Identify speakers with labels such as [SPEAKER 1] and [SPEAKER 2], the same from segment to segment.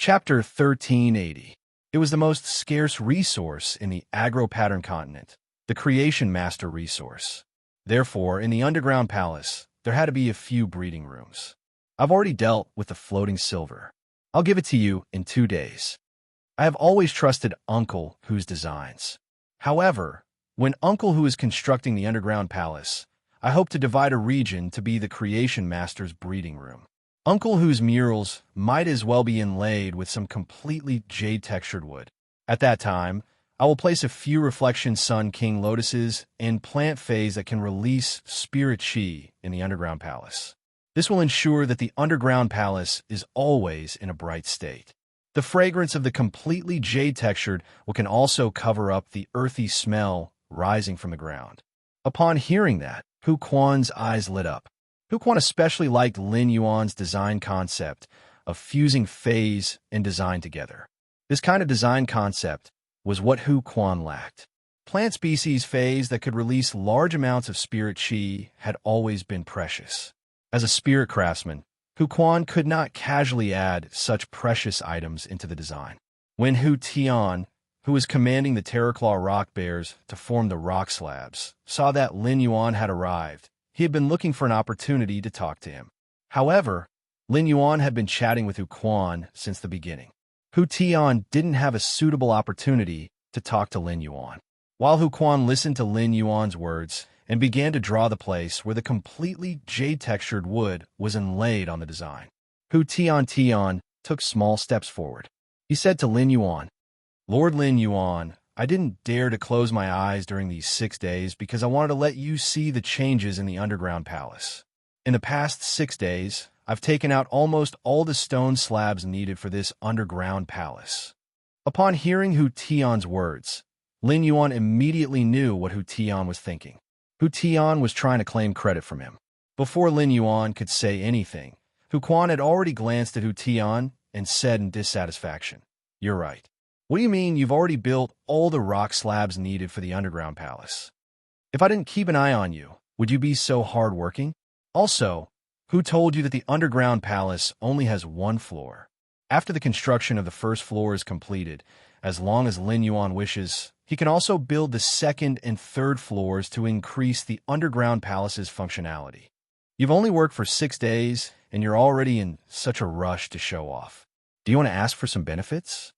[SPEAKER 1] Chapter 1380. It was the most scarce resource in the agro-pattern continent, the Creation Master resource. Therefore, in the underground palace, there had to be a few breeding rooms. I've already dealt with the floating silver. I'll give it to you in 2 days. I have always trusted Uncle Who's designs. However, when Uncle Who is constructing the underground palace, I hope to divide a region to be the Creation Master's breeding room. Uncle Who's murals might as well be inlaid with some completely jade-textured wood. At that time, I will place a few Reflection Sun King lotuses and plant phase that can release spirit chi in the underground palace. This will ensure that the underground palace is always in a bright state. The fragrance of the completely jade-textured wood can also cover up the earthy smell rising from the ground. Upon hearing that, Hu Quan's eyes lit up. Hu Quan especially liked Lin Yuan's design concept of fusing phase and design together. This kind of design concept was what Hu Quan lacked. Plant species phase that could release large amounts of spirit chi had always been precious. As a spirit craftsman, Hu Quan could not casually add such precious items into the design. When Hu Tian, who was commanding the Terraclaw rock bears to form the rock slabs, saw that Lin Yuan had arrived, he had been looking for an opportunity to talk to him. However, Lin Yuan had been chatting with Hu Quan since the beginning. Hu Tian didn't have a suitable opportunity to talk to Lin Yuan. While Hu Quan listened to Lin Yuan's words and began to draw the place where the completely jade-textured wood was inlaid on the design, Hu Tian took small steps forward. He said to Lin Yuan, "Lord Lin Yuan, I didn't dare to close my eyes during these 6 days because I wanted to let you see the changes in the underground palace. In the past 6 days, I've taken out almost all the stone slabs needed for this underground palace." Upon hearing Hu Tian's words, Lin Yuan immediately knew what Hu Tian was thinking. Hu Tian was trying to claim credit from him. Before Lin Yuan could say anything, Hu Quan had already glanced at Hu Tian and said in dissatisfaction, "You're right. What do you mean you've already built all the rock slabs needed for the underground palace? If I didn't keep an eye on you, would you be so hard-working? Also, who told you that the underground palace only has 1 floor? After the construction of the first floor is completed, as long as Lin Yuan wishes, he can also build the 2nd and 3rd floors to increase the underground palace's functionality. You've only worked for 6 days, and you're already in such a rush to show off. Do you want to ask for some benefits?"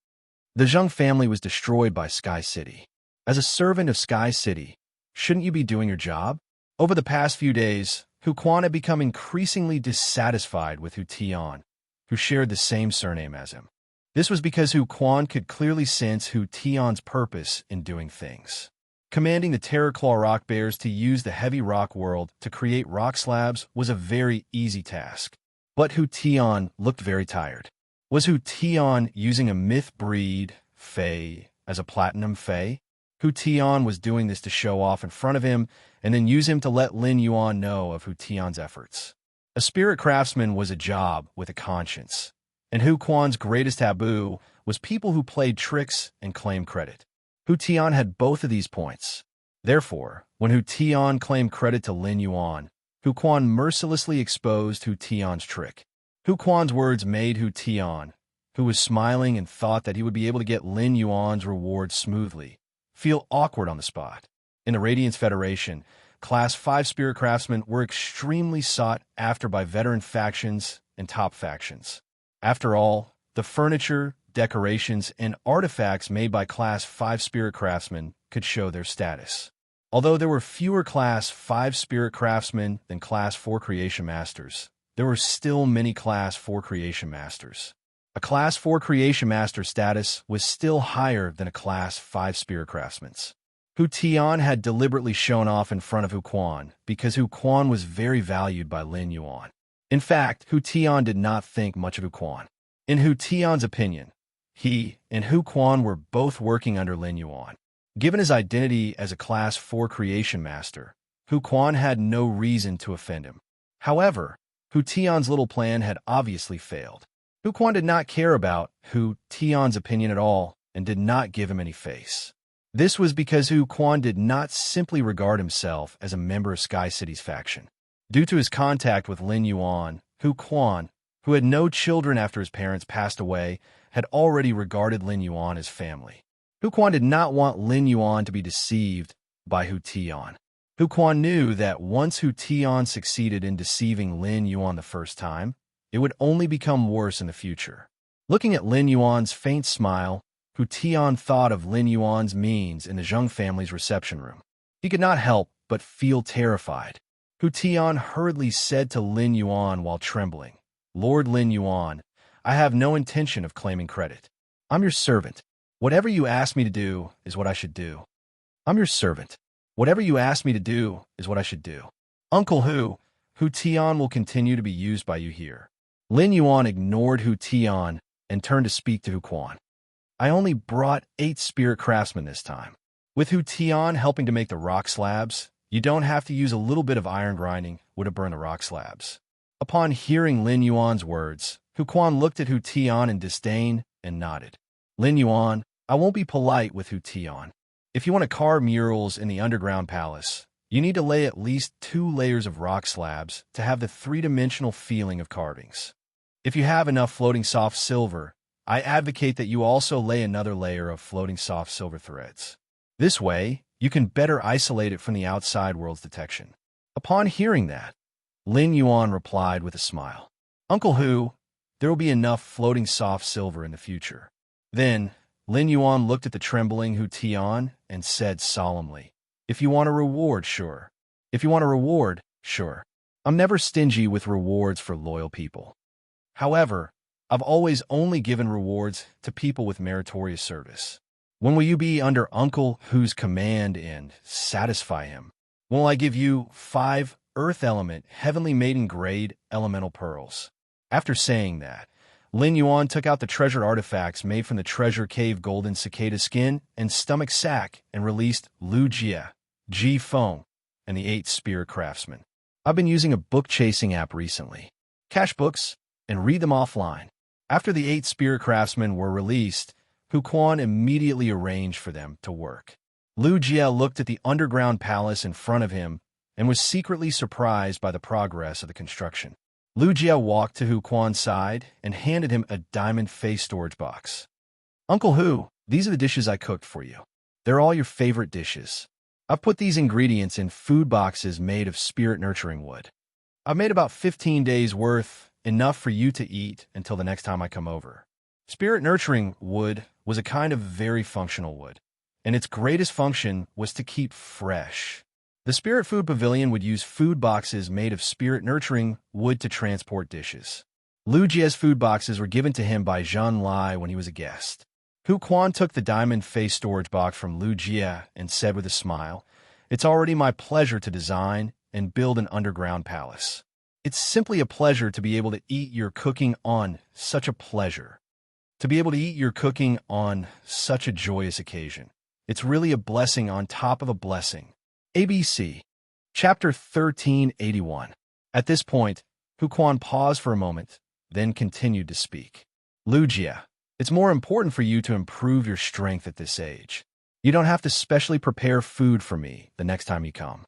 [SPEAKER 1] The Zheng family was destroyed by Sky City. As a servant of Sky City, shouldn't you be doing your job? Over the past few days, Hu Quan had become increasingly dissatisfied with Hu Tian, who shared the same surname as him. This was because Hu Quan could clearly sense Hu Tian's purpose in doing things. Commanding the Terraclaw rock bears to use the heavy rock world to create rock slabs was a very easy task. But Hu Tian looked very tired. Was Hu Tian using a myth breed, Fei, as a platinum Fei? Hu Tian was doing this to show off in front of him and then use him to let Lin Yuan know of Hu Tian's efforts. A spirit craftsman was a job with a conscience, and Hu Quan's greatest taboo was people who played tricks and claimed credit. Hu Tian had both of these points. Therefore, when Hu Tian claimed credit to Lin Yuan, Hu Quan mercilessly exposed Hu Tian's trick. Hu Quan's words made Hu Tian, who was smiling and thought that he would be able to get Lin Yuan's reward smoothly, feel awkward on the spot. In the Radiance Federation, Class 5 Spirit Craftsmen were extremely sought after by veteran factions and top factions. After all, the furniture, decorations, and artifacts made by Class 5 Spirit Craftsmen could show their status. Although there were fewer Class 5 Spirit Craftsmen than Class 4 Creation Masters, there were still many Class 4 Creation Masters. A Class 4 Creation Master status was still higher than a Class 5 Spirit Craftsman's. Hu Tian had deliberately shown off in front of Hu Quan because Hu Quan was very valued by Lin Yuan. In fact, Hu Tian did not think much of Hu Quan. In Hu Tian's opinion, he and Hu Quan were both working under Lin Yuan. Given his identity as a Class 4 Creation Master, Hu Quan had no reason to offend him. However, Hu Tian's little plan had obviously failed. Hu Quan did not care about Hu Tian's opinion at all and did not give him any face. This was because Hu Quan did not simply regard himself as a member of Sky City's faction. Due to his contact with Lin Yuan, Hu Quan, who had no children after his parents passed away, had already regarded Lin Yuan as family. Hu Quan did not want Lin Yuan to be deceived by Hu Tian. Hu Quan knew that once Hu Tian succeeded in deceiving Lin Yuan the first time, it would only become worse in the future. Looking at Lin Yuan's faint smile, Hu Tian thought of Lin Yuan's means in the Zheng family's reception room. He could not help but feel terrified. Hu Tian hurriedly said to Lin Yuan while trembling, "Lord Lin Yuan, I have no intention of claiming credit. I'm your servant. Whatever you ask me to do is what I should do. I'm your servant. Whatever you ask me to do is what I should do. Uncle Hu Tian will continue to be used by you here." Lin Yuan ignored Hu Tian and turned to speak to Hu Quan. "I only brought 8 spirit craftsmen this time. With Hu Tian helping to make the rock slabs, you don't have to use a little bit of iron grinding would have burned the rock slabs." Upon hearing Lin Yuan's words, Hu Quan looked at Hu Tian in disdain and nodded. "Lin Yuan, I won't be polite with Hu Tian. If you want to carve murals in the underground palace, you need to lay at least 2 layers of rock slabs to have the 3-dimensional feeling of carvings. If you have enough floating soft silver, I advocate that you also lay another layer of floating soft silver threads. This way, you can better isolate it from the outside world's detection." Upon hearing that, Lin Yuan replied with a smile, "Uncle Hu, there will be enough floating soft silver in the future." Then, Lin Yuan looked at the trembling Hu Tian and said solemnly, "If you want a reward, sure. If you want a reward, sure. I'm never stingy with rewards for loyal people. However, I've always only given rewards to people with meritorious service. When will you be under Uncle Hu's command and satisfy him? When will I give you 5 Earth Element Heavenly Maiden Grade Elemental Pearls?" After saying that, Lin Yuan took out the treasured artifacts made from the treasure cave golden cicada skin and stomach sack and released Lu Jia, Ji Feng, and the 8 spirit craftsmen. "I've been using a book-chasing app recently. Cache books and read them offline." After the 8 spirit craftsmen were released, Hu Quan immediately arranged for them to work. Lu Jia looked at the underground palace in front of him and was secretly surprised by the progress of the construction. Lu Jia walked to Hu Quan's side and handed him a diamond face storage box. "Uncle Hu, these are the dishes I cooked for you. They're all your favorite dishes. I've put these ingredients in food boxes made of spirit-nurturing wood. I've made about 15 days' worth, enough for you to eat until the next time I come over." Spirit-nurturing wood was a kind of very functional wood, and its greatest function was to keep fresh. The Spirit Food Pavilion would use food boxes made of spirit-nurturing wood to transport dishes. Lu Jia's food boxes were given to him by Zhang Lai when he was a guest. Hu Quan took the diamond face storage box from Lu Jia and said with a smile, "It's already my pleasure to design and build an underground palace. It's simply a pleasure to be able to eat your cooking on such a pleasure. To be able to eat your cooking on such a joyous occasion. It's really a blessing on top of a blessing." ABC. Chapter 1381. At this point, Hu Quan paused for a moment, then continued to speak. "Lu Jia, it's more important for you to improve your strength at this age. You don't have to specially prepare food for me the next time you come.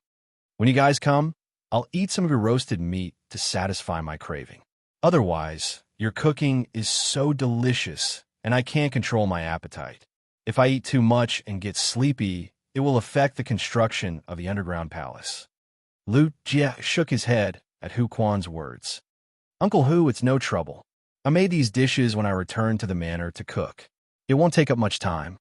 [SPEAKER 1] When you guys come, I'll eat some of your roasted meat to satisfy my craving. Otherwise, your cooking is so delicious, and I can't control my appetite. If I eat too much and get sleepy, it will affect the construction of the underground palace." Lu Jia shook his head at Hu Quan's words. "Uncle Hu, it's no trouble. I made these dishes when I returned to the manor to cook. It won't take up much time.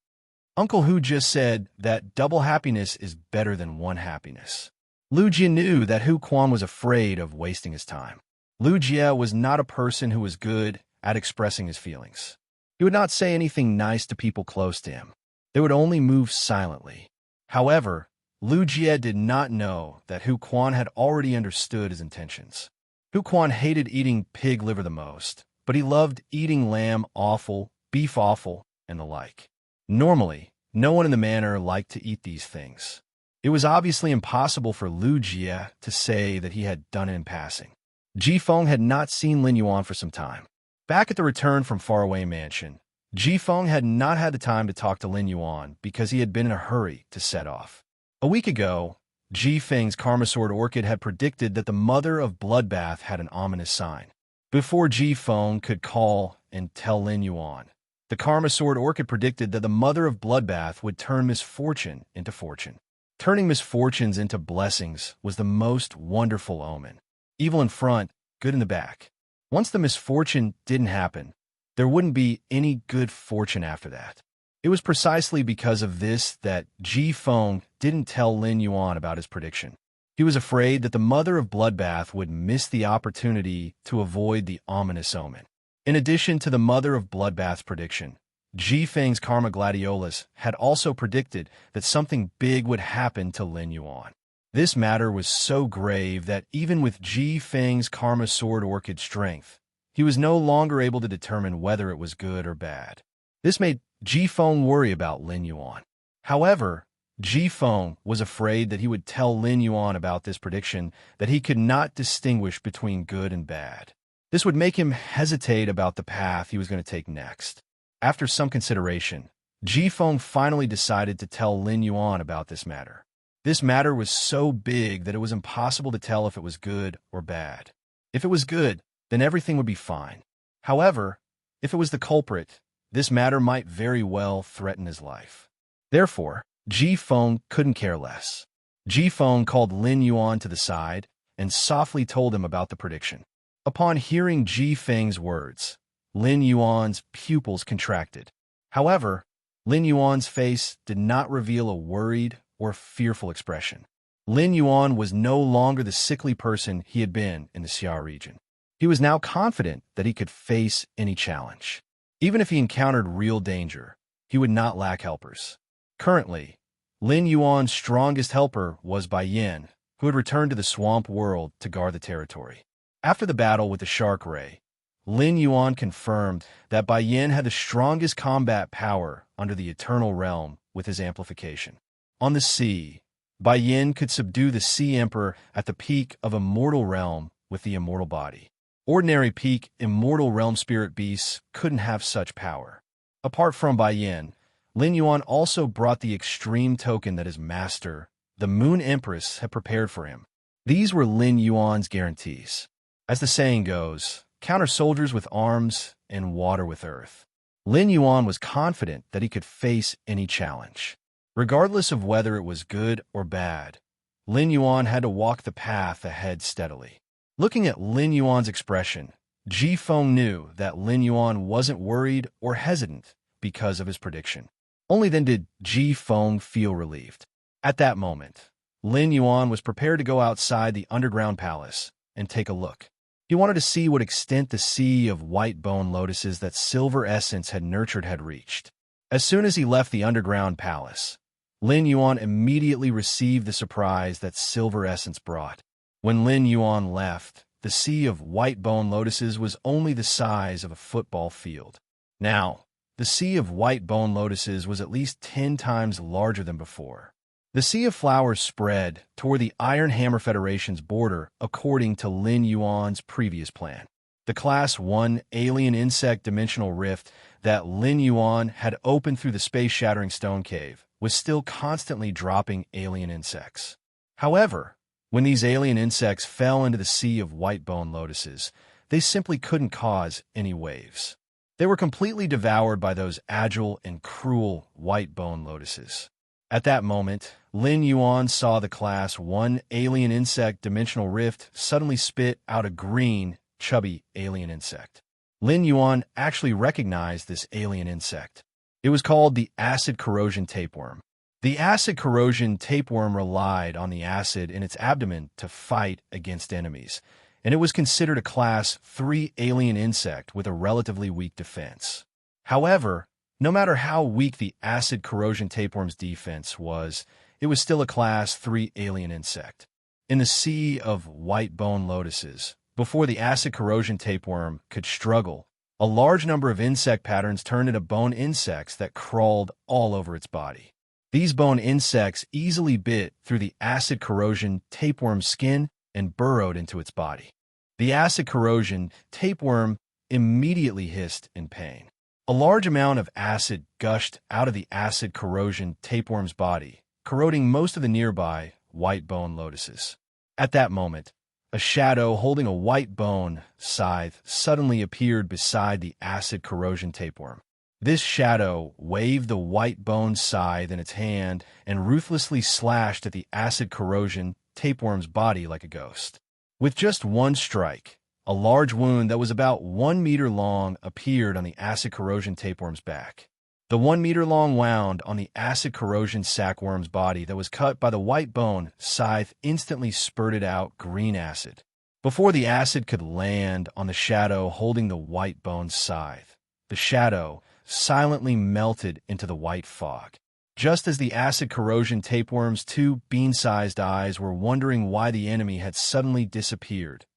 [SPEAKER 1] Uncle Hu just said that double happiness is better than one happiness." Lu Jia knew that Hu Quan was afraid of wasting his time. Lu Jia was not a person who was good at expressing his feelings. He would not say anything nice to people close to him. They would only move silently. However, Lu Jia did not know that Hu Quan had already understood his intentions. Hu Quan hated eating pig liver the most, but he loved eating lamb offal, beef offal, and the like. Normally, no one in the manor liked to eat these things. It was obviously impossible for Lu Jia to say that he had done it in passing. Ji Feng had not seen Lin Yuan for some time. Back at the return from faraway mansion, Ji Feng had not had the time to talk to Lin Yuan because he had been in a hurry to set off. A week ago, Ji Feng's Karma Sword Orchid had predicted that the mother of Bloodbath had an ominous sign. Before Ji-Feng could call and tell Lin Yuan, the Karma Sword Orchid predicted that the mother of Bloodbath would turn misfortune into fortune. Turning misfortunes into blessings was the most wonderful omen. Evil in front, good in the back. Once the misfortune didn't happen, there wouldn't be any good fortune after that. It was precisely because of this that Ji-Feng didn't tell Lin Yuan about his prediction. He was afraid that the mother of Bloodbath would miss the opportunity to avoid the ominous omen. In addition to the mother of Bloodbath's prediction, Ji-Feng's Karma Gladiolus had also predicted that something big would happen to Lin Yuan. This matter was so grave that even with Ji-Feng's Karma Sword Orchid strength, he was no longer able to determine whether it was good or bad. This made Ji-Feng worry about Lin Yuan. However, Ji-Feng was afraid that he would tell Lin Yuan about this prediction that he could not distinguish between good and bad. This would make him hesitate about the path he was going to take next. After some consideration, Ji-Feng finally decided to tell Lin Yuan about this matter. This matter was so big that it was impossible to tell if it was good or bad. If it was good, then everything would be fine. However, if it was the culprit, this matter might very well threaten his life. Therefore, Ji-Feng couldn't care less. Ji-Feng called Lin Yuan to the side and softly told him about the prediction. Upon hearing Ji-Feng's words, Lin Yuan's pupils contracted. However, Lin Yuan's face did not reveal a worried or fearful expression. Lin Yuan was no longer the sickly person he had been in the Xia region. He was now confident that he could face any challenge. Even if he encountered real danger, he would not lack helpers. Currently, Lin Yuan's strongest helper was Bai Yin, who had returned to the swamp world to guard the territory. After the battle with the Shark Ray, Lin Yuan confirmed that Bai Yin had the strongest combat power under the Eternal Realm with his amplification. On the sea, Bai Yin could subdue the Sea Emperor at the peak of Immortal Realm with the Immortal Body. Ordinary peak Immortal Realm spirit beasts couldn't have such power. Apart from Bai Yin, Lin Yuan also brought the extreme token that his master, the Moon Empress, had prepared for him. These were Lin Yuan's guarantees. As the saying goes, counter soldiers with arms and water with earth. Lin Yuan was confident that he could face any challenge. Regardless of whether it was good or bad, Lin Yuan had to walk the path ahead steadily. Looking at Lin Yuan's expression, Ji-Feng knew that Lin Yuan wasn't worried or hesitant because of his prediction. Only then did Ji-Feng feel relieved. At that moment, Lin Yuan was prepared to go outside the underground palace and take a look. He wanted to see what extent the sea of white bone lotuses that Silver Essence had nurtured had reached. As soon as he left the underground palace, Lin Yuan immediately received the surprise that Silver Essence brought. When Lin Yuan left, the sea of white bone lotuses was only the size of a football field. Now, the sea of white bone lotuses was at least 10 times larger than before. The sea of flowers spread toward the Iron Hammer Federation's border according to Lin Yuan's previous plan. The Class 1 alien insect dimensional rift that Lin Yuan had opened through the space-shattering stone cave was still constantly dropping alien insects. However, when these alien insects fell into the sea of white bone lotuses, they simply couldn't cause any waves. They were completely devoured by those agile and cruel white bone lotuses. At that moment, Lin Yuan saw the Class 1 alien insect dimensional rift suddenly spit out a green, chubby alien insect. Lin Yuan actually recognized this alien insect. It was called the acid corrosion tapeworm. The acid corrosion tapeworm relied on the acid in its abdomen to fight against enemies, and it was considered a Class 3 alien insect with a relatively weak defense. However, no matter how weak the acid corrosion tapeworm's defense was, it was still a Class 3 alien insect. In the sea of white bone lotuses, before the acid corrosion tapeworm could struggle, a large number of insect patterns turned into bone insects that crawled all over its body. These bone insects easily bit through the acid corrosion tapeworm's skin and burrowed into its body. The acid corrosion tapeworm immediately hissed in pain. A large amount of acid gushed out of the acid corrosion tapeworm's body, corroding most of the nearby white bone lotuses. At that moment, A shadow holding a white bone scythe suddenly appeared beside the acid corrosion tapeworm. This shadow waved the white bone scythe in its hand and ruthlessly slashed at the acid corrosion tapeworm's body like a ghost. With just one strike, a large wound that was about 1 meter long appeared on the acid corrosion tapeworm's back. The 1 meter long wound on the acid corrosion sackworm's body that was cut by the white bone scythe instantly spurted out green acid. Before the acid could land on the shadow holding the white bone scythe, the shadow silently melted into the white fog. Just as the acid corrosion tapeworm's 2 bean-sized eyes were wondering why the enemy had suddenly disappeared,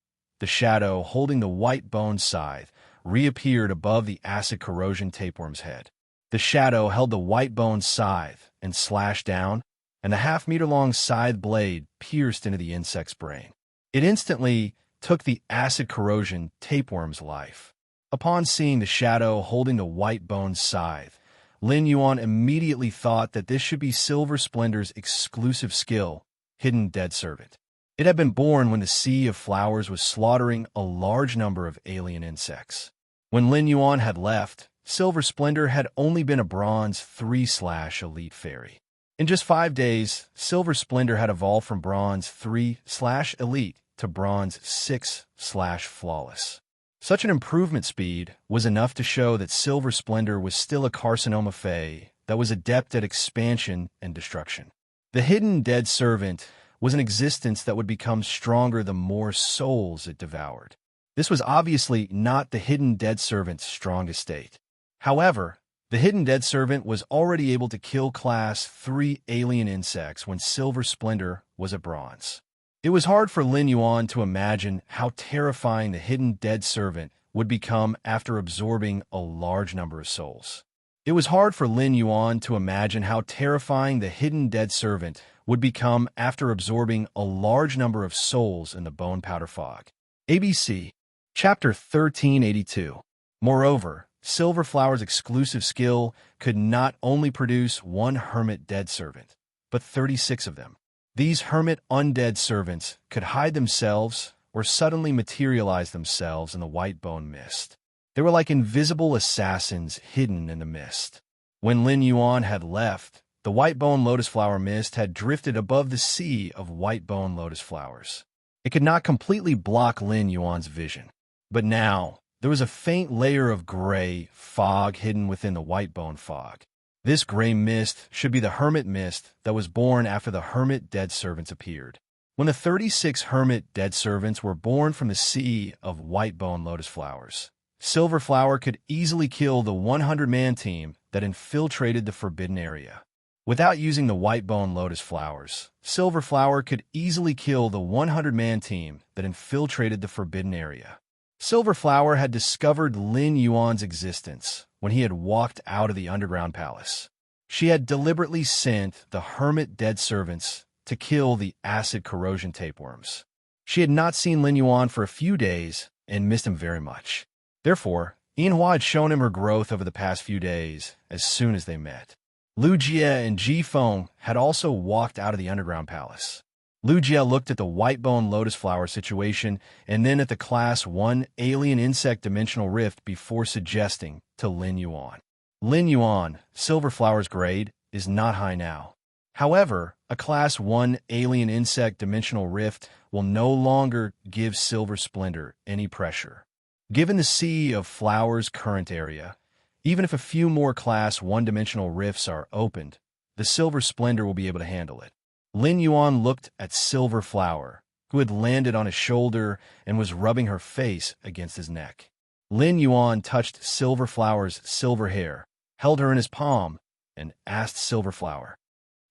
[SPEAKER 1] the shadow holding the white bone scythe reappeared above the acid corrosion tapeworm's head. The shadow held the white bone scythe and slashed down, and the half-meter-long scythe blade pierced into the insect's brain. It instantly took the acid corrosion tapeworm's life. Upon seeing the shadow holding the white bone scythe, Lin Yuan immediately thought that this should be Silver Splendor's exclusive skill, Hidden Dead Servant. It had been born when the Sea of Flowers was slaughtering a large number of alien insects. When Lin Yuan had left, Silver Splendor had only been a Bronze 3/Elite Fairy. In just 5 days, Silver Splendor had evolved from Bronze 3/Elite to Bronze 6/Flawless. Such an improvement speed was enough to show that Silver Splendor was still a Carcinoma Fae that was adept at expansion and destruction. The Hidden Dead Servant was an existence that would become stronger the more souls it devoured. This was obviously not the Hidden Dead Servant's strongest state. However, the Hidden Dead Servant was already able to kill Class 3 alien insects when Silver Splendor was a Bronze. It was hard for Lin Yuan to imagine how terrifying the Hidden Dead Servant would become after absorbing a large number of souls. It was hard for Lin Yuan to imagine how terrifying the Hidden Dead Servant would become after absorbing a large number of souls in the Bone Powder Fog. ABC, Chapter 1382. Moreover, Silver Flower's exclusive skill could not only produce 1 Hermit Dead Servant, but 36 of them. These Hermit Undead Servants could hide themselves or suddenly materialize themselves in the white bone mist. They were like invisible assassins hidden in the mist. When Lin Yuan had left, the white bone lotus flower mist had drifted above the sea of white bone lotus flowers. It could not completely block Lin Yuan's vision. But now, there was a faint layer of gray fog hidden within the white bone fog. This gray mist should be the Hermit Mist that was born after the Hermit Dead Servants appeared. When the 36 Hermit Dead Servants were born from the sea of white bone lotus flowers, Silver Flower could easily kill the 100-man team that infiltrated the forbidden area. Without using the white bone lotus flowers, Silver Flower could easily kill the 100-man team that infiltrated the forbidden area. Silver Flower had discovered Lin Yuan's existence when he had walked out of the underground palace. She had deliberately sent the Hermit Dead Servants to kill the acid corrosion tapeworms. She had not seen Lin Yuan for a few days and missed him very much. Therefore, Yinhua had shown him her growth over the past few days as soon as they met. Lu Jie and Ji Feng had also walked out of the underground palace. Lu Jie looked at the white bone lotus flower situation and then at the Class 1 alien insect dimensional rift before suggesting to Lin Yuan. Lin Yuan, Silver Flower's grade, is not high now. However, a Class 1 alien insect dimensional rift will no longer give Silver Splendor any pressure. Given the Sea of Flowers' current area, even if a few more Class 1 dimensional rifts are opened, the Silver Splendor will be able to handle it. Lin Yuan looked at Silver Flower, who had landed on his shoulder and was rubbing her face against his neck. Lin Yuan touched Silver Flower's silver hair, held her in his palm, and asked Silver Flower,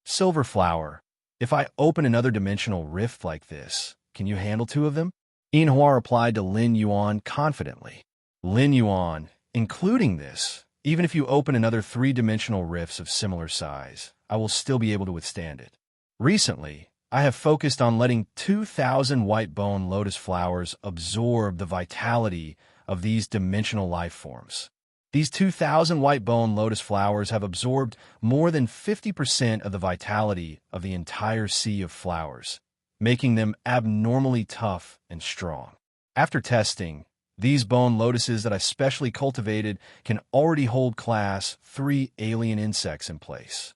[SPEAKER 1] "Silver Flower, if I open another dimensional rift like this, can you handle 2 of them?" Yinhua replied to Lin Yuan confidently. "Lin Yuan, including this, even if you open another 3-dimensional rifts of similar size, I will still be able to withstand it. Recently, I have focused on letting 2,000 white bone lotus flowers absorb the vitality of these dimensional life forms. These 2,000 white bone lotus flowers have absorbed more than 50% of the vitality of the entire Sea of Flowers, making them abnormally tough and strong. After testing, these bone lotuses that I specially cultivated can already hold Class 3 alien insects in place.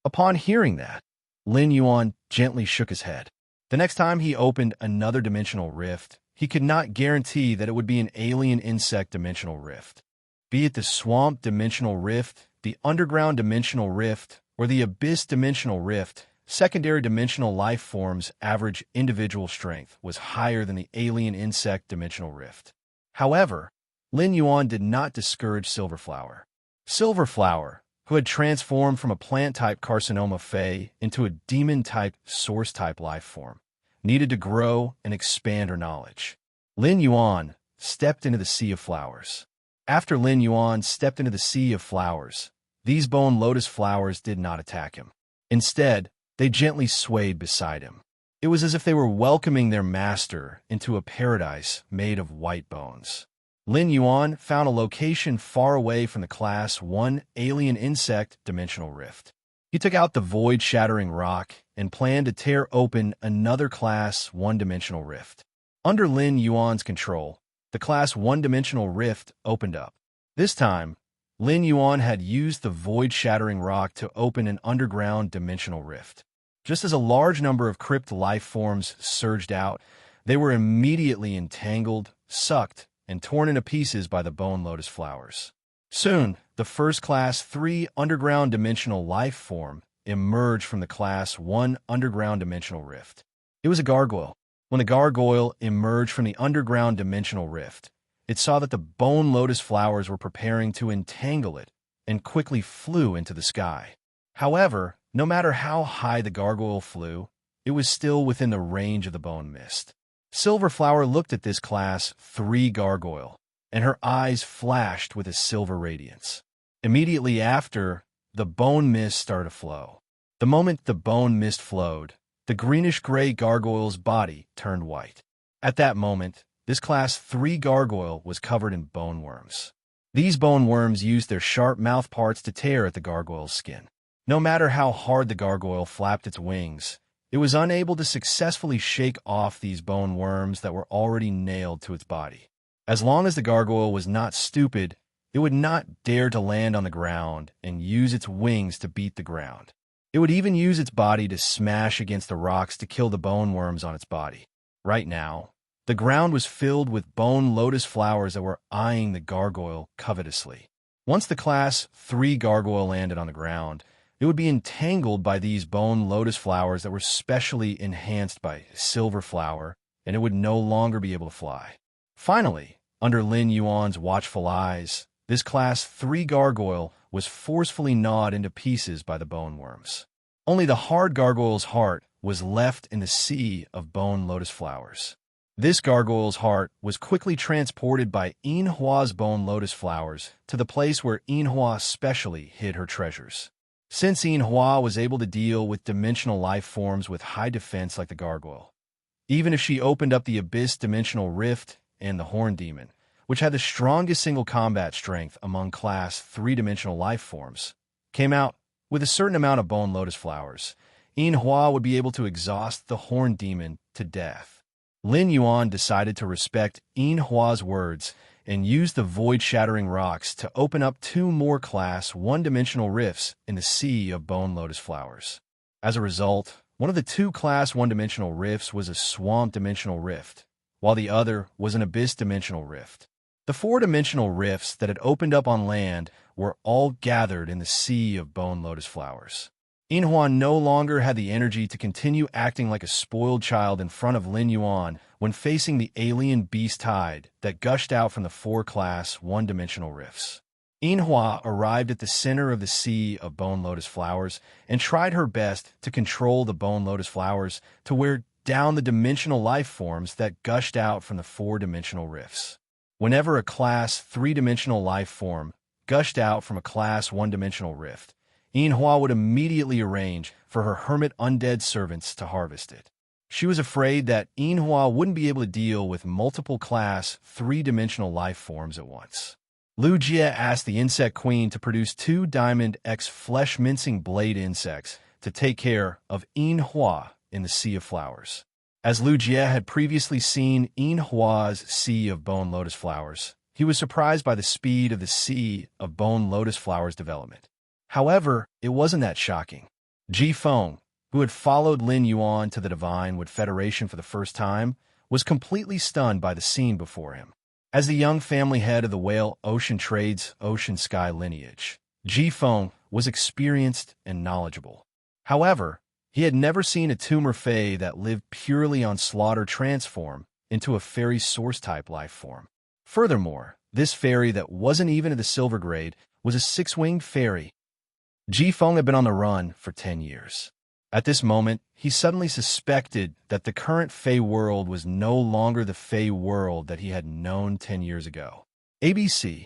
[SPEAKER 1] Upon hearing that, Lin Yuan gently shook his head. The next time he opened another dimensional rift, he could not guarantee that it would be an alien insect dimensional rift. Be it the swamp dimensional rift, the underground dimensional rift, or the abyss dimensional rift, secondary dimensional life forms' average individual strength was higher than the alien insect dimensional rift. However, Lin Yuan did not discourage Silverflower. Silverflower, who had transformed from a plant-type carcinoma fey into a demon-type source-type life form, needed to grow and expand her knowledge. Lin Yuan stepped into the sea of flowers. After Lin Yuan stepped into the sea of flowers, these bone lotus flowers did not attack him. Instead, they gently swayed beside him. It was as if they were welcoming their master into a paradise made of white bones. Lin Yuan found a location far away from the Class 1 alien insect dimensional rift. He took out the void-shattering rock and planned to tear open another Class 1 dimensional rift. Under Lin Yuan's control, the Class 1 dimensional rift opened up. This time, Lin Yuan had used the void-shattering rock to open an underground dimensional rift. Just as a large number of crypt life forms surged out, they were immediately entangled, sucked, and torn into pieces by the bone lotus flowers. Soon, the first Class 3 underground dimensional life form emerged from the Class 1 underground dimensional rift. It was a gargoyle. When the gargoyle emerged from the underground dimensional rift, it saw that the bone lotus flowers were preparing to entangle it and quickly flew into the sky. However, no matter how high the gargoyle flew, it was still within the range of the bone mist. Silverflower looked at this Class 3 gargoyle, and her eyes flashed with a silver radiance. Immediately after, the bone mist started to flow. The moment the bone mist flowed, the greenish-gray gargoyle's body turned white. At that moment, this Class 3 gargoyle was covered in bone worms. These bone worms used their sharp mouth parts to tear at the gargoyle's skin. No matter how hard the gargoyle flapped its wings, it was unable to successfully shake off these bone worms that were already nailed to its body. As long as the gargoyle was not stupid, it would not dare to land on the ground and use its wings to beat the ground. It would even use its body to smash against the rocks to kill the bone worms on its body. Right now, the ground was filled with bone lotus flowers that were eyeing the gargoyle covetously. Once the Class 3 gargoyle landed on the ground, it would be entangled by these bone lotus flowers that were specially enhanced by Silverflower, and it would no longer be able to fly. Finally, under Lin Yuan's watchful eyes, this Class 3 gargoyle was forcefully gnawed into pieces by the bone worms. Only the hard gargoyle's heart was left in the sea of bone lotus flowers. This gargoyle's heart was quickly transported by Yinhua's bone lotus flowers to the place where Yinhua specially hid her treasures. Since Yinhua was able to deal with dimensional life forms with high defense like the gargoyle, even if she opened up the abyss dimensional rift and the horn demon, which had the strongest single combat strength among Class 3-dimensional life forms, came out with a certain amount of bone lotus flowers, Yinhua would be able to exhaust the horn demon to death. Lin Yuan decided to respect Yinhua's words and used the void-shattering rocks to open up 2 more Class 1-dimensional rifts in the sea of bone lotus flowers. As a result, one of the 2 Class 1-dimensional rifts was a swamp-dimensional rift, while the other was an abyss-dimensional rift. The 4-dimensional rifts that had opened up on land were all gathered in the sea of bone lotus flowers. Yinhua no longer had the energy to continue acting like a spoiled child in front of Lin Yuan when facing the alien beast tide that gushed out from the 4 Class 1-dimensional rifts. Yinhua arrived at the center of the sea of bone lotus flowers and tried her best to control the bone lotus flowers to wear down the dimensional life forms that gushed out from the 4-dimensional rifts. Whenever a Class 3-dimensional life form gushed out from a Class 1-dimensional rift, Yinhua would immediately arrange for her hermit undead servants to harvest it. She was afraid that Yinhua wouldn't be able to deal with multiple Class 3-dimensional life forms at once. Lu Jie asked the insect queen to produce 2 Diamond X flesh-mincing blade insects to take care of Yinhua in the Sea of Flowers. As Lu Jie had previously seen Yin Hua's Sea of Bone Lotus Flowers, he was surprised by the speed of the Sea of Bone Lotus Flowers development. However, it wasn't that shocking. Ji Feng, who had followed Lin Yuan to the Divine Wood Federation for the first time, was completely stunned by the scene before him. As the young family head of the Whale Ocean Trade's Ocean Sky lineage, Ji Feng was experienced and knowledgeable. However, he had never seen a tumor fae that lived purely on slaughter transform into a fairy source-type life form. Furthermore, this fairy that wasn't even of the silver grade was a six-winged fairy. Ji Feng had been on the run for 10 years. At this moment, he suddenly suspected that the current Fey world was no longer the Fey world that he had known 10 years ago. ABC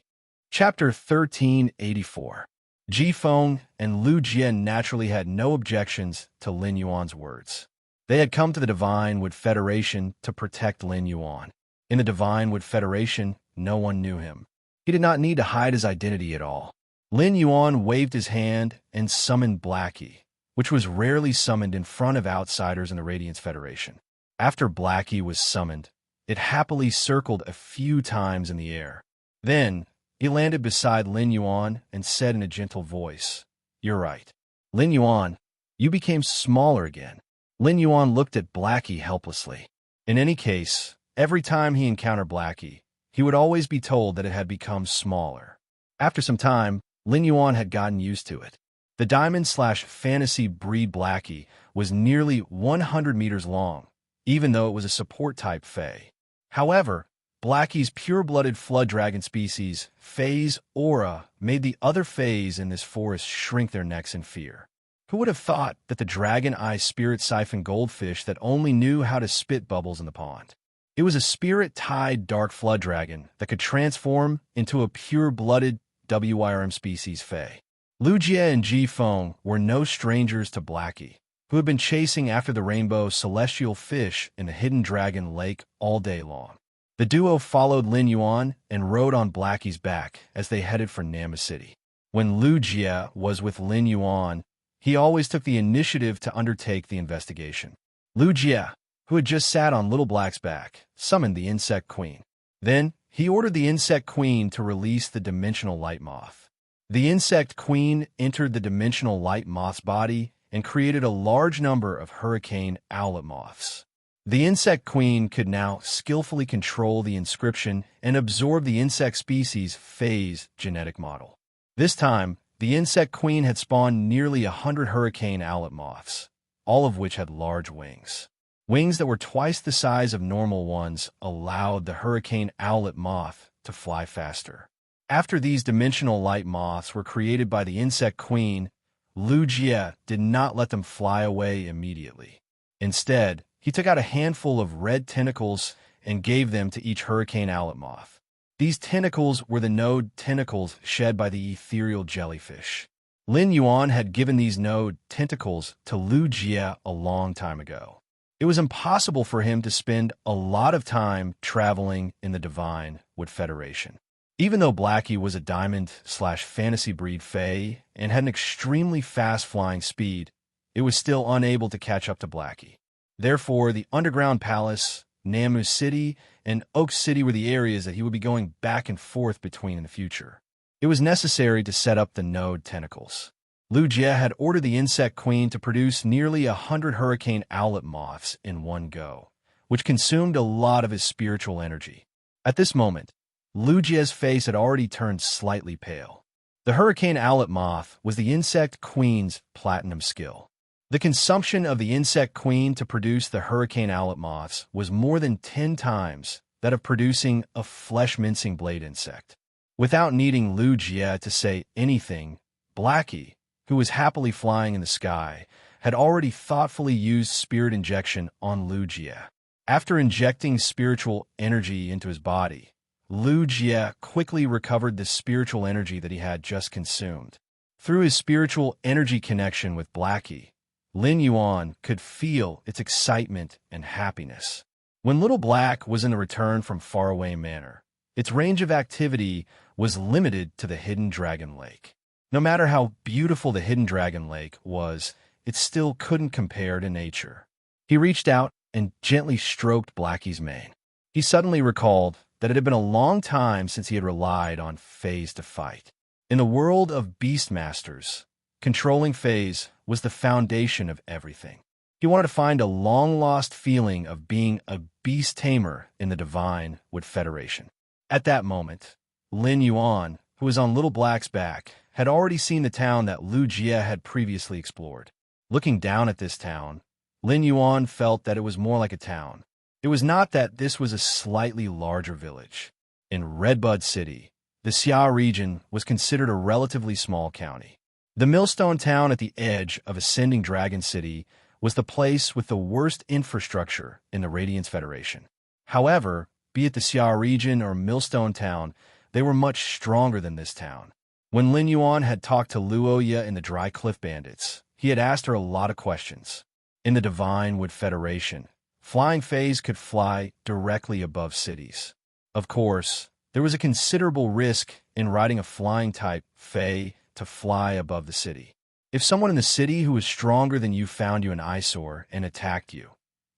[SPEAKER 1] Chapter 1384. Ji Feng and Lu Jie naturally had no objections to Lin Yuan's words. They had come to the Divine Wood Federation to protect Lin Yuan. In the Divine Wood Federation, no one knew him. He did not need to hide his identity at all. Lin Yuan waved his hand and summoned Blackie, which was rarely summoned in front of outsiders in the Radiance Federation. After Blackie was summoned, it happily circled a few times in the air. Then, he landed beside Lin Yuan and said in a gentle voice, "You're right. Lin Yuan, you became smaller again." Lin Yuan looked at Blackie helplessly. In any case, every time he encountered Blackie, he would always be told that it had become smaller. After some time, Lin Yuan had gotten used to it. The diamond/fantasy breed Blackie was nearly 100 meters long, even though it was a support-type Fae. However, Blackie's pure-blooded flood dragon species, Fae's aura, made the other Faes in this forest shrink their necks in fear. Who would have thought that the dragon-eye spirit-siphon goldfish that only knew how to spit bubbles in the pond? It was a spirit-tied dark flood dragon that could transform into a pure-blooded WIRM species Fae. Lu Jie and Ji Feng were no strangers to Blackie, who had been chasing after the rainbow celestial fish in the hidden dragon lake all day long. The duo followed Lin Yuan and rode on Blackie's back as they headed for Nama City. When Lu Jie was with Lin Yuan, he always took the initiative to undertake the investigation. Lu Jie, who had just sat on Little Black's back, summoned the Insect Queen. Then, he ordered the Insect Queen to release the Dimensional Light Moth. The Insect Queen entered the Dimensional Light Moth's body and created a large number of Hurricane Owlet Moths. The Insect Queen could now skillfully control the inscription and absorb the insect species' phase genetic model. This time, the Insect Queen had spawned nearly 100 Hurricane Owlet Moths, all of which had large wings. Wings that were twice the size of normal ones allowed the Hurricane Owlet Moth to fly faster. After these Dimensional Light Moths were created by the Insect Queen, Lu Jie did not let them fly away immediately. Instead, he took out a handful of red tentacles and gave them to each Hurricane Owlet Moth. These tentacles were the node tentacles shed by the ethereal jellyfish. Lin Yuan had given these node tentacles to Lu Jie a long time ago. It was impossible for him to spend a lot of time traveling in the Divine Wood Federation. Even though Blackie was a diamond/fantasy breed Fae and had an extremely fast flying speed, it was still unable to catch up to Blackie. Therefore, the Underground Palace, Namu City, and Oak City were the areas that he would be going back and forth between in the future. It was necessary to set up the node tentacles. Lu Jie had ordered the Insect Queen to produce nearly 100 Hurricane Owlet Moths in one go, which consumed a lot of his spiritual energy. At this moment, Lu Jie's face had already turned slightly pale. The Hurricane Owlet Moth was the Insect Queen's platinum skill. The consumption of the Insect Queen to produce the Hurricane Owlet Moths was more than 10 times that of producing a flesh-mincing blade insect. Without needing Lu Jie to say anything, Blackie, who was happily flying in the sky, had already thoughtfully used spirit injection on Lu Jie. After injecting spiritual energy into his body, Lu Jie quickly recovered the spiritual energy that he had just consumed. Through his spiritual energy connection with Blackie, Lin Yuan could feel its excitement and happiness. When Little Black was in the return from Faraway Manor, its range of activity was limited to the Hidden Dragon Lake. No matter how beautiful the Hidden Dragon Lake was, it still couldn't compare to nature. He reached out and gently stroked Blackie's mane. He suddenly recalled that it had been a long time since he had relied on Fays to fight. In the world of Beastmasters, controlling Fays was the foundation of everything. He wanted to find a long-lost feeling of being a beast tamer in the Divine Wood Federation. At that moment, Lin Yuan, who was on Little Black's back, had already seen the town that Lu Jie had previously explored. Looking down at this town, Lin Yuan felt that it was more like a town. It was not that this was a slightly larger village. In Redbud City, the Xia region was considered a relatively small county. The Millstone town at the edge of Ascending Dragon City was the place with the worst infrastructure in the Radiance Federation. However, be it the Xia region or Millstone town, they were much stronger than this town. When Lin Yuan had talked to Luoya in the Dry Cliff Bandits, he had asked her a lot of questions. In the Divine Wood Federation, flying Fays could fly directly above cities. Of course, there was a considerable risk in riding a flying-type Fey to fly above the city. If someone in the city who was stronger than you found you an eyesore and attacked you,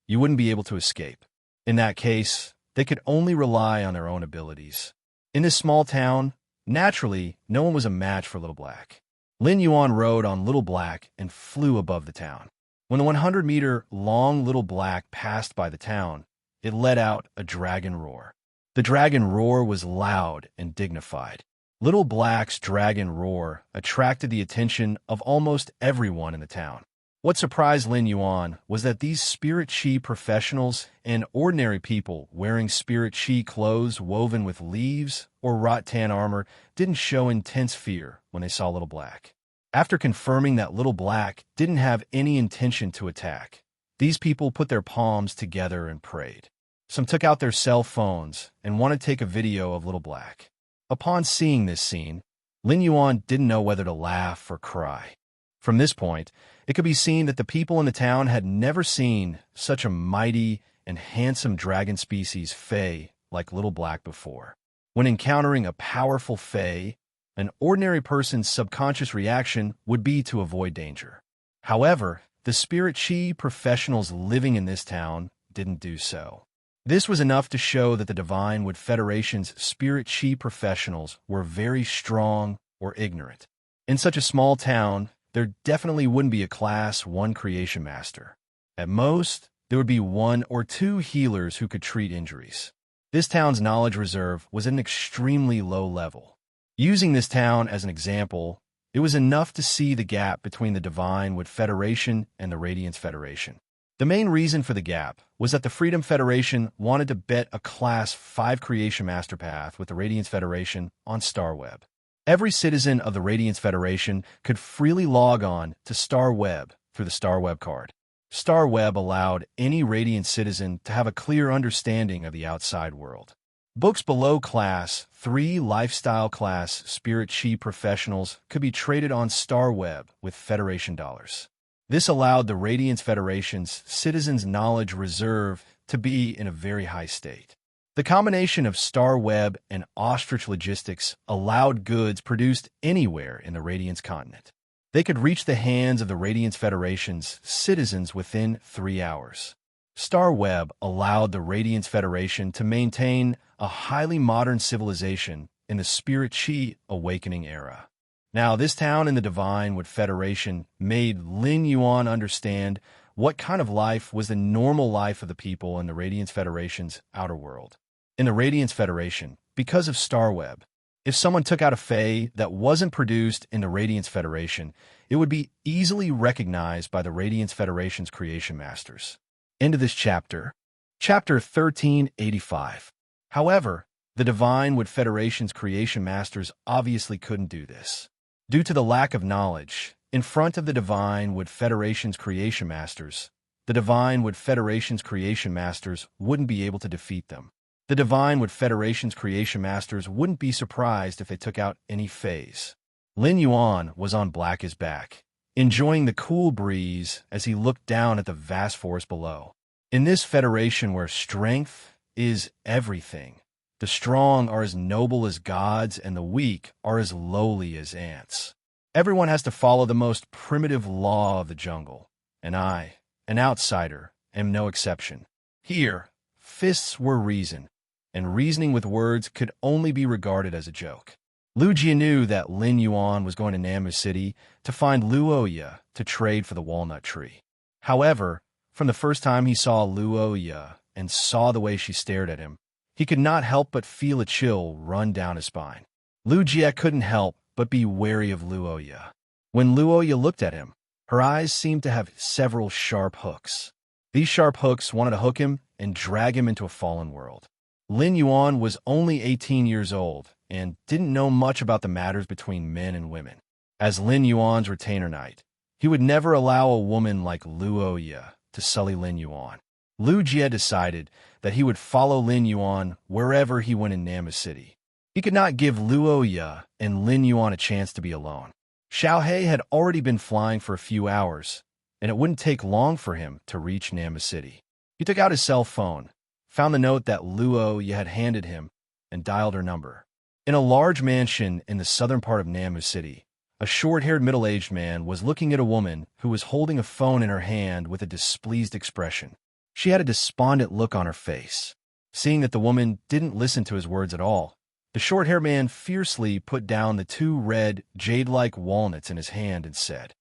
[SPEAKER 1] you wouldn't be able to escape. In that case, they could only rely on their own abilities. In this small town, naturally, no one was a match for Little Black. Lin Yuan rode on Little Black and flew above the town. When the 100-meter-long Little Black passed by the town, it let out a dragon roar. The dragon roar was loud and dignified. Little Black's dragon roar attracted the attention of almost everyone in the town. What surprised Lin Yuan was that these Spirit Chi professionals and ordinary people wearing Spirit Chi clothes woven with leaves or rattan armor didn't show intense fear when they saw Little Black. After confirming that Little Black didn't have any intention to attack, these people put their palms together and prayed. Some took out their cell phones and wanted to take a video of Little Black. Upon seeing this scene, Lin Yuan didn't know whether to laugh or cry. From this point, it could be seen that the people in the town had never seen such a mighty and handsome dragon species Fey like Little Black before. When encountering a powerful Fey, an ordinary person's subconscious reaction would be to avoid danger. However, the Spirit Chi professionals living in this town didn't do so. This was enough to show that the Divine Wood Federation's Spirit Chi professionals were very strong or ignorant. In such a small town, there definitely wouldn't be a Class 1 Creation Master. At most, there would be 1 or 2 healers who could treat injuries. This town's knowledge reserve was at an extremely low level. Using this town as an example, it was enough to see the gap between the Divine Wood Federation and the Radiance Federation. The main reason for the gap was that the Freedom Federation wanted to bet a Class 5 Creation Master path with the Radiance Federation on StarWeb. Every citizen of the Radiance Federation could freely log on to StarWeb through the StarWeb card. StarWeb allowed any Radiant citizen to have a clear understanding of the outside world. Books below Class 3 Lifestyle Class Spirit Chi Professionals could be traded on StarWeb with Federation dollars. This allowed the Radiance Federation's Citizens' Knowledge Reserve to be in a very high state. The combination of StarWeb and Ostrich Logistics allowed goods produced anywhere in the Radiance continent. They could reach the hands of the Radiance Federation's citizens within 3 hours. StarWeb allowed the Radiance Federation to maintain a highly modern civilization in the Spirit Chi Awakening era. Now, this town in the Divine Wood Federation made Lin Yuan understand what kind of life was the normal life of the people in the Radiance Federation's outer world. In the Radiance Federation, because of StarWeb, if someone took out a Fey that wasn't produced in the Radiance Federation, it would be easily recognized by the Radiance Federation's Creation Masters. End of this chapter. Chapter 1385. However, the Divine Wood Federation's Creation Masters obviously couldn't do this. Due to the lack of knowledge, in front of the Divine Wood Federation's Creation Masters, the Divine Wood Federation's Creation Masters wouldn't be able to defeat them. The Divine Wood Federation's Creation Masters wouldn't be surprised if they took out any Fays. Lin Yuan was on Black's back, enjoying the cool breeze as he looked down at the vast forest below. In this federation where strength is everything, the strong are as noble as gods and the weak are as lowly as ants. Everyone has to follow the most primitive law of the jungle, and I, an outsider, am no exception. Here, fists were reason, and reasoning with words could only be regarded as a joke. Lu Jia knew that Lin Yuan was going to Namu City to find Luoya to trade for the walnut tree. However, from the first time he saw Luoya and saw the way she stared at him, he could not help but feel a chill run down his spine. Lu Jia couldn't help but be wary of Luoya. When Luoya looked at him, her eyes seemed to have several sharp hooks. These sharp hooks wanted to hook him and drag him into a fallen world. Lin Yuan was only 18 years old and didn't know much about the matters between men and women. As Lin Yuan's retainer knight, he would never allow a woman like Luoya to sully Lin Yuan. Lu Jia decided that he would follow Lin Yuan wherever he went in Namu City. He could not give Luoya and Lin Yuan a chance to be alone. Xiao He had already been flying for a few hours, and it wouldn't take long for him to reach Namu City. He took out his cell phone, found the note that Luoya had handed him, and dialed her number. In a large mansion in the southern part of Namu City, a short-haired middle-aged man was looking at a woman who was holding a phone in her hand with a displeased expression. She had a despondent look on her face. Seeing that the woman didn't listen to his words at all, the short-haired man fiercely put down the two red, jade-like walnuts in his hand and said,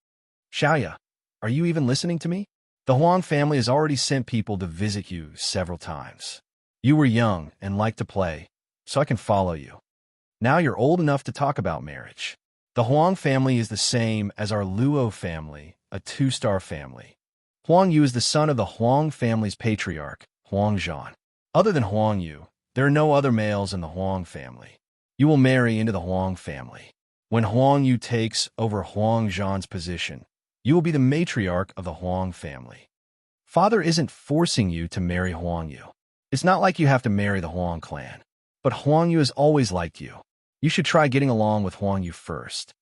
[SPEAKER 1] "Xiaoya, are you even listening to me? The Huang family has already sent people to visit you several times. You were young and liked to play, so I can follow you. Now you're old enough to talk about marriage. The Huang family is the same as our Luo family, a two-star family. Huang Yu is the son of the Huang family's patriarch, Huang Zhan. Other than Huang Yu, there are no other males in the Huang family. You will marry into the Huang family. When Huang Yu takes over Huang Zhan's position, you will be the matriarch of the Huang family. Father isn't forcing you to marry Huang Yu. It's not like you have to marry the Huang clan. But Huang Yu has always liked you. You should try getting along with Huang Yu first.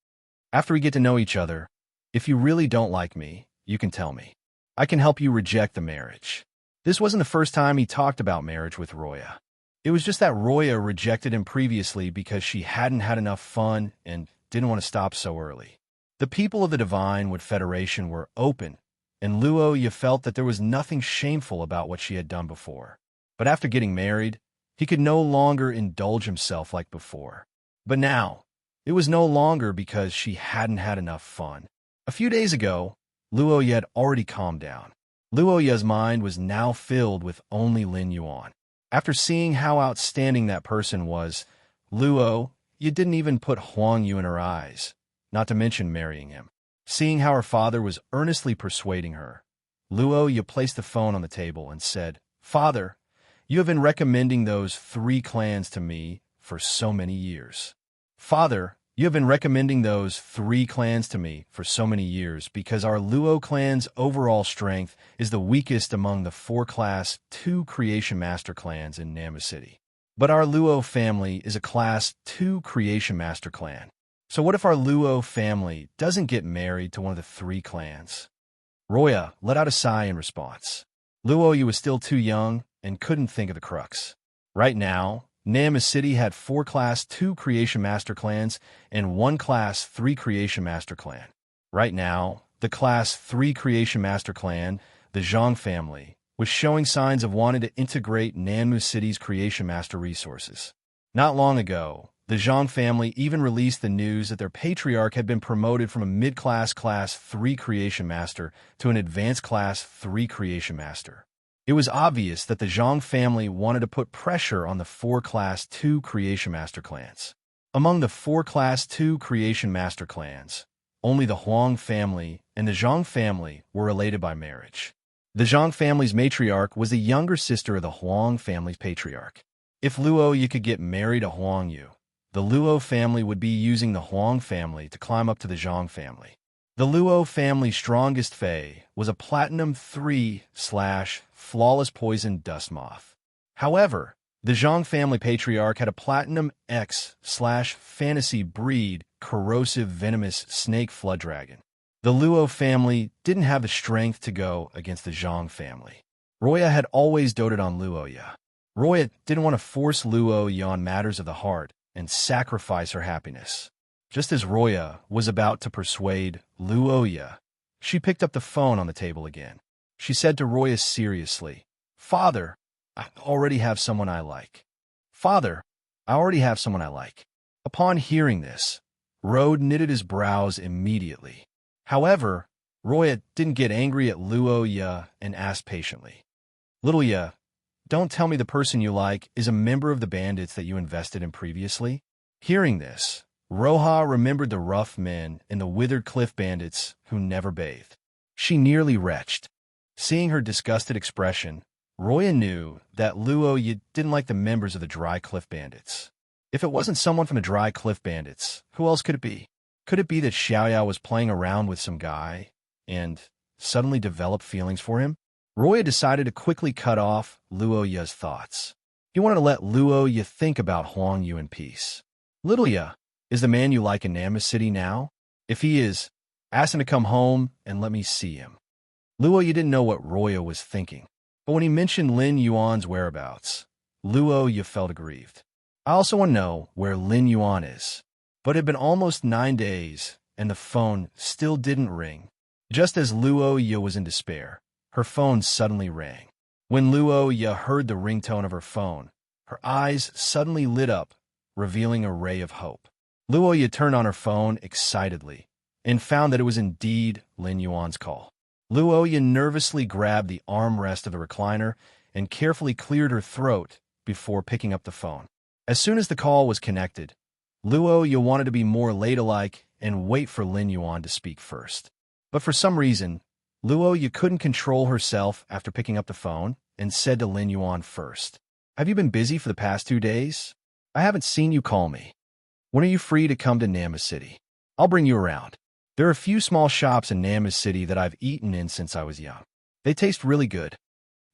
[SPEAKER 1] After we get to know each other, if you really don't like me, you can tell me. I can help you reject the marriage." This wasn't the first time he talked about marriage with Roya. It was just that Roya rejected him previously because she hadn't had enough fun and didn't want to stop so early. The people of the Divine Wood Federation were open, and Luoya felt that there was nothing shameful about what she had done before. But after getting married, he could no longer indulge himself like before. But now, it was no longer because she hadn't had enough fun. A few days ago, Luoya had already calmed down. Luoya's mind was now filled with only Lin Yuan. After seeing how outstanding that person was, Luoya didn't even put Huang Yu in her eyes, not to mention marrying him. Seeing how her father was earnestly persuading her, Luoya placed the phone on the table and said, "Father, you have been recommending those 3 clans to me for so many years. Father, you have been recommending those 3 clans to me for so many years because our Luo clan's overall strength is the weakest among the 4 Class 2 Creation Master clans in Namu City. But our Luo family is a Class 2 Creation Master clan. So what if our Luo family doesn't get married to one of the 3 clans?" Roya let out a sigh in response. Luoya was still too young and couldn't think of the crux. Right now, Namu City had 4 Class 2 Creation Master clans and 1 Class 3 Creation Master clan. Right now, the Class 3 Creation Master clan, the Zhang family, was showing signs of wanting to integrate Namu City's Creation Master resources. Not long ago, the Zhang family even released the news that their patriarch had been promoted from a mid-class Class 3 Creation Master to an advanced Class 3 Creation Master. It was obvious that the Zhang family wanted to put pressure on the 4 Class 2 Creation Master clans. Among the 4 Class 2 Creation Master clans, only the Huang family and the Zhang family were related by marriage. The Zhang family's matriarch was the younger sister of the Huang family's patriarch. If Luoya could get married to Huang Yu, the Luo family would be using the Huang family to climb up to the Zhang family. The Luo family's strongest Fae was a Platinum 3/Flawless Poison Dust Moth. However, the Zhang family patriarch had a Platinum X/Fantasy Breed Corrosive Venomous Snake Flood Dragon. The Luo family didn't have the strength to go against the Zhang family. Roya had always doted on Luoya. Roya didn't want to force Luoya on matters of the heart and sacrifice her happiness. Just as Roya was about to persuade Luoya, she picked up the phone on the table again. She said to Roya seriously, Father, I already have someone I like. Father, I already have someone I like. Upon hearing this, Rode knitted his brows immediately. However, Roya didn't get angry at Luoya and asked patiently, Little Ya, don't tell me the person you like is a member of the bandits that you invested in previously? Hearing this, Roja remembered the rough men and the withered cliff bandits who never bathed. She nearly retched. Seeing her disgusted expression, Roya knew that Luoya didn't like the members of the Dry Cliff Bandits. If it wasn't someone from the Dry Cliff Bandits, who else could it be? Could it be that Xiaoyao was playing around with some guy and suddenly developed feelings for him? Roya decided to quickly cut off Luoya's thoughts. He wanted to let Luoya think about Huang Yu in peace. Little Ya, is the man you like in Namus City now? If he is, ask him to come home and let me see him. Luoya didn't know what Roya was thinking, but when he mentioned Lin Yuan's whereabouts, Luoya felt aggrieved. I also want to know where Lin Yuan is. But it had been almost 9 days, and the phone still didn't ring. Just as Luoya was in despair, her phone suddenly rang. When Luoya heard the ringtone of her phone, her eyes suddenly lit up, revealing a ray of hope. Luoya turned on her phone excitedly and found that it was indeed Lin Yuan's call. Luoya nervously grabbed the armrest of the recliner and carefully cleared her throat before picking up the phone. As soon as the call was connected, Luoya wanted to be more ladylike and wait for Lin Yuan to speak first. But for some reason, Luoya couldn't control herself after picking up the phone and said to Lin Yuan first, Have you been busy for the past 2 days? I haven't seen you call me. When are you free to come to Namus City? I'll bring you around. There are a few small shops in Namus City that I've eaten in since I was young. They taste really good.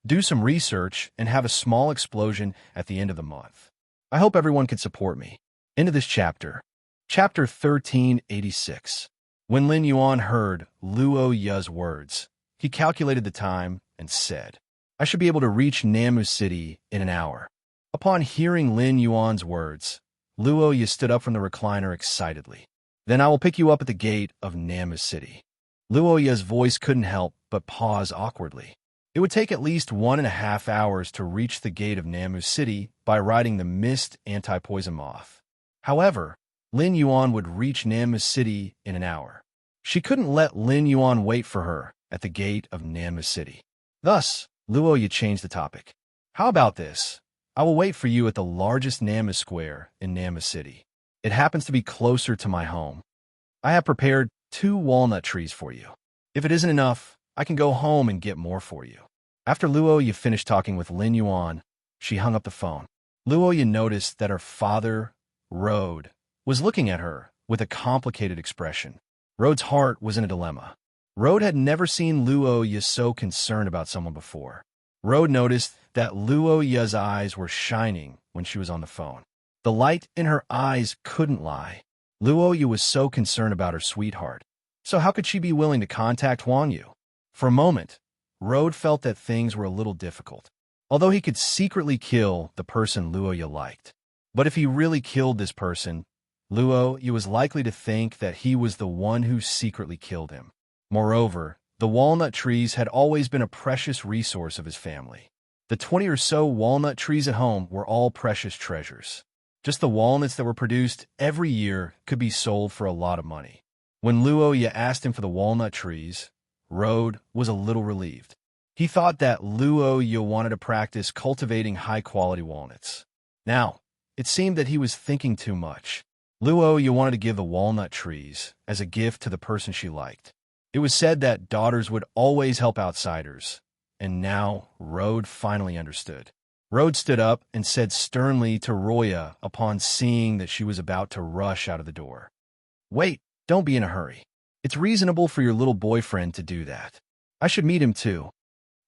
[SPEAKER 1] Do some research and have a small explosion at the end of the month. I hope everyone can support me. End of this chapter. Chapter 1386. When Lin Yuan heard Luoya's words, he calculated the time and said, I should be able to reach Namus City in an hour. Upon hearing Lin Yuan's words, Luoya stood up from the recliner excitedly. Then I will pick you up at the gate of Namus City. Luoya's voice couldn't help but pause awkwardly. It would take at least 1.5 hours to reach the gate of Namus City by riding the Mist anti-poison moth. However, Lin Yuan would reach Namus City in an hour. She couldn't let Lin Yuan wait for her at the gate of Namus City. Thus, Luoya changed the topic. How about this? I will wait for you at the largest Namus square in Namus City. It happens to be closer to my home. I have prepared 2 walnut trees for you. If it isn't enough, I can go home and get more for you. After Luoya finished talking with Lin Yuan, she hung up the phone. Luoya noticed that her father, Rode, was looking at her with a complicated expression. Rode's heart was in a dilemma. Rode had never seen Luoya so concerned about someone before. Rode noticed that Luoya's eyes were shining when she was on the phone. The light in her eyes couldn't lie. Luoya was so concerned about her sweetheart. So how could she be willing to contact Huang Yu? For a moment, Rode felt that things were a little difficult. Although he could secretly kill the person Luoya liked. But if he really killed this person, Luoya was likely to think that he was the one who secretly killed him. Moreover, the walnut trees had always been a precious resource of his family. The 20 or so walnut trees at home were all precious treasures. Just the walnuts that were produced every year could be sold for a lot of money. When Luoya asked him for the walnut trees, Rode was a little relieved. He thought that Luoya wanted to practice cultivating high-quality walnuts. Now, it seemed that he was thinking too much. Luoya wanted to give the walnut trees as a gift to the person she liked. It was said that daughters would always help outsiders, and now Rode finally understood. Rode stood up and said sternly to Roya upon seeing that she was about to rush out of the door. Wait, don't be in a hurry. It's reasonable for your little boyfriend to do that. I should meet him too.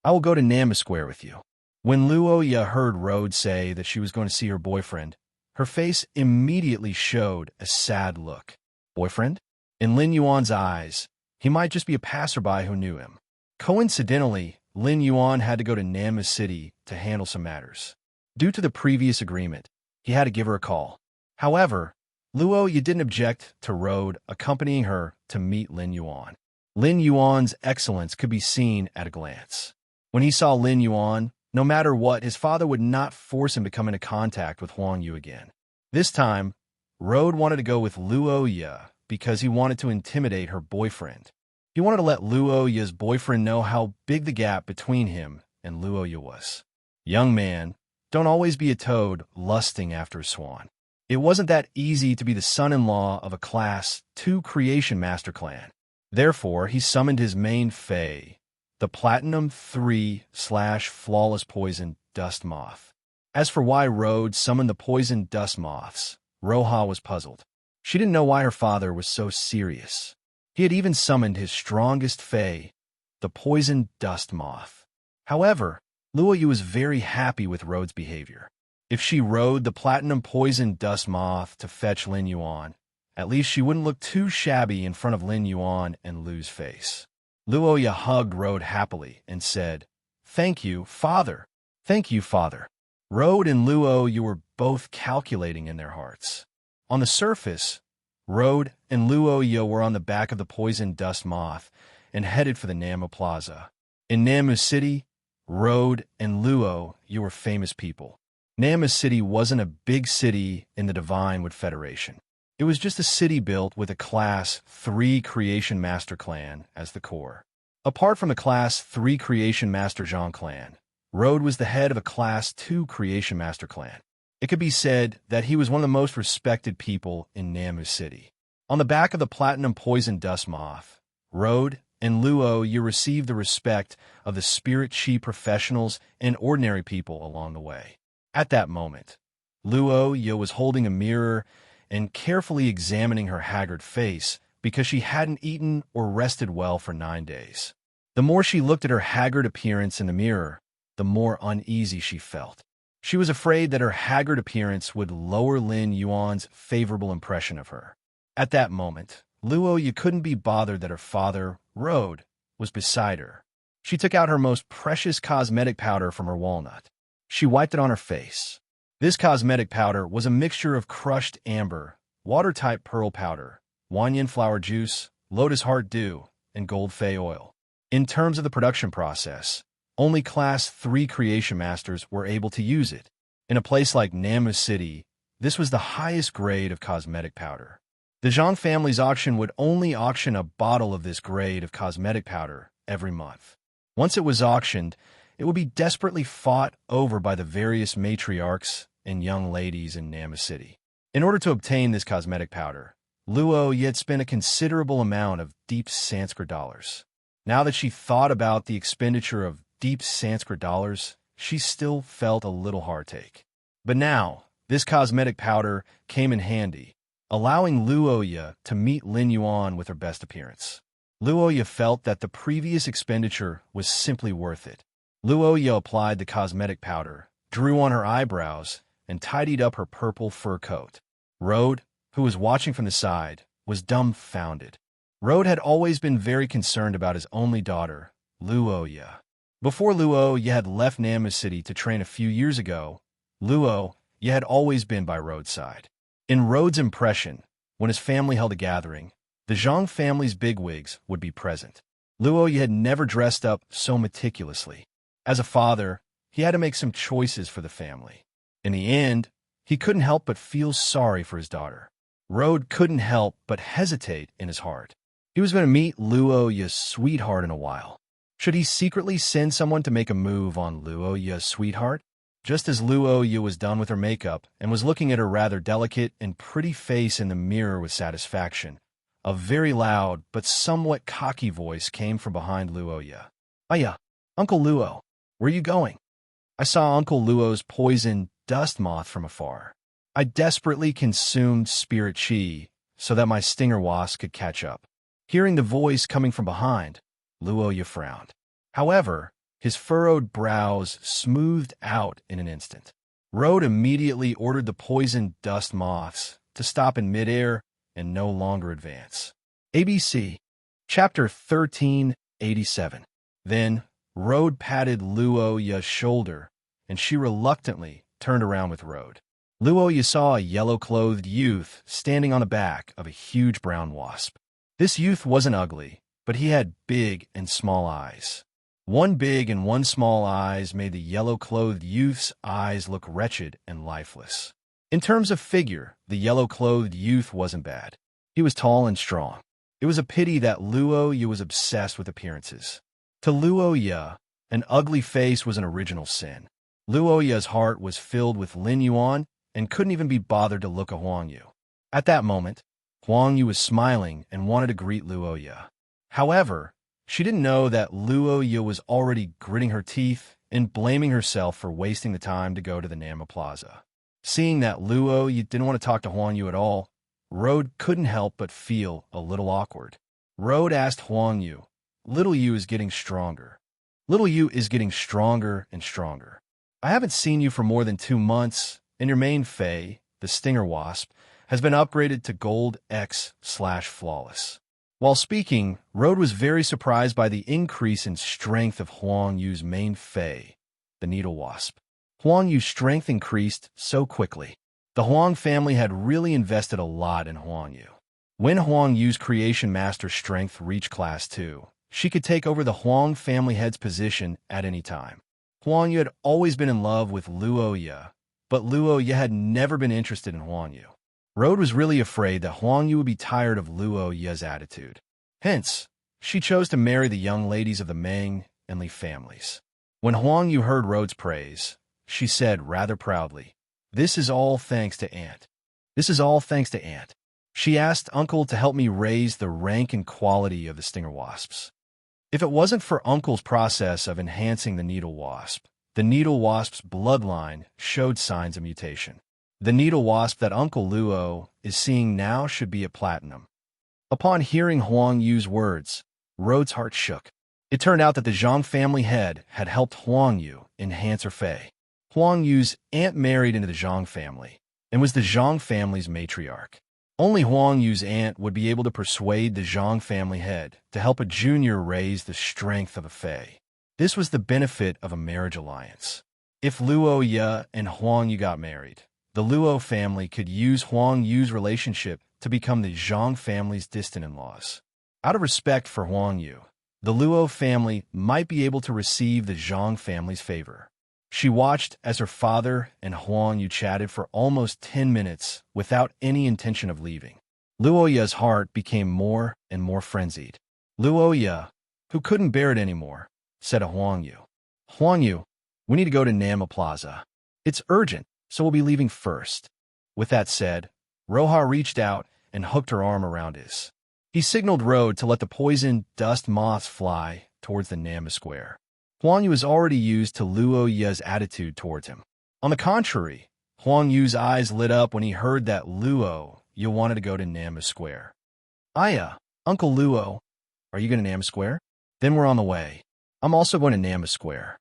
[SPEAKER 1] I will go to Namus Square with you. When Luoya heard Rode say that she was going to see her boyfriend, her face immediately showed a sad look. Boyfriend? In Lin Yuan's eyes, he might just be a passerby who knew him. Coincidentally, Lin Yuan had to go to Namus City to handle some matters. Due to the previous agreement, he had to give her a call. However, Luoya didn't object to Rode accompanying her to meet Lin Yuan. Lin Yuan's excellence could be seen at a glance. When he saw Lin Yuan, No matter what, his father would not force him to come into contact with Huang Yu again. This time, Rode wanted to go with Luo Ye because he wanted to intimidate her boyfriend. He wanted to let Luo Ye's boyfriend know how big the gap between him and Luo Ye was. Young man, don't always be a toad lusting after a swan. It wasn't that easy to be the son-in-law of a Class 2 Creation Master clan. Therefore, he summoned his main fae, the Platinum 3/Flawless Poison Dust Moth. As for why Rode summoned the poison dust moths, Roha was puzzled. She didn't know why her father was so serious. He had even summoned his strongest fae, the poison dust moth. However, Luo Yu was very happy with Rode's behavior. If she rode the platinum poison dust moth to fetch Lin Yuan, at least she wouldn't look too shabby in front of Lin Yuan and lose face. Luo Ye hugged Rode happily and said, "Thank you, father. Thank you, father." Rode and Luo Yu were both calculating in their hearts. On the surface, Rode and Luo Yu were on the back of the poison dust moth and headed for the Namu Plaza. In Namu City, Rode and Luo Yu were famous people. Namu City wasn't a big city in the Divine Wood Federation. It was just a city built with a Class 3 Creation Master clan as the core. Apart from the Class 3 Creation Master Zhang clan, Rode was the head of a Class 2 Creation Master clan. It could be said that he was one of the most respected people in Namu City. On the back of the Platinum Poison Dust Moth, Rode and Luo Yu received the respect of the Spirit Chi professionals and ordinary people along the way. At that moment, Luo Yu was holding a mirror and carefully examining her haggard face because she hadn't eaten or rested well for 9 days. The more she looked at her haggard appearance in the mirror, the more uneasy she felt. She was afraid that her haggard appearance would lower Lin Yuan's favorable impression of her. At that moment, Luo Yu couldn't be bothered that her father, Rode, was beside her. She took out her most precious cosmetic powder from her walnut. She wiped it on her face. This cosmetic powder was a mixture of crushed amber, water-type pearl powder, wanyan flower juice, lotus heart dew, and gold fei oil. In terms of the production process, only Class 3 Creation Masters were able to use it. In a place like Namu City, this was the highest grade of cosmetic powder. The Zhang family's auction would only auction a bottle of this grade of cosmetic powder every month. Once it was auctioned, it would be desperately fought over by the various matriarchs and young ladies in Namu City. In order to obtain this cosmetic powder, Luo Yu had spent a considerable amount of deep Sanskrit dollars. Now that she thought about the expenditure of deep Sanskrit dollars, she still felt a little heartache. But now, this cosmetic powder came in handy, allowing Luo Yu to meet Lin Yuan with her best appearance. Luo Yu felt that the previous expenditure was simply worth it. Luo Yu applied the cosmetic powder, drew on her eyebrows, and tidied up her purple fur coat. Rode, who was watching from the side, was dumbfounded. Rode had always been very concerned about his only daughter, Luo Yu. Before Luo Yu had left Namu City to train a few years ago, Luo Yu had always been by Rode's side. In Rode's impression, when his family held a gathering, the Zhang family's bigwigs would be present. Luo Yu had never dressed up so meticulously. As a father, he had to make some choices for the family. In the end, he couldn't help but feel sorry for his daughter. Rode couldn't help but hesitate in his heart. He was going to meet Luo Yu's sweetheart in a while. Should he secretly send someone to make a move on Luo Yu's sweetheart? Just as Luo Yu was done with her makeup and was looking at her rather delicate and pretty face in the mirror with satisfaction, a very loud but somewhat cocky voice came from behind Luo Yu. "Hiya, Uncle Luo. Where are you going?" "I saw Uncle Luo's poison dust moth from afar. I desperately consumed spirit chi so that my stinger wasp could catch up." Hearing the voice coming from behind, Luo Yu frowned. However, his furrowed brows smoothed out in an instant. Rode immediately ordered the poison dust moths to stop in midair and no longer advance. ABC, Chapter 1387. Then, Rode patted Luo Yu's shoulder, and she reluctantly turned around with Rode. Luo Yu saw a yellow-clothed youth standing on the back of a huge brown wasp. This youth wasn't ugly, but he had big and small eyes. One big and one small eyes made the yellow-clothed youth's eyes look wretched and lifeless. In terms of figure, the yellow-clothed youth wasn't bad. He was tall and strong. It was a pity that Luo Yu was obsessed with appearances. To Luo Yu, an ugly face was an original sin. Luo Yu's heart was filled with Lin Yuan and couldn't even be bothered to look at Huang Yu. At that moment, Huang Yu was smiling and wanted to greet Luo Yu. However, she didn't know that Luo Yu was already gritting her teeth and blaming herself for wasting the time to go to the Nama Plaza. Seeing that Luo Yu didn't want to talk to Huang Yu at all, Road couldn't help but feel a little awkward. Road asked Huang Yu, "Little Yu is getting stronger. Little Yu is getting stronger and stronger. I haven't seen you for more than 2 months, and your main Fae, the Stinger Wasp, has been upgraded to Gold X/Flawless." While speaking, Road was very surprised by the increase in strength of Huang Yu's main Fae, the Needle Wasp. Huang Yu's strength increased so quickly. The Huang family had really invested a lot in Huang Yu. When Huang Yu's Creation Master strength reached Class 2, she could take over the Huang family head's position at any time. Huang Yu had always been in love with Luo Yu, but Luo Yu had never been interested in Huang Yu. Road was really afraid that Huang Yu would be tired of Luo Yu's attitude. Hence, she chose to marry the young ladies of the Meng and Li families. When Huang Yu heard Road's praise, she said rather proudly, "This is all thanks to Aunt. This is all thanks to Aunt. She asked Uncle to help me raise the rank and quality of the Stinger Wasps. If it wasn't for Uncle's process of enhancing the Needle Wasp, the Needle Wasp's bloodline showed signs of mutation. The Needle Wasp that Uncle Luo is seeing now should be at Platinum." Upon hearing Huang Yu's words, Road's heart shook. It turned out that the Zhang family head had helped Huang Yu enhance her Fae. Huang Yu's aunt married into the Zhang family and was the Zhang family's matriarch. Only Huang Yu's aunt would be able to persuade the Zhang family head to help a junior raise the strength of a Fae. This was the benefit of a marriage alliance. If Luo Yu and Huang Yu got married, the Luo family could use Huang Yu's relationship to become the Zhang family's distant in-laws. Out of respect for Huang Yu, the Luo family might be able to receive the Zhang family's favor. She watched as her father and Huang Yu chatted for almost 10 minutes without any intention of leaving. Luo Yu's heart became more and more frenzied. Luo Yu, who couldn't bear it anymore, said to Huang Yu, "Huang Yu, we need to go to Nama Plaza. It's urgent, so we'll be leaving first." With that said, Roha reached out and hooked her arm around his. He signaled Road to let the poison dust moths fly towards the Nama Square. Huang Yu was already used to Luo Yu's attitude towards him. On the contrary, Huang Yu's eyes lit up when he heard that Luo Yu wanted to go to Nama Square. "Aya, Uncle Luo, are you going to Nama Square? Then we're on the way. I'm also going to Nama Square.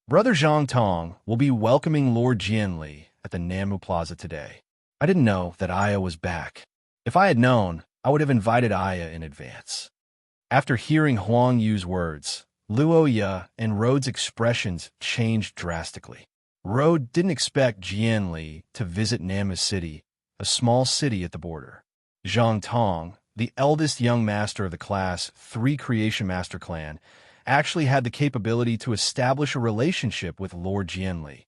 [SPEAKER 1] Brother Zhang Tong will be welcoming Lord Jianli at the Namu Plaza today. I didn't know that Aya was back. If I had known, I would have invited Aya in advance." After hearing Huang Yu's words, Luo Yu and Road's expressions changed drastically. Road didn't expect Jianli to visit Nama City, a small city at the border. Zhang Tong, the eldest young master of the Class 3 Creation Master clan, actually had the capability to establish a relationship with Lord Jianli.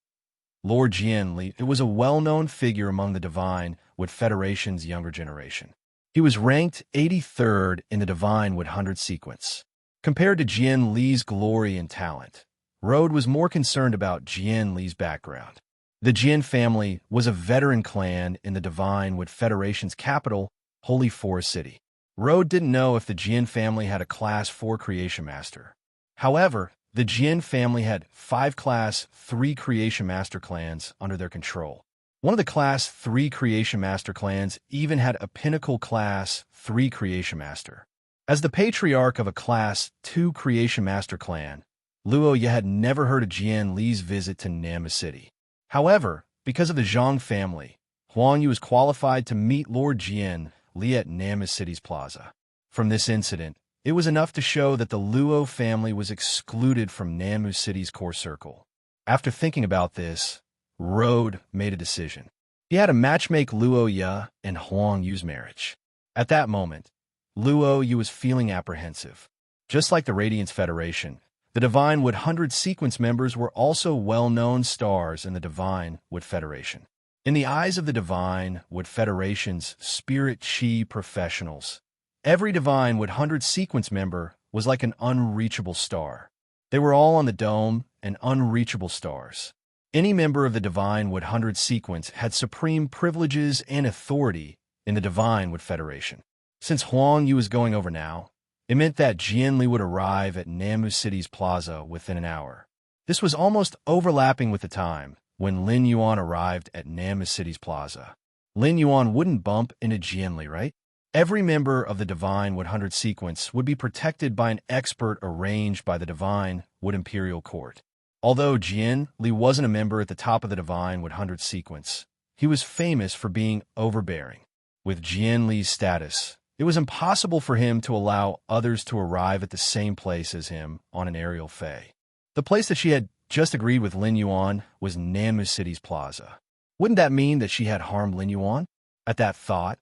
[SPEAKER 1] Lord Jianli was a well-known figure among the Divine Wood Federation's younger generation. He was ranked 83rd in the Divine Wood 100 sequence. Compared to Jian Li's glory and talent, Road was more concerned about Jian Li's background. The Jian family was a veteran clan in the Divine Wood Federation's capital, Holy Forest City. Road didn't know if the Jian family had a Class 4 Creation Master. However, the Jian family had 5 Class 3 Creation Master clans under their control. One of the Class 3 Creation Master clans even had a Pinnacle Class 3 Creation Master. As the patriarch of a Class 2 Creation Master clan, Luo Yu had never heard of Jian Li's visit to Nama City. However, because of the Zhang family, Huang Yu was qualified to meet Lord Jian Li at Nama City's plaza. From this incident, it was enough to show that the Luo family was excluded from Namu City's core circle. After thinking about this, Road made a decision. He had to matchmake Luo Yu and Huang Yu's marriage. At that moment, Luo Yu was feeling apprehensive. Just like the Radiance Federation, The Divine Wood 100 sequence members were also well-known stars in the Divine Wood Federation. In the eyes of the Divine Wood Federation's spirit chi professionals, every Divine Wood 100 sequence member was like an unreachable star. They were all on the dome and unreachable stars. Any member of the Divine Wood 100 sequence had supreme privileges and authority in the Divine Wood Federation. Since Huang Yu was going over now, it meant that Jianli would arrive at Namu City's plaza within an hour. This was almost overlapping with the time when Lin Yuan arrived at Namu City's plaza. Lin Yuan wouldn't bump into Jianli, right? Every member of the Divine Wood 100 sequence would be protected by an expert arranged by the Divine Wood Imperial Court. Although Jianli wasn't a member at the top of the Divine Wood 100 sequence, he was famous for being overbearing. With Jianli's status, it was impossible for him to allow others to arrive at the same place as him on an aerial fei. The place that she had just agreed with Lin Yuan was Namu City's plaza. Wouldn't that mean that she had harmed Lin Yuan? At that thought,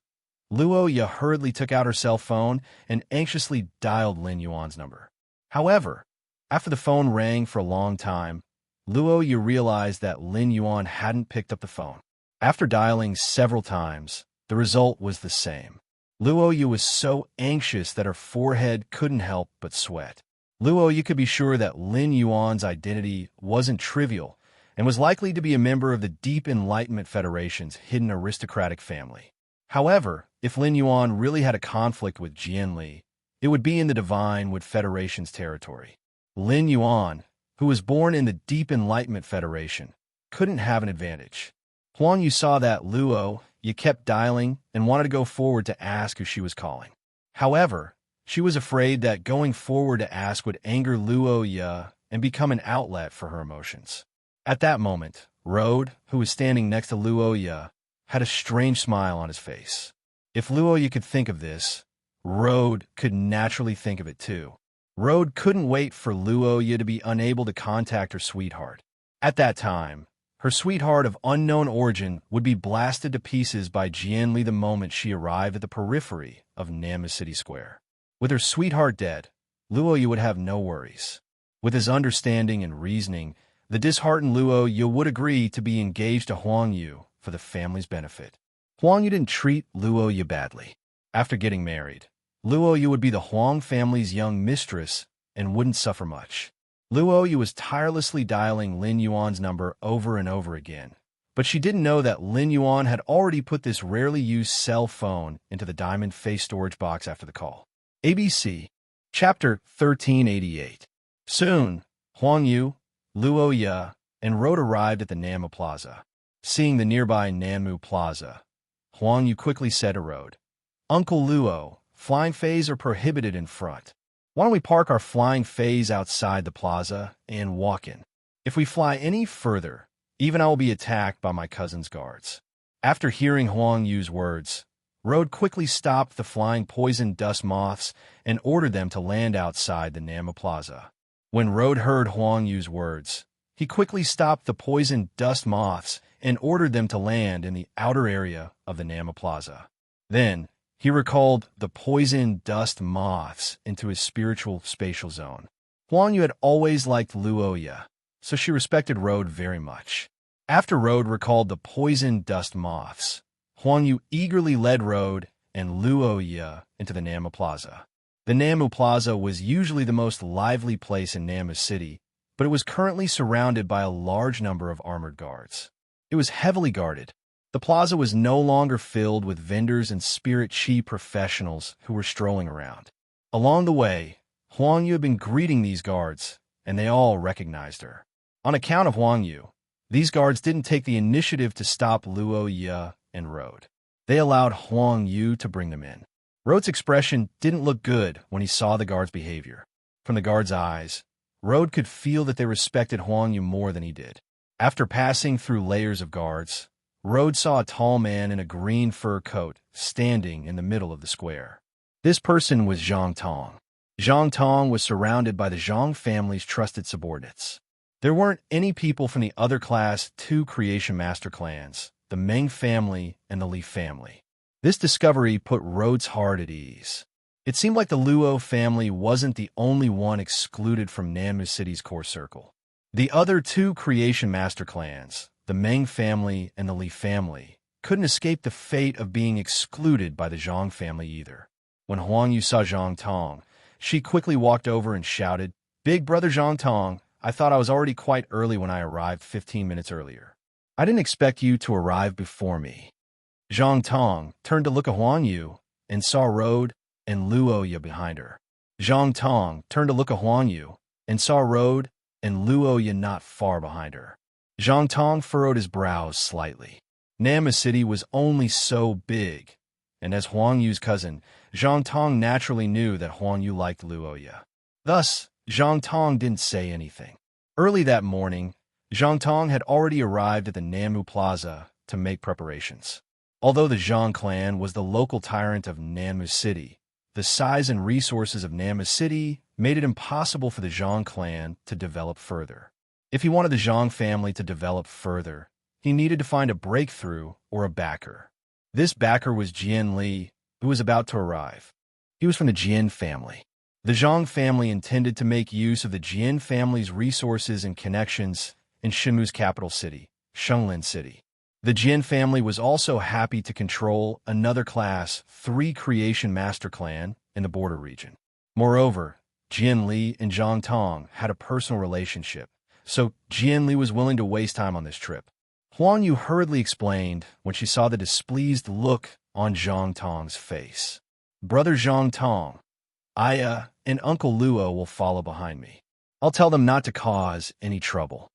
[SPEAKER 1] Luo Ye hurriedly took out her cell phone and anxiously dialed Lin Yuan's number. However, after the phone rang for a long time, Luo Ye realized that Lin Yuan hadn't picked up the phone. After dialing several times, the result was the same. Luo Ye was so anxious that her forehead couldn't help but sweat. Luo Ye could be sure that Lin Yuan's identity wasn't trivial and was likely to be a member of the Deep Enlightenment Federation's hidden aristocratic family. However, if Lin Yuan really had a conflict with Jianli, it would be in the Divine Wood Federation's territory. Lin Yuan, who was born in the Deep Enlightenment Federation, couldn't have an advantage. Huang Yu saw that Luo Ye kept dialing and wanted to go forward to ask who she was calling. However, she was afraid that going forward to ask would anger Luo Ye and become an outlet for her emotions. At that moment, Rode, who was standing next to Luo Ye, had a strange smile on his face. If Luo Ye could think of this, Rode could naturally think of it too. Rode couldn't wait for Luo Ye to be unable to contact her sweetheart. At that time, her sweetheart of unknown origin would be blasted to pieces by Jianli the moment she arrived at the periphery of Namu City Square. With her sweetheart dead, Luo Ye would have no worries. With his understanding and reasoning, the disheartened Luo Ye would agree to be engaged to Huang Yu for the family's benefit. Huang Yu didn't treat Luo Ye badly. After getting married, Luo Ye would be the Huang family's young mistress and wouldn't suffer much. Luo Ye was tirelessly dialing Lin Yuan's number over and over again, but she didn't know that Lin Yuan had already put this rarely used cell phone into the diamond face storage box after the call. ABC, Chapter 1388. Soon, Huang Yu, Luo Ye, and Rode arrived at the Namu Plaza. Seeing the nearby Namu Plaza, Huang Yu quickly said to Rode, "Uncle Luo, flying feis are prohibited in front. Why don't we park our flying feis outside the plaza and walk in? If we fly any further, even I will be attacked by my cousin's guards." After hearing Huang Yu's words, Rode quickly stopped the flying poison dust moths and ordered them to land outside the Namu Plaza. When Rode heard Huang Yu's words, he quickly stopped the poison dust moths and ordered them to land in the outer area of the Namu Plaza. Then, he recalled the poison dust moths into his spiritual spatial zone. Huang Yu had always liked Luo Ye, so she respected Rode very much. After Rode recalled the poison dust moths, Huang Yu eagerly led Rode and Luo Ye into the Namu Plaza. The Namu Plaza was usually the most lively place in Namu City, but it was currently surrounded by a large number of armored guards. It was heavily guarded. The plaza was no longer filled with vendors and spirit chi professionals who were strolling around. Along the way, Huang Yu had been greeting these guards, and they all recognized her. On account of Huang Yu, these guards didn't take the initiative to stop Luo Ye and Rode. They allowed Huang Yu to bring them in. Rode's expression didn't look good when he saw the guards' behavior. From the guards' eyes, Rode could feel that they respected Huang Yu more than he did. After passing through layers of guards, Rode saw a tall man in a green fur coat standing in the middle of the square. This person was Zhang Tong. Zhang Tong was surrounded by the Zhang family's trusted subordinates. There weren't any people from the other Class 2 Creation Master clans, the Meng family and the Li family. This discovery put Rode's heart at ease. It seemed like the Luo family wasn't the only one excluded from Nanmu City's core circle. The other two creation master clans, the Meng family and the Li family, couldn't escape the fate of being excluded by the Zhang family either. When Huang Yu saw Zhang Tong, she quickly walked over and shouted, "Big brother Zhang Tong, I thought I was already quite early when I arrived 15 minutes earlier. I didn't expect you to arrive before me." Zhang Tong turned to look at Huang Yu and saw Road and Luo Ye behind her. Zhang Tong turned to look at Huang Yu and saw Road and Luo Ye not far behind her. Zhang Tong furrowed his brows slightly. Nanmu City was only so big, and as Huang Yu's cousin, Zhang Tong naturally knew that Huang Yu liked Luo Ye. Thus, Zhang Tong didn't say anything. Early that morning, Zhang Tong had already arrived at the Nanmu Plaza to make preparations. Although the Zhang clan was the local tyrant of Nanmu City, the size and resources of Nanmu City made it impossible for the Zhang clan to develop further. If he wanted the Zhang family to develop further, he needed to find a breakthrough or a backer. This backer was Jian Li, who was about to arrive. He was from the Jian family. The Zhang family intended to make use of the Jian family's resources and connections in Shenmu's capital city, Shenglin City. The Jian family was also happy to control another Class 3 creation master clan in the border region. Moreover, Jian Li and Zhang Tong had a personal relationship, so Jian Li was willing to waste time on this trip. Huang Yu hurriedly explained when she saw the displeased look on Zhang Tong's face. "Brother Zhang Tong, I and Uncle Luo will follow behind me. I'll tell them not to cause any trouble.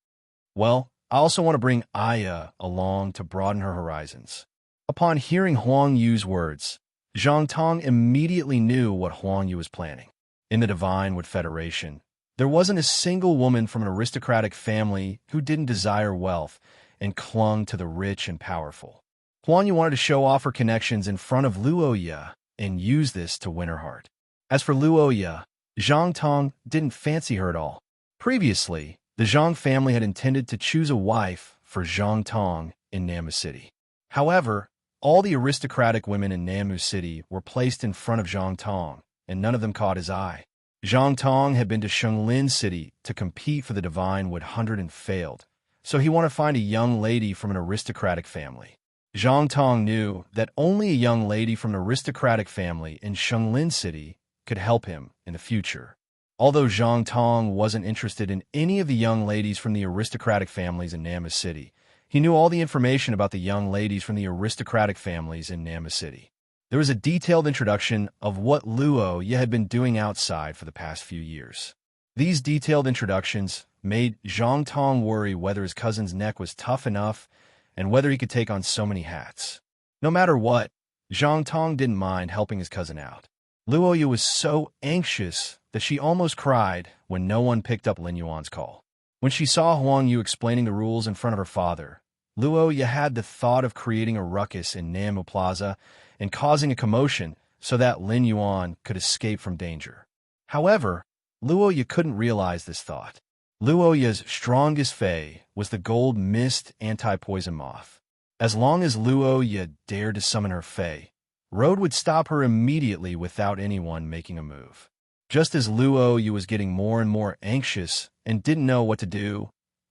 [SPEAKER 1] Well, I also want to bring Aya along to broaden her horizons." Upon hearing Huang Yu's words, Zhang Tong immediately knew what Huang Yu was planning. In the Divine Wood Federation, there wasn't a single woman from an aristocratic family who didn't desire wealth and clung to the rich and powerful. Huang Yu wanted to show off her connections in front of Luo Ye and use this to win her heart. As for Luo Ye, Zhang Tong didn't fancy her at all. Previously, the Zhang family had intended to choose a wife for Zhang Tong in Nanmu City. However, all the aristocratic women in Nanmu City were placed in front of Zhang Tong, and none of them caught his eye. Zhang Tong had been to Shenglin City to compete for the Divine Wood 100 and failed, so he wanted to find a young lady from an aristocratic family. Zhang Tong knew that only a young lady from an aristocratic family in Shenglin City could help him in the future. Although Zhang Tong wasn't interested in any of the young ladies from the aristocratic families in Nanmu City, he knew all the information about the young ladies from the aristocratic families in Nanmu City. There was a detailed introduction of what Luo Ye had been doing outside for the past few years. These detailed introductions made Zhang Tong worry whether his cousin's neck was tough enough and whether he could take on so many hats. No matter what, Zhang Tong didn't mind helping his cousin out. Luo Ye was so anxious that she almost cried when no one picked up Lin Yuan's call. When she saw Huang Yu explaining the rules in front of her father, Luo Ye had the thought of creating a ruckus in Nanmu Plaza and causing a commotion so that Lin Yuan could escape from danger. However, Luo Ye couldn't realize this thought. Luo Ye's strongest fei was the gold mist anti-poison moth. As long as Luo Ye dared to summon her fei, Road would stop her immediately without anyone making a move. Just as Luo Ye was getting more and more anxious and didn't know what to do,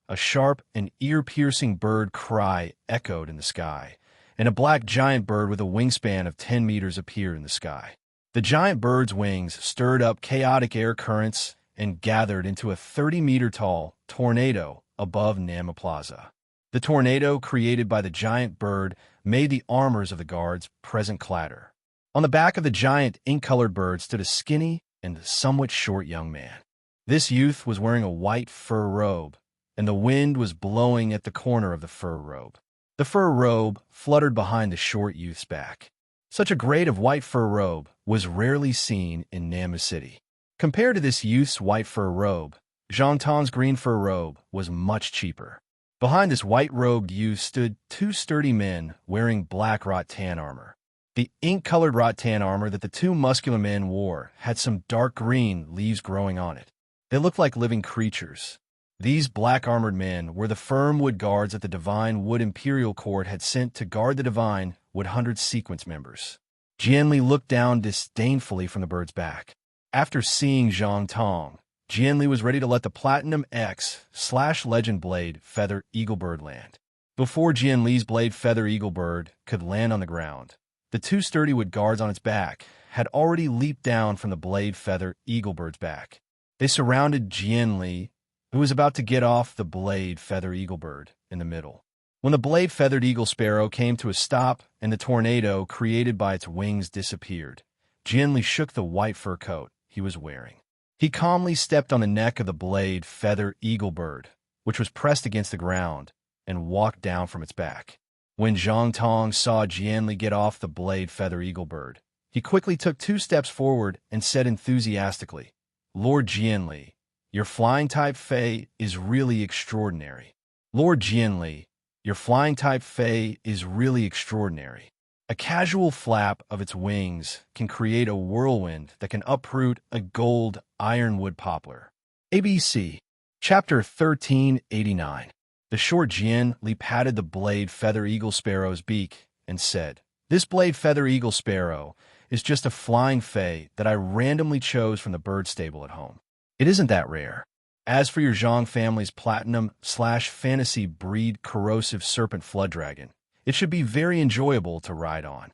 [SPEAKER 1] a sharp and ear-piercing bird cry echoed in the sky, and a black giant bird with a wingspan of 10 meters appeared in the sky. The giant bird's wings stirred up chaotic air currents and gathered into a 30-meter-tall tornado above Nanmu Plaza. The tornado created by the giant bird made the armors of the guards present clatter. On the back of the giant ink-colored bird stood a skinny and somewhat short young man. This youth was wearing a white fur robe, and the wind was blowing at the corner of the fur robe. The fur robe fluttered behind the short youth's back. Such a grade of white fur robe was rarely seen in Nanmu City. Compared to this youth's white fur robe, Zhang Tong's green fur robe was much cheaper. Behind this white-robed youth stood two sturdy men wearing black rattan armor. The ink-colored rattan armor that the two muscular men wore had some dark green leaves growing on it. They looked like living creatures. These black-armored men were the firm wood guards that the Divine Wood Imperial Court had sent to guard the Divine Wood 100 sequence members. Jianli looked down disdainfully from the bird's back. After seeing Zhang Tong, Jianli was ready to let the Platinum X/Legend Blade Feather Eaglebird land. Before Jianli's Blade Feather Eaglebird could land on the ground, the two sturdy wood guards on its back had already leaped down from the Blade Feather Eaglebird's back. They surrounded Jianli, who was about to get off the Blade Feather Eaglebird, in the middle. When the Blade Feathered Eagle Sparrow came to a stop and the tornado created by its wings disappeared, Jianli shook the white fur coat he was wearing. He calmly stepped on the neck of the Blade Feather Eaglebird, which was pressed against the ground, and walked down from its back. When Zhang Tong saw Jianli get off the Blade Feather Eaglebird, he quickly took 2 steps forward and said enthusiastically, "Lord Jianli, your flying-type Fae is really extraordinary. Lord Jianli, your flying-type Fae is really extraordinary. A casual flap of its wings can create a whirlwind that can uproot a gold ironwood poplar." ABC. Chapter 1389. The short Jianli patted the Blade Feather Eagle Sparrow's beak and said, "This Blade Feather Eagle Sparrow is just a flying Fae that I randomly chose from the bird stable at home. It isn't that rare. As for your Zhang family's Platinum/Fantasy breed Corrosive Serpent Flood Dragon, it should be very enjoyable to ride on.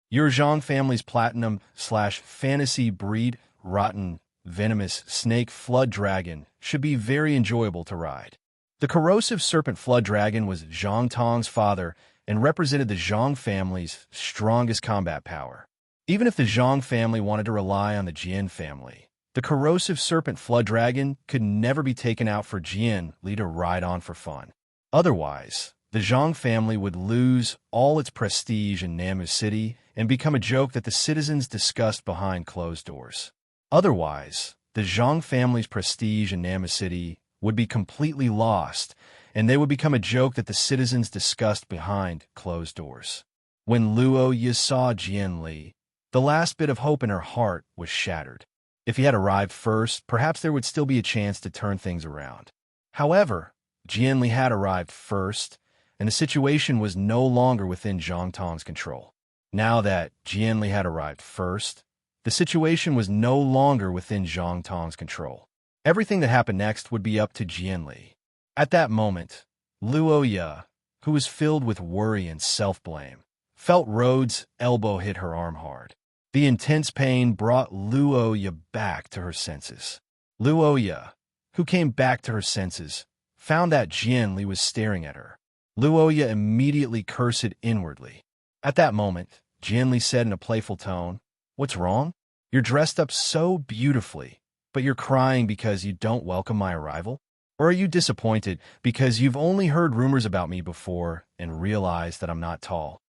[SPEAKER 1] Your Zhang family's Platinum/Fantasy breed Rotten Venomous Snake Flood Dragon should be very enjoyable to ride." The Corrosive Serpent Flood Dragon was Zhang Tong's father and represented the Zhang family's strongest combat power. Even if the Zhang family wanted to rely on the Jian family, the Corrosive Serpent Flood Dragon could never be taken out for Jianli to ride on for fun. Otherwise, the Zhang family would lose all its prestige in Namu City and become a joke that the citizens discussed behind closed doors. Otherwise, the Zhang family's prestige in Namu City would be completely lost, and they would become a joke that the citizens discussed behind closed doors. When Luo Yi saw Jianli, the last bit of hope in her heart was shattered. If he had arrived first, perhaps there would still be a chance to turn things around. However, Jianli had arrived first, and the situation was no longer within Zhang Tong's control. Now that Jianli had arrived first, the situation was no longer within Zhang Tong's control. Everything that happened next would be up to Jianli. At that moment, Luo Yi, who was filled with worry and self-blame, felt Rhodes' elbow hit her arm hard. The intense pain brought Luo Yi back to her senses. Luo Yi, who came back to her senses, found that Jianli was staring at her. Luo Yi immediately cursed inwardly. At that moment, Jianli said in a playful tone, "What's wrong? You're dressed up so beautifully, but you're crying because you don't welcome my arrival? Or are you disappointed because you've only heard rumors about me before and realized that I'm not tall?"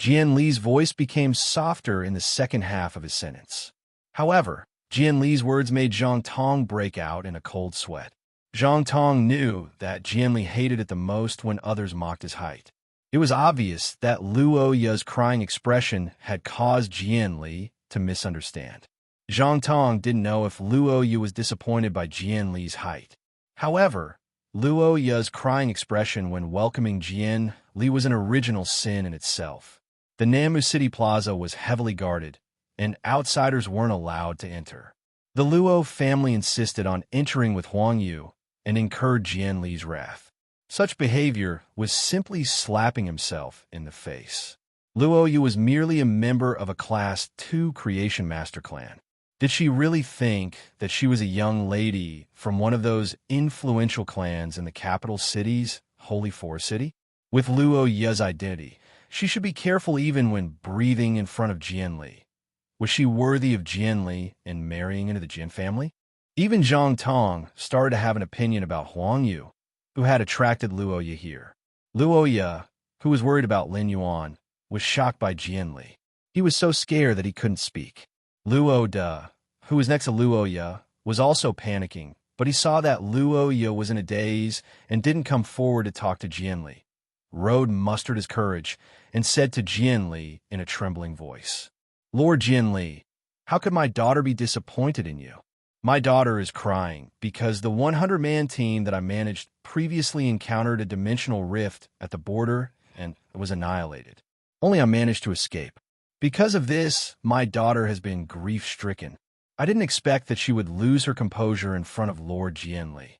[SPEAKER 1] Jianli's voice became softer in the second half of his sentence. However, Jianli's words made Zhang Tong break out in a cold sweat. Zhang Tong knew that Jianli hated it the most when others mocked his height. It was obvious that Luo Yi's crying expression had caused Jianli to misunderstand. Zhang Tong didn't know if Luo Yi was disappointed by Jianli's height. However, Luo Yi's crying expression when welcoming Jianli was an original sin in itself. The Namu City Plaza was heavily guarded, and outsiders weren't allowed to enter. The Luo family insisted on entering with Huang Yu and incurred Jianli's wrath. Such behavior was simply slapping himself in the face. Luo Yu was merely a member of a Class 2 Creation Master clan. Did she really think that she was a young lady from one of those influential clans in the capital city's Holy Forest City? With Luo Yi's identity, she should be careful even when breathing in front of Jianli. Was she worthy of Jianli and marrying into the Jin family? Even Zhang Tong started to have an opinion about Huang Yu, who had attracted Luo Yi here. Luo Yi, who was worried about Lin Yuan, was shocked by Jianli. He was so scared that he couldn't speak. Luo De, who was next to Luo Yi, was also panicking, but he saw that Luo Yi was in a daze and didn't come forward to talk to Jianli. Rode mustered his courage and said to Jianli in a trembling voice, "Lord Jianli, how could my daughter be disappointed in you? My daughter is crying because the 100-man team that I managed previously encountered a dimensional rift at the border and was annihilated. Only I managed to escape. Because of this, my daughter has been grief-stricken. I didn't expect that she would lose her composure in front of Lord Jianli.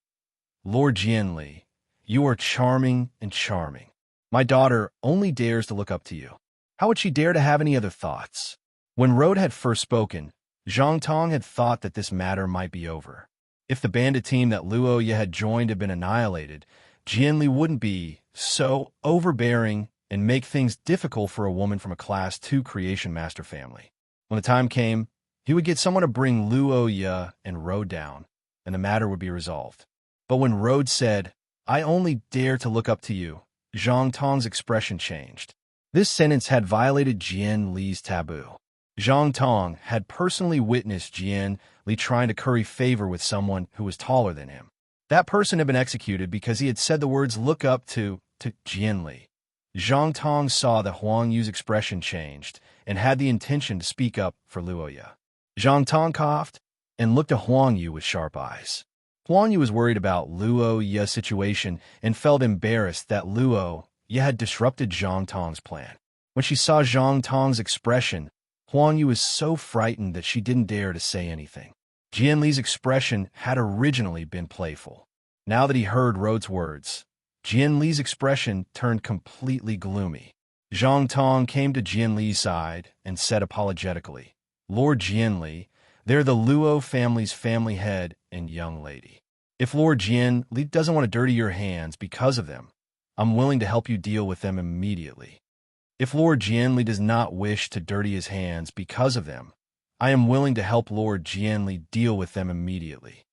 [SPEAKER 1] Lord Jianli, you are charming and charming. My daughter only dares to look up to you. How would she dare to have any other thoughts? When Rode had first spoken, Zhang Tong had thought that this matter might be over. If the bandit team that Luo Ye had joined had been annihilated, Jianli wouldn't be so overbearing and make things difficult for a woman from a Class 2 Creation Master family. When the time came, he would get someone to bring Luo Ye and Rode down, and the matter would be resolved. But when Rode said, "I only dare to look up to you," Zhang Tong's expression changed. This sentence had violated Jian Li's taboo. Zhang Tong had personally witnessed Jian Li trying to curry favor with someone who was taller than him. That person had been executed because he had said the words "look up to Jian Li. Zhang Tong saw that Huang Yu's expression changed and had the intention to speak up for Luo Ye. Zhang Tong coughed and looked at Huang Yu with sharp eyes. Huang Yu was worried about Luo Ye's situation and felt embarrassed that Luo Ye had disrupted Zhang Tong's plan. When she saw Zhang Tong's expression, Huang Yu was so frightened that she didn't dare to say anything. Jian Li's expression had originally been playful. Now that he heard Rode's words, Jian Li's expression turned completely gloomy. Zhang Tong came to Jian Li's side and said apologetically, "Lord Jian Li, they're the Luo family's family head and young lady. If Lord Jian Li doesn't want to dirty your hands because of them, I'm willing to help you deal with them immediately. If Lord Jian Li does not wish to dirty his hands because of them, I am willing to help Lord Jian Li deal with them immediately."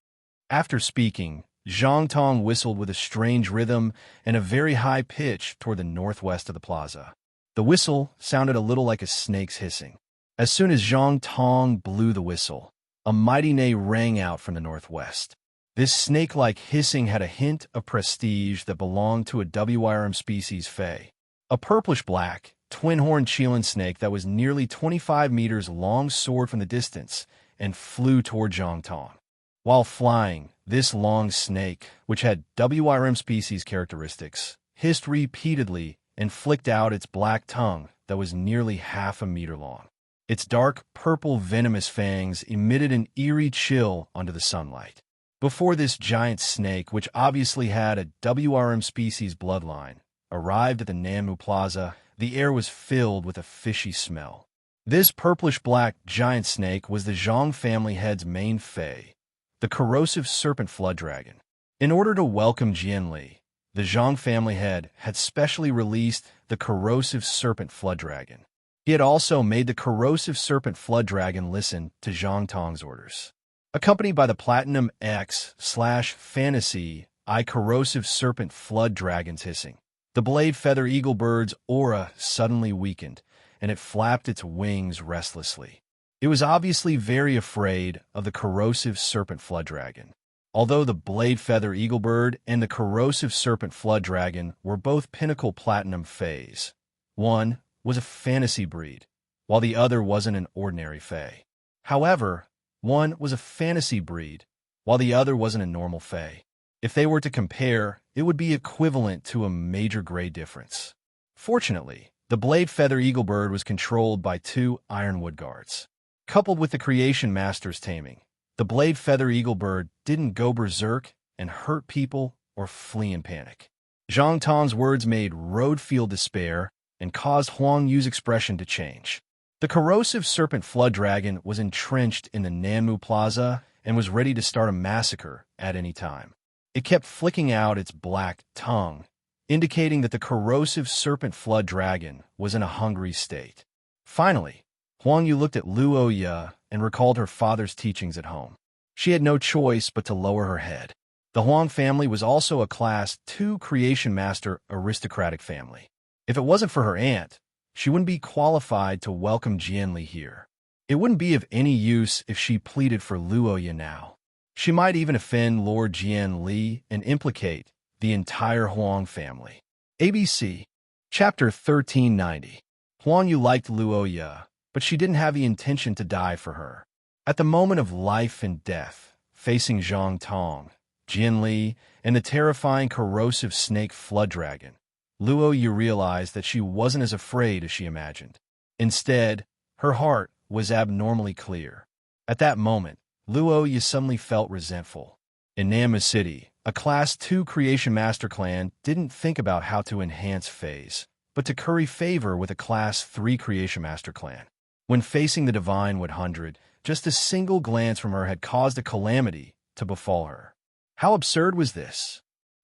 [SPEAKER 1] After speaking, Zhang Tong whistled with a strange rhythm and a very high pitch toward the northwest of the plaza. The whistle sounded a little like a snake's hissing. As soon as Zhang Tong blew the whistle, a mighty neigh rang out from the northwest. This snake-like hissing had a hint of prestige that belonged to a WRM species Fey. A purplish-black, twin-horned Qilin snake that was nearly 25 meters long soared from the distance and flew toward Zhang Tong. While flying, this long snake, which had WRM species characteristics, hissed repeatedly and flicked out its black tongue that was nearly half a meter long. Its dark purple venomous fangs emitted an eerie chill onto the sunlight. Before this giant snake, which obviously had a WRM species bloodline, arrived at the Nanmu Plaza, the air was filled with a fishy smell. This purplish-black giant snake was the Zhang family head's main Fey, the corrosive serpent flood dragon. In order to welcome Jian Li, the Zhang family head had specially released the corrosive serpent flood dragon. He had also made the corrosive serpent flood dragon listen to Zhang Tong's orders. Accompanied by the Platinum X/Fantasy I corrosive serpent flood dragon's hissing, the blade feather eagle bird's aura suddenly weakened, and it flapped its wings restlessly. It was obviously very afraid of the corrosive serpent flood dragon. Although the blade feather eagle bird and the corrosive serpent flood dragon were both pinnacle platinum Fays, one was a fantasy breed, while the other wasn't an ordinary Fey. However, one was a fantasy breed, while the other wasn't a normal Fey. If they were to compare, it would be equivalent to a major grade difference. Fortunately, the blade feather eagle bird was controlled by 2 ironwood guards. Coupled with the Creation Master's taming, the blade feather eagle bird didn't go berserk and hurt people or flee in panic. Zhang Tong's words made Rode feel despair and caused Huang Yu's expression to change. The corrosive serpent flood dragon was entrenched in the Nanmu Plaza and was ready to start a massacre at any time. It kept flicking out its black tongue, indicating that the corrosive serpent flood dragon was in a hungry state. Finally, Huang Yu looked at Luo Ye and recalled her father's teachings at home. She had no choice but to lower her head. The Huang family was also a Class 2 Creation Master aristocratic family. If it wasn't for her aunt, she wouldn't be qualified to welcome Jian Li here. It wouldn't be of any use if she pleaded for Luo Ye now. She might even offend Lord Jian Li and implicate the entire Huang family. ABC Chapter 1390. Huang Yu liked Luo Ye, but she didn't have the intention to die for her. At the moment of life and death, facing Zhang Tong, Jian Li, and the terrifying corrosive snake flood dragon, Luo Ye realized that she wasn't as afraid as she imagined. Instead, Her heart was abnormally clear. At that moment, Luoya suddenly felt resentful. In Namma City, a Class 2 Creation Master clan didn't think about how to enhance phase, but to curry favor with a Class 3 Creation Master clan. When facing the Divine 100, just a single glance from her had caused a calamity to befall her. How absurd was this?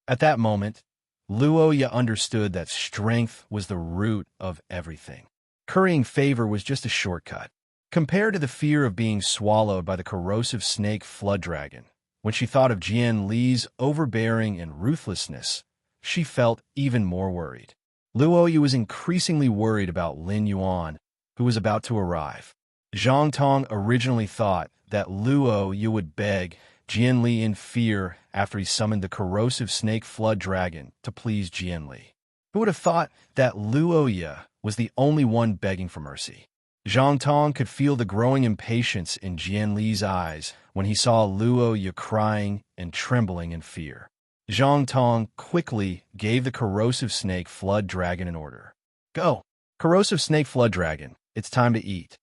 [SPEAKER 1] At that moment, Luoya understood that strength was the root of everything. Currying favor was just a shortcut. Compared to the fear of being swallowed by the corrosive snake flood dragon, when she thought of Jian Li's overbearing and ruthlessness, she felt even more worried. Luoya was increasingly worried about Lin Yuan, who was about to arrive. Zhang Tong originally thought that Luoya would beg Jian Li in fear after he summoned the corrosive snake flood dragon to please Jian Li. Who would have thought that Luoya was the only one begging for mercy? Zhang Tong could feel the growing impatience in Jian Li's eyes when he saw Luoya crying and trembling in fear. Zhang Tong quickly gave the corrosive snake flood dragon an order. Go! Corrosive snake flood dragon, it's time to eat.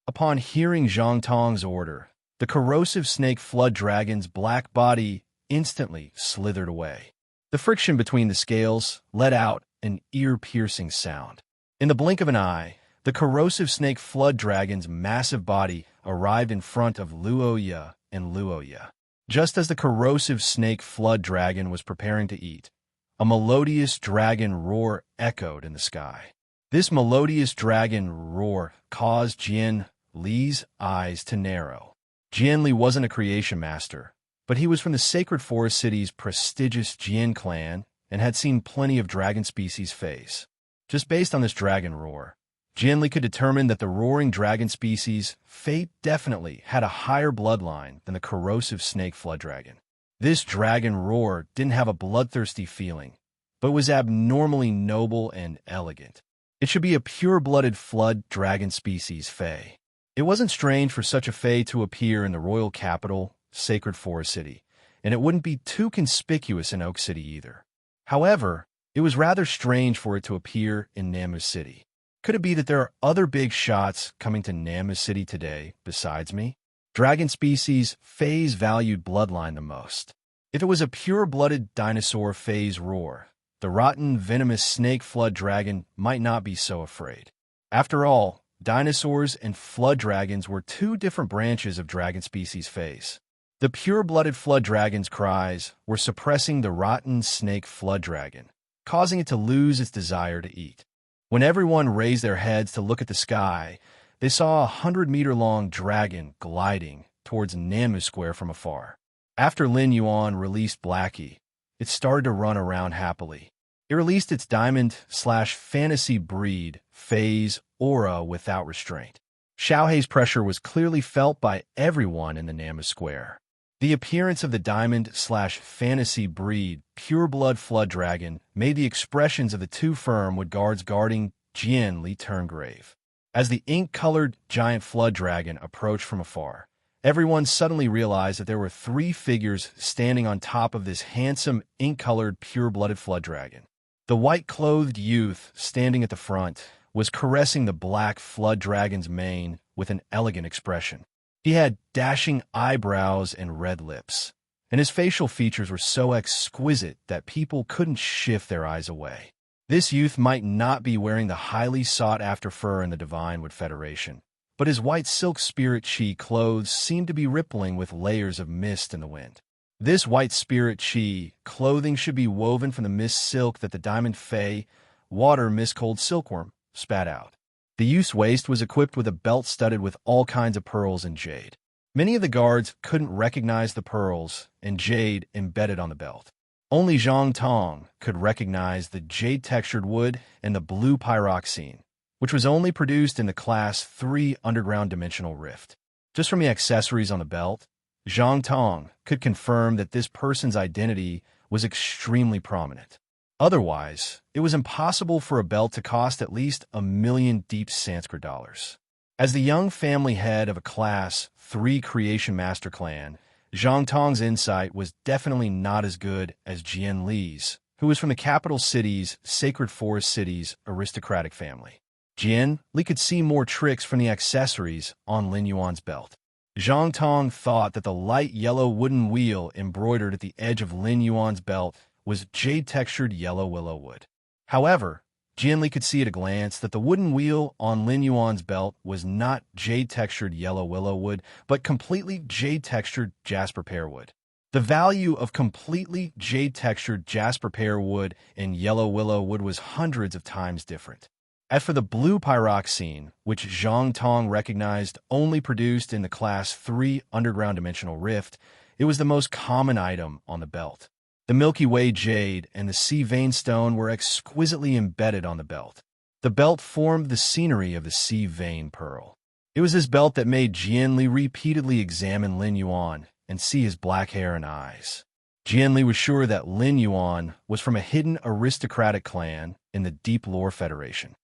[SPEAKER 1] Upon hearing Zhang Tong's order, the corrosive snake flood dragon's black body instantly slithered away. The friction between the scales let out an ear-piercing sound. In the blink of an eye, the corrosive snake flood dragon's massive body arrived in front of Luoya and Luoya. Just as the corrosive snake flood dragon was preparing to eat, a melodious dragon roar echoed in the sky. This melodious dragon roar caused Jian Li's eyes to narrow. Jian Li wasn't a creation master, but he was from the Sacred Forest City's prestigious Jian clan and had seen plenty of dragon species phase. Just based on this dragon roar, Jian Li could determine that the roaring dragon species, fate definitely had a higher bloodline than the corrosive snake flood dragon. This dragon roar didn't have a bloodthirsty feeling, but was abnormally noble and elegant. It should be a pure-blooded flood dragon species fae. It wasn't strange for such a fae to appear in the royal capital, Sacred Forest City, and it wouldn't be too conspicuous in Oak City either. However, it was rather strange for it to appear in Namma City. Could it be that there are other big shots coming to Namma City today besides me? Dragon species phase valued bloodline the most. If it was a pure-blooded dinosaur phase roar, the rotten, venomous snake flood dragon might not be so afraid. After all, dinosaurs and flood dragons were two different branches of dragon species phase. The pure-blooded flood dragon's cries were suppressing the rotten snake flood dragon, causing it to lose its desire to eat. When everyone raised their heads to look at the sky, they saw a 100-meter-long dragon gliding towards Nammu Square from afar. After Lin Yuan released Blackie, it started to run around happily. It released its diamond/fantasy breed phase aura without restraint. Xiaohei's pressure was clearly felt by everyone in the Nammu Square. The appearance of the diamond/fantasy breed pure-blood flood dragon made the expressions of the two firm wood guards guarding Jian Li turn grave. As the ink-colored giant flood dragon approached from afar, everyone suddenly realized that there were three figures standing on top of this handsome ink-colored pure-blooded flood dragon. The white-clothed youth standing at the front was caressing the black flood dragon's mane with an elegant expression. He had dashing eyebrows and red lips, and his facial features were so exquisite that people couldn't shift their eyes away. This youth might not be wearing the highly sought-after fur in the Divine Wood Federation, but his white silk spirit chi clothes seemed to be rippling with layers of mist in the wind. This white spirit chi clothing should be woven from the mist silk that the Diamond Fae, water mist-cold silkworm, spat out. The youth's waist was equipped with a belt studded with all kinds of pearls and jade. Many of the guards couldn't recognize the pearls and jade embedded on the belt. Only Zhang Tong could recognize the jade-textured wood and the blue pyroxene, which was only produced in the Class 3 Underground Dimensional Rift. Just from the accessories on the belt, Zhang Tong could confirm that this person's identity was extremely prominent. Otherwise, it was impossible for a belt to cost at least 1 million deep Sanskrit dollars. As the young family head of a Class 3 Creation Master clan, Zhang Tong's insight was definitely not as good as Jian Li's, who was from the capital city's Sacred Forest City's aristocratic family. Jian Li could see more tricks from the accessories on Lin Yuan's belt. Zhang Tong thought that the light yellow wooden wheel embroidered at the edge of Lin Yuan's belt was jade-textured yellow willow wood. However, Jian Li could see at a glance that the wooden wheel on Lin Yuan's belt was not jade-textured yellow willow wood, but completely jade-textured jasper pear wood. The value of completely jade-textured jasper pear wood and yellow willow wood was hundreds of times different. As for the blue pyroxene, which Zhang Tong recognized only produced in the Class 3 underground dimensional rift, it was the most common item on the belt. The Milky Way jade and the sea vein stone were exquisitely embedded on the belt. The belt formed the scenery of the sea vein pearl. It was this belt that made Jian Li repeatedly examine Lin Yuan and see his black hair and eyes. Jian Li was sure that Lin Yuan was from a hidden aristocratic clan in the Deep Lore Federation.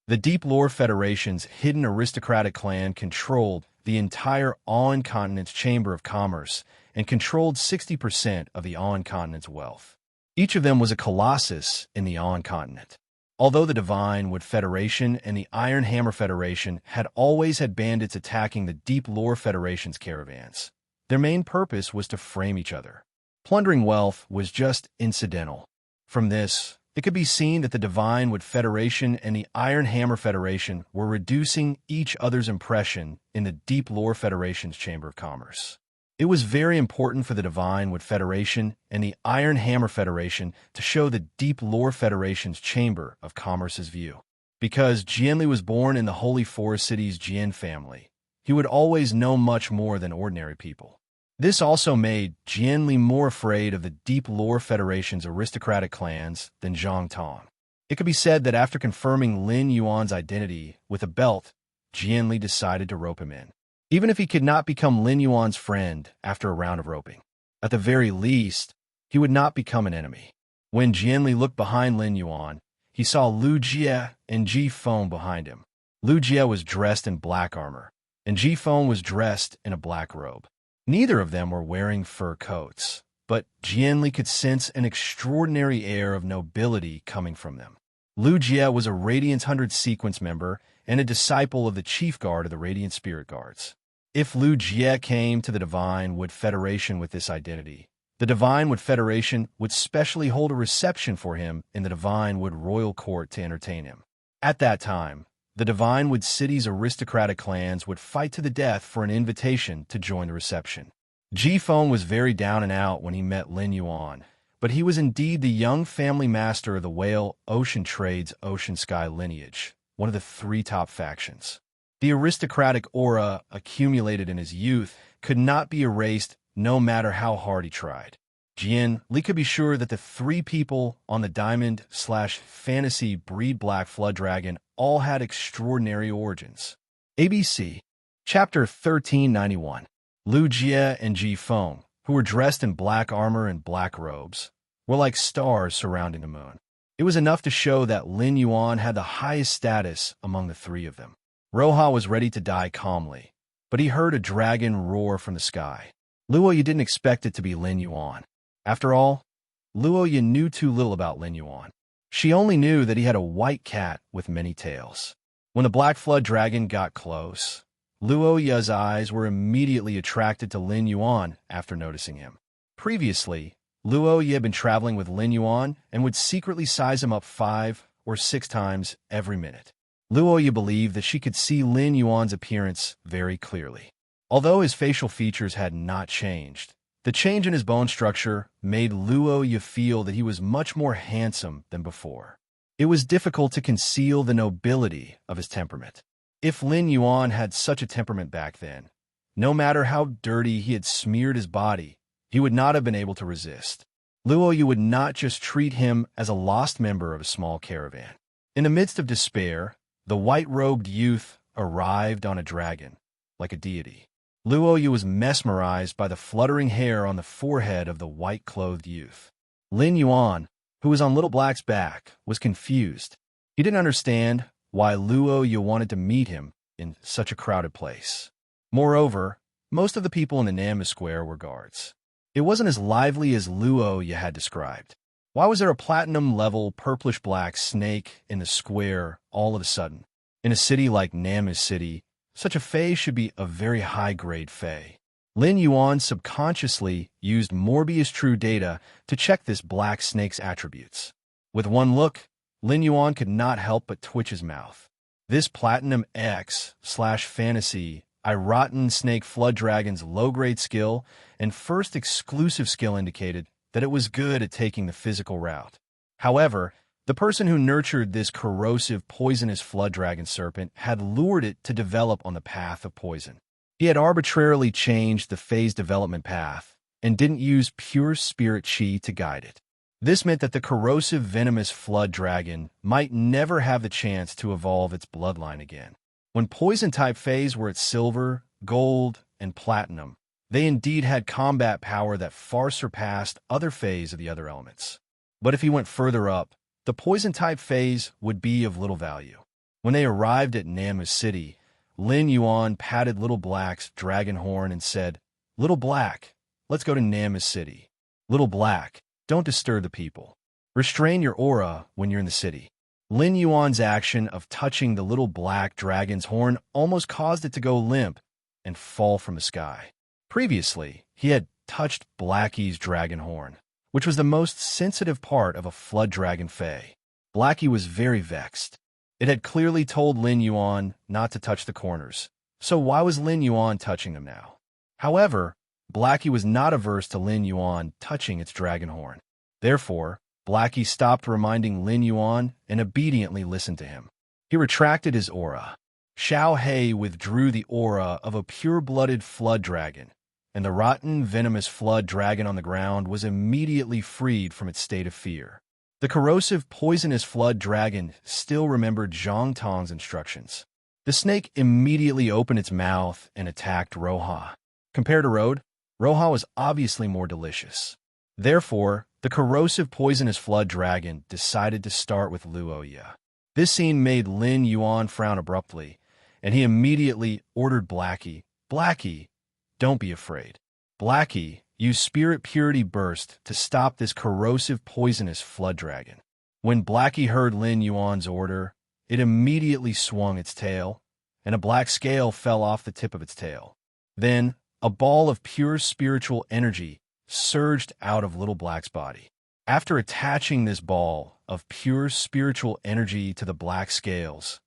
[SPEAKER 1] The Deep Lore Federation's hidden aristocratic clan controlled the entire Aon Continent's Chamber of Commerce and controlled 60% of the Aon Continent's wealth. Each of them was a colossus in the Aon Continent. Although the Divine Wood Federation and the Iron Hammer Federation had always had bandits attacking the Deep Lore Federation's caravans, their main purpose was to frame each other. Plundering wealth was just incidental. From this, it could be seen that the Divine Wood Federation and the Iron Hammer Federation were reducing each other's impression in the Deep Lore Federation's Chamber of Commerce. It was very important for the Divine Wood Federation and the Iron Hammer Federation to show the Deep Lore Federation's Chamber of Commerce's view. Because Jian Li was born in the Holy Forest City's Jian family, he would always know much more than ordinary people. This also made Jian Li more afraid of the Deep Lore Federation's aristocratic clans than Zhang Tong. It could be said that after confirming Lin Yuan's identity with a belt, Jian Li decided to rope him in. Even if he could not become Lin Yuan's friend after a round of roping, at the very least, he would not become an enemy. When Jian Li looked behind Lin Yuan, he saw Lu Jie and Ji Feng behind him. Lu Jie was dressed in black armor, and Ji Feng was dressed in a black robe. Neither of them were wearing fur coats, but Jian Li could sense an extraordinary air of nobility coming from them. Lu Jie was a Radiance 100 sequence member and a disciple of the chief guard of the Radiant Spirit Guards. If Lu Jie came to the Divine Wood Federation with this identity, the Divine Wood Federation would specially hold a reception for him in the Divine Wood Royal Court to entertain him. At that time, the Divine Wood City's aristocratic clans would fight to the death for an invitation to join the reception. Ji Feng was very down and out when he met Lin Yuan, but he was indeed the young family master of the Whale Ocean Trade's Ocean Sky lineage, one of the three top factions. The aristocratic aura accumulated in his youth could not be erased no matter how hard he tried. Jian Li could be sure that the three people on the Diamond/Fantasy Breed Black Flood Dragon all had extraordinary origins. ABC Chapter 1391 Lu Jie and Ji Feng, who were dressed in black armor and black robes, were like stars surrounding the moon. It was enough to show that Lin Yuan had the highest status among the three of them. Roha was ready to die calmly, but he heard a dragon roar from the sky. Luoyi didn't expect it to be Lin Yuan. After all, Luoyi knew too little about Lin Yuan. She only knew that he had a white cat with many tails. When the Black Flood Dragon got close, Luoyi's eyes were immediately attracted to Lin Yuan after noticing him. Previously, Luoyi had been traveling with Lin Yuan and would secretly size him up 5 or 6 times every minute. Luoyi believed that she could see Lin Yuan's appearance very clearly. Although his facial features had not changed, the change in his bone structure made Luoyi feel that he was much more handsome than before. It was difficult to conceal the nobility of his temperament. If Lin Yuan had such a temperament back then, no matter how dirty he had smeared his body, he would not have been able to resist. Luoyi would not just treat him as a lost member of a small caravan. In the midst of despair, the white-robed youth arrived on a dragon, like a deity. Luoyi was mesmerized by the fluttering hair on the forehead of the white-clothed youth. Lin Yuan, who was on Little Black's back, was confused. He didn't understand why Luoyi wanted to meet him in such a crowded place. Moreover, most of the in the Namu Square were guards. It wasn't as lively as Luoyi had described. Why was there a platinum-level purplish-black snake in the square all of a sudden? In a city like Namis City, such a fae should be a very high-grade fae. Lin Yuan subconsciously used Morbius True data to check this black snake's attributes. With one look, Lin Yuan could not help but twitch his mouth. This Platinum X/Fantasy Rotten Snake Flood Dragon's low-grade skill and first exclusive skill indicated that it was good at taking the physical route. However, the person who nurtured this corrosive, poisonous flood dragon serpent had lured it to develop on the path of poison. He had arbitrarily changed the phase development path and didn't use pure spirit chi to guide it. This meant that the corrosive, venomous flood dragon might never have the chance to evolve its bloodline again. When poison-type phase were at silver, gold, and platinum, they indeed had combat power that far surpassed other phase of the other elements. But if he went further up, the poison-type phase would be of little value. When they arrived at Namis City, Lin Yuan patted Little Black's dragon horn and said, "Little Black, let's go to Namis City. Little Black, don't disturb the people. Restrain your aura when you're in the city." Lin Yuan's action of touching the little black dragon's horn almost caused it to go limp and fall from the sky. Previously, he had touched Blackie's dragon horn, which was the most sensitive part of a flood dragon fae. Blackie was very vexed. It had clearly told Lin Yuan not to touch the corners, so why was Lin Yuan touching them now? However, Blackie was not averse to Lin Yuan touching its dragon horn. Therefore, Blackie stopped reminding Lin Yuan and obediently listened to him. He retracted his aura. Xiao He withdrew the aura of a pure-blooded flood dragon, and the rotten, venomous flood dragon on the ground was immediately freed from its state of fear. The corrosive, poisonous flood dragon still remembered Zhang Tong's instructions. The snake immediately opened its mouth and attacked Roha. Compared to Roha was obviously more delicious. Therefore, the corrosive, poisonous flood dragon decided to start with Luoya. This scene made Lin Yuan frown abruptly, and he immediately ordered Blackie, "Blackie, don't be afraid. Blackie, use Spirit Purity Burst to stop this corrosive, poisonous flood dragon." When Blackie heard Lin Yuan's order, it immediately swung its tail, and a black scale fell off the tip of its tail. Then, a ball of pure spiritual energy surged out of Little Black's body. After attaching this ball of pure spiritual energy to the black scales,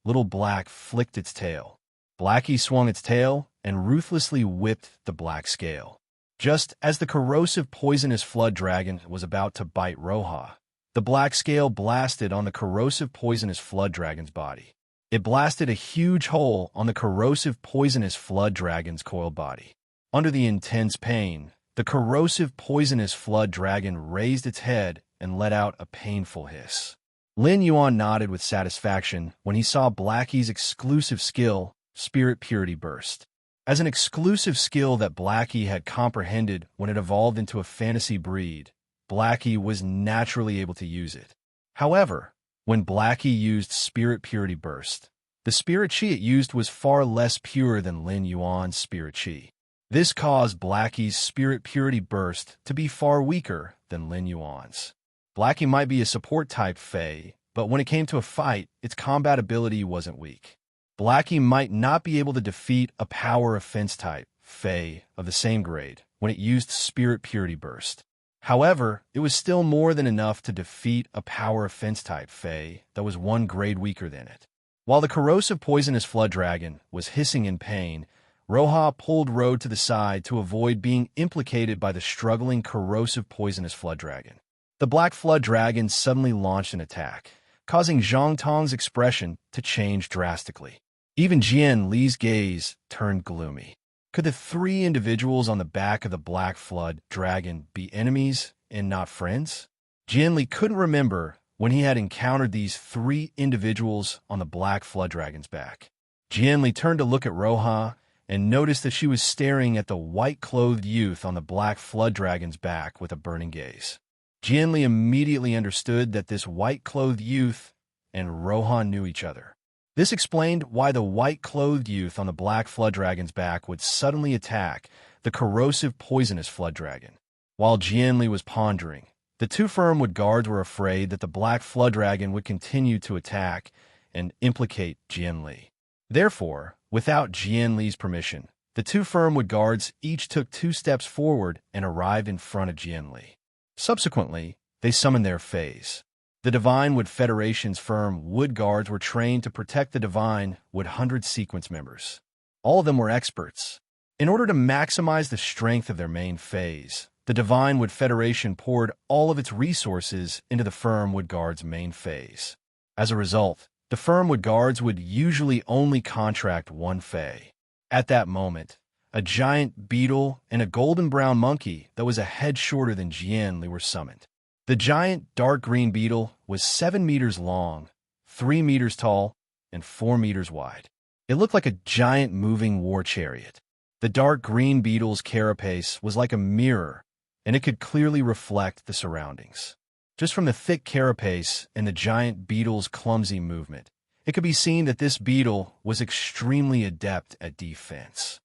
[SPEAKER 1] Little Black flicked its tail. Blackie swung its tail and ruthlessly whipped the black scale. Just as the corrosive, poisonous flood dragon was about to bite Roha, the black scale blasted on the corrosive, poisonous flood dragon's body. It blasted a huge hole on the corrosive, poisonous flood dragon's coiled body. Under the intense pain, the corrosive, poisonous flood dragon raised its head and let out a painful hiss. Lin Yuan nodded with satisfaction when he saw Blackie's exclusive skill, Spirit Purity Burst. As an exclusive skill that Blackie had comprehended when it evolved into a fantasy breed, Blackie was naturally able to use it. However, when Blackie used Spirit Purity Burst, the spirit chi it used was far less pure than Lin Yuan's spirit chi. This caused Blackie's Spirit Purity Burst to be far weaker than Lin Yuan's. Blackie might be a support-type fae, but when it came to a fight, its combat ability wasn't weak. Blackie might not be able to defeat a power offense-type fae of the same grade when it used Spirit Purity Burst. However, it was still more than enough to defeat a power offense-type fae that was one grade weaker than it. While the corrosive, poisonous flood dragon was hissing in pain, Roha pulled Road to the side to avoid being implicated by the struggling, corrosive, poisonous flood dragon. The black flood dragon suddenly launched an attack, causing Zhang Tong's expression to change drastically. Even Jian Li's gaze turned gloomy. Could the three individuals on the back of the black flood dragon be enemies and not friends? Jian Li couldn't remember when he had encountered these three individuals on the black flood dragon's back. Jian Li turned to look at Roha and noticed that she was staring at the white-clothed youth on the black flood dragon's back with a burning gaze. Jian Li immediately understood that this white-clothed youth and Roha knew each other. This explained why the white-clothed youth on the black flood dragon's back would suddenly attack the corrosive, poisonous flood dragon. While Jian Li was pondering, the two Firmwood guards were afraid that the black flood dragon would continue to attack and implicate Jian Li. Therefore, without Jian Li's permission, the two Firmwood guards each took 2 steps forward and arrived in front of Jian Li. Subsequently, they summoned their fays. The Divine Wood Federation's Firmwood guards were trained to protect the Divine Wood 100 sequence members. All of them were experts. In order to maximize the strength of their main phase, the Divine Wood Federation poured all of its resources into the Firmwood Guards' main phase. As a result, the Firmwood Guards would usually only contract one fae. At that moment, a giant beetle and a golden-brown monkey that was a head shorter than Jian Li were summoned. The giant dark green beetle was 7 meters long, 3 meters tall, and 4 meters wide. It looked like a giant moving war chariot. The dark green beetle's carapace was like a mirror, and it could clearly reflect the surroundings. Just from the thick carapace and the giant beetle's clumsy movement, it could be seen that this beetle was extremely adept at defense.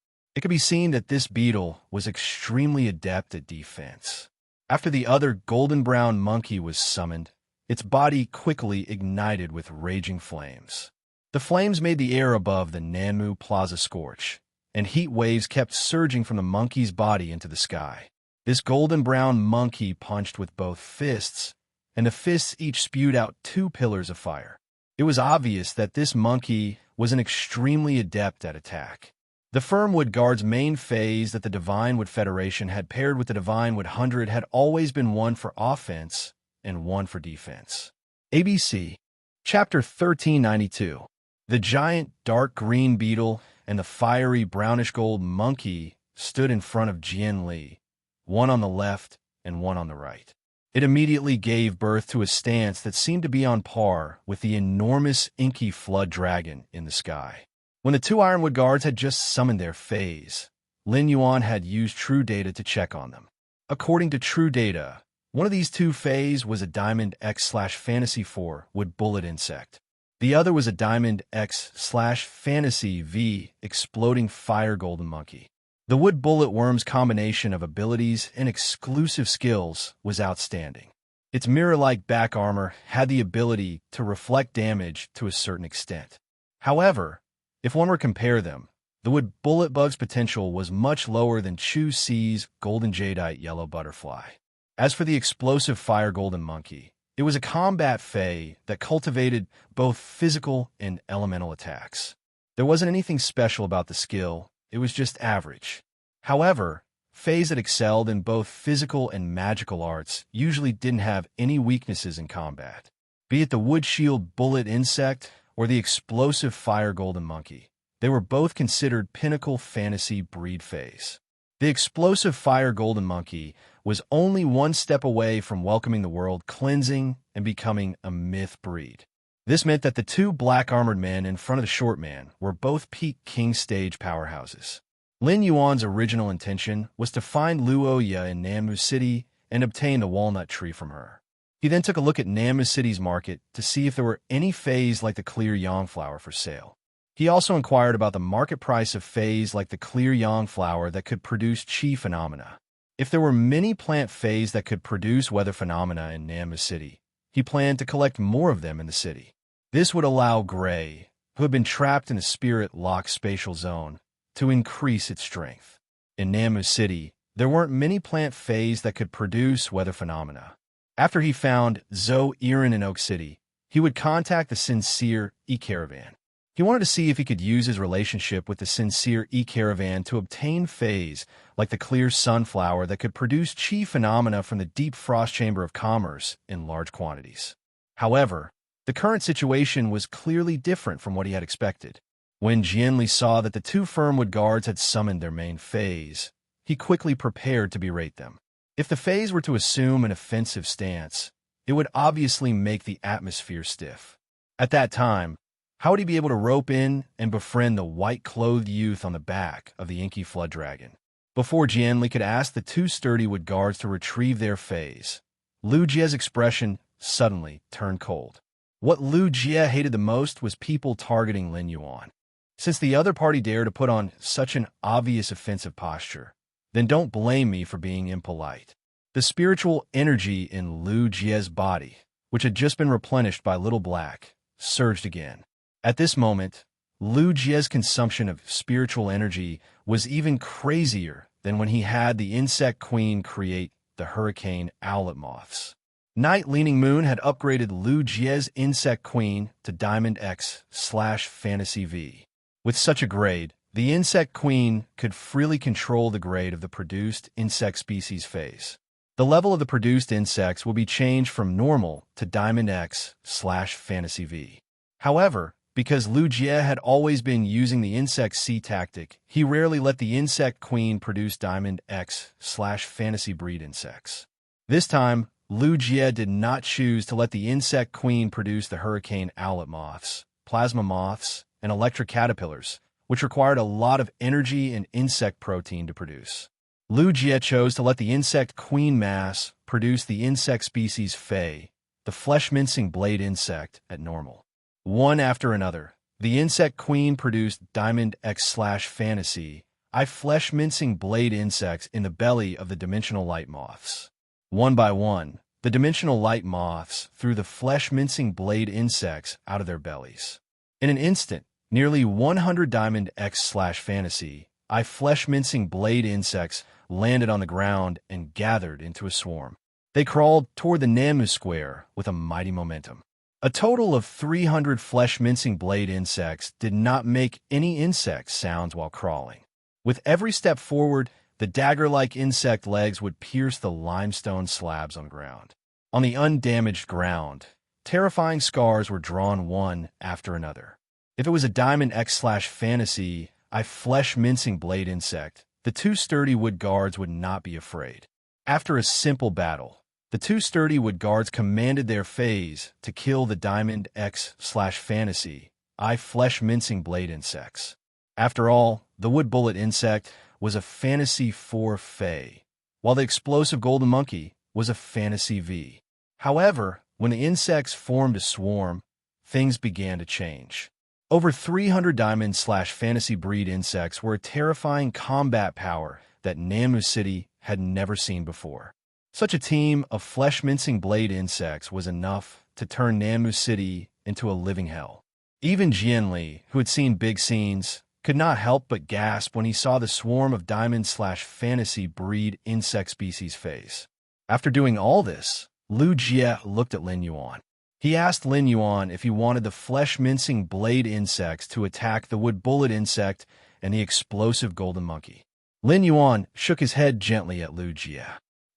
[SPEAKER 1] After the other golden-brown monkey was summoned, its body quickly ignited with raging flames. The flames made the air above the Nanmu Plaza scorch, and heat waves kept surging from the monkey's body into the sky. This golden-brown monkey punched with both fists, and the fists each spewed out 2 pillars of fire. It was obvious that this monkey was an extremely adept at attack. The Firmwood Guard's main phase that the Divine Wood Federation had paired with the Divine Wood 100 had always been one for offense and one for defense. ABC Chapter 1392. The giant dark green beetle and the fiery brownish-gold monkey stood in front of Jian Li, one on the left and one on the right. It immediately gave birth to a stance that seemed to be on par with the enormous inky flood dragon in the sky. When the 2 Ironwood Guards had just summoned their fays, Lin Yuan had used True Data to check on them. According to True Data, one of these 2 fays was a Diamond X/Fantasy 4 Wood Bullet Insect. The other was a Diamond X/Fantasy V Exploding Fire Golden Monkey. The Wood Bullet Worm's combination of abilities and exclusive skills was outstanding. Its mirror-like back armor had the ability to reflect damage to a certain extent. However, if one were to compare them, the Wood Bullet Bug's potential was much lower than Chu Ci's Golden Jadeite Yellow Butterfly. As for the explosive Fire Golden Monkey, it was a combat fae that cultivated both physical and elemental attacks. There wasn't anything special about the skill, it was just average. However, fays that excelled in both physical and magical arts usually didn't have any weaknesses in combat. Be it the Wood Shield Bullet Insect or the explosive Fire Golden Monkey, they were both considered pinnacle fantasy breed fays. The explosive Fire Golden Monkey was only one step away from welcoming the world cleansing and becoming a myth breed. This meant that the 2 black-armored men in front of the short man were both peak king stage powerhouses. Lin Yuan's original intention was to find Lu Oya in Nanmu City and obtain the walnut tree from her. He then took a look at Nanmu City's market to see if there were any fays like the clear yang flower for sale. He also inquired about the market price of fays like the clear yang flower that could produce chi phenomena. If there were many plant fays that could produce weather phenomena in Nanmu City, he planned to collect more of them in the city. This would allow Gray, who had been trapped in a spirit-locked spatial zone, to increase its strength. In Nanmu City, there weren't many plant fays that could produce weather phenomena. After he found Zhou Iren in Oak City, he would contact the Sincere E-Caravan. He wanted to see if he could use his relationship with the Sincere E-Caravan to obtain fays like the clear sunflower that could produce chi phenomena from the deep frost chamber of commerce in large quantities. However, the current situation was clearly different from what he had expected. When Jian Li saw that the 2 Firmwood Guards had summoned their main fays, he quickly prepared to berate them. If the fays were to assume an offensive stance, it would obviously make the atmosphere stiff. At that time, how would he be able to rope in and befriend the white-clothed youth on the back of the inky flood dragon? Before Jian Li could ask the 2 sturdy Wood Guards to retrieve their fays, Lu Jie's expression suddenly turned cold. What Lu Jie hated the most was people targeting Lin Yuan. Since the other party dared to put on such an obvious offensive posture, then don't blame me for being impolite. The spiritual energy in Lu Jie's body, which had just been replenished by Little Black, surged again. At this moment, Lu Jie's consumption of spiritual energy was even crazier than when he had the insect queen create the hurricane owlet moths. Night Leaning Moon had upgraded Lu Jie's insect queen to Diamond X/Fantasy V. With such a grade, the insect queen could freely control the grade of the produced insect species phase. The level of the produced insects will be changed from normal to Diamond X/Fantasy V. However, because Lu Jie had always been using the insect C tactic, he rarely let the insect queen produce Diamond X/Fantasy breed insects. This time, Lu Jie did not choose to let the insect queen produce the hurricane owlet moths, plasma moths, and electric caterpillars, which required a lot of energy and insect protein to produce. Lu Jie chose to let the insect queen mass produce the insect species Fei, the flesh-mincing blade insect, at normal. One after another, the insect queen produced Diamond X/Fantasy, flesh-mincing blade insects in the belly of the dimensional light moths. One by one, the dimensional light moths threw the flesh-mincing blade insects out of their bellies. In an instant, nearly 100 Diamond X/Fantasy, flesh-mincing blade insects landed on the ground and gathered into a swarm. They crawled toward the Namu square with a mighty momentum. A total of 300 flesh-mincing blade insects did not make any insect sounds while crawling. With every step forward, the dagger-like insect legs would pierce the limestone slabs on the ground. On the undamaged ground, terrifying scars were drawn one after another. If it was a Diamond X/Fantasy, flesh-mincing blade insect, the two sturdy wood guards would not be afraid. After a simple battle, the two sturdy wood guards commanded their Fays to kill the Diamond X/Fantasy, flesh-mincing blade insects. After all, the wood bullet insect was a Fantasy 4 Fey, while the explosive golden monkey was a Fantasy V. However, when the insects formed a swarm, things began to change. Over 300 Diamond/Fantasy breed insects were a terrifying combat power that Namu City had never seen before. Such a team of flesh-mincing blade insects was enough to turn Namu City into a living hell. Even Jianli, who had seen big scenes, could not help but gasp when he saw the swarm of Diamond/Fantasy breed insect species phase. After doing all this, Lu Jie looked at Lin Yuan. He asked Lin Yuan if he wanted the flesh-mincing blade insects to attack the wood bullet insect and the explosive golden monkey. Lin Yuan shook his head gently at Lu Jie.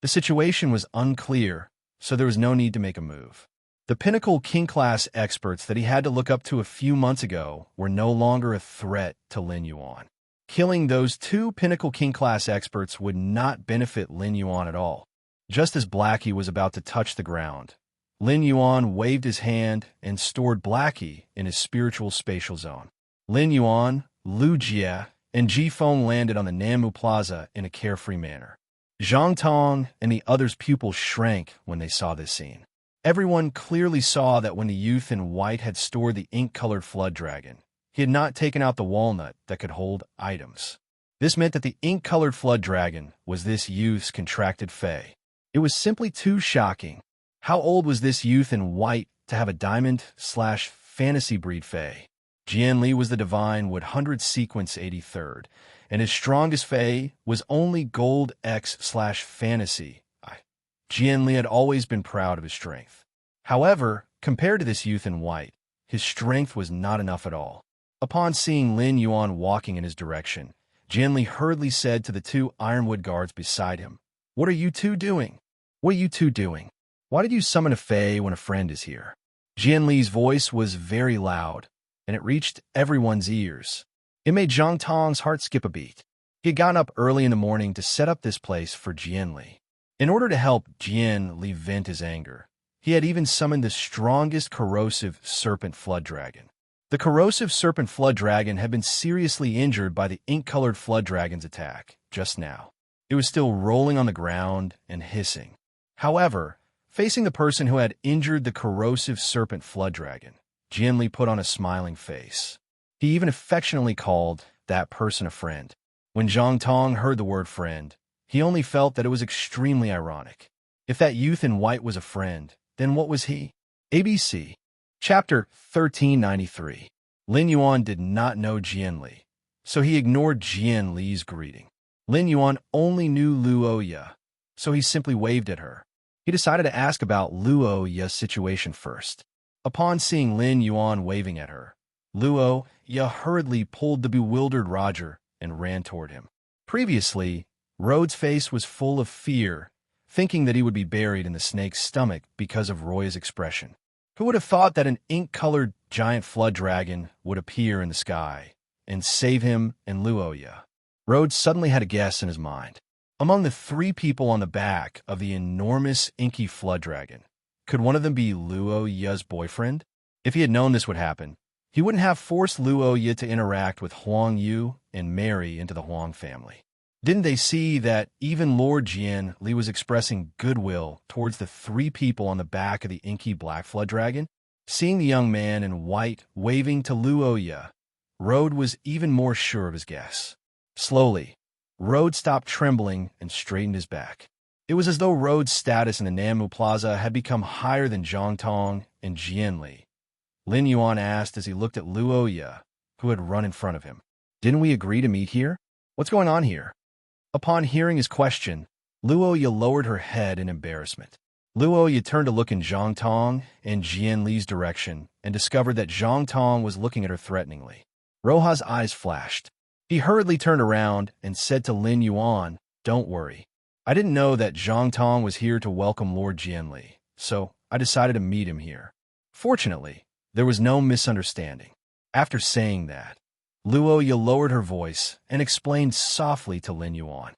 [SPEAKER 1] The situation was unclear, so there was no need to make a move. The pinnacle king-class experts that he had to look up to a few months ago were no longer a threat to Lin Yuan. Killing those two pinnacle king-class experts would not benefit Lin Yuan at all. Just as Blackie was about to touch the ground, Lin Yuan waved his hand and stored Blackie in his spiritual spatial zone. Lin Yuan, Lu Jie, and Ji Feng landed on the Namu Plaza in a carefree manner. Zhang Tong and the others' pupils shrank when they saw this scene. Everyone clearly saw that when the youth in white had stored the ink-colored flood dragon, he had not taken out the walnut that could hold items. This meant that the ink-colored flood dragon was this youth's contracted fae. It was simply too shocking. How old was this youth in white to have a Diamond/Fantasy breed fae? Jianli was the divine wood 100 sequence 83rd, and his strongest fae was only gold X/Fantasy. Jianli had always been proud of his strength. However, compared to this youth in white, his strength was not enough at all. Upon seeing Lin Yuan walking in his direction, Jianli hurriedly said to the two ironwood guards beside him, "What are you two doing? What are you two doing? Why did you summon a fae when a friend is here?" Jianli's voice was very loud, and it reached everyone's ears. It made Zhang Tong's heart skip a beat. He had gotten up early in the morning to set up this place for Jianli. In order to help Jianli vent his anger, he had even summoned the strongest corrosive serpent flood dragon. The corrosive serpent flood dragon had been seriously injured by the ink-colored flood dragon's attack just now. It was still rolling on the ground and hissing. However, facing the person who had injured the corrosive serpent flood dragon, Jianli put on a smiling face. He even affectionately called that person a friend. When Zhang Tong heard the word friend, he only felt that it was extremely ironic. If that youth in white was a friend, then what was he? ABC. Chapter 1393. Lin Yuan did not know Jian Li, so he ignored Jian Li's greeting. Lin Yuan only knew Luo Ye, so he simply waved at her. He decided to ask about Luo Ye's situation first. Upon seeing Lin Yuan waving at her, Luo Ye hurriedly pulled the bewildered Roger and ran toward him. Previously, Rhode's face was full of fear, thinking that he would be buried in the snake's stomach because of Roy's expression. Who would have thought that an ink-colored giant flood dragon would appear in the sky and save him and Luo Ye? Rhodes suddenly had a guess in his mind. Among the 3 people on the back of the enormous inky flood dragon, could one of them be Luo Ye's boyfriend? If he had known this would happen, he wouldn't have forced Luo Ye to interact with Huang Yu and marry into the Huang family. Didn't they see that even Lord Jian Li was expressing goodwill towards the 3 people on the back of the inky black flood dragon? Seeing the young man in white waving to Luo Ye, Rhodes was even more sure of his guess. Slowly, Rhodes stopped trembling and straightened his back. It was as though Rhodes' status in the Namu Plaza had become higher than Zhang Tong and Jian Li. Lin Yuan asked as he looked at Luo Ye, who had run in front of him. Didn't we agree to meet here? What's going on here? Upon hearing his question, Luo Ye lowered her head in embarrassment. Luo Ye turned to look in Zhang Tong and Jian Li's direction and discovered that Zhang Tong was looking at her threateningly. Roha's eyes flashed. He hurriedly turned around and said to Lin Yuan, "Don't worry. I didn't know that Zhang Tong was here to welcome Lord Jian Li, so I decided to meet him here." Fortunately, there was no misunderstanding. After saying that, Luo Ye lowered her voice and explained softly to Lin Yuan.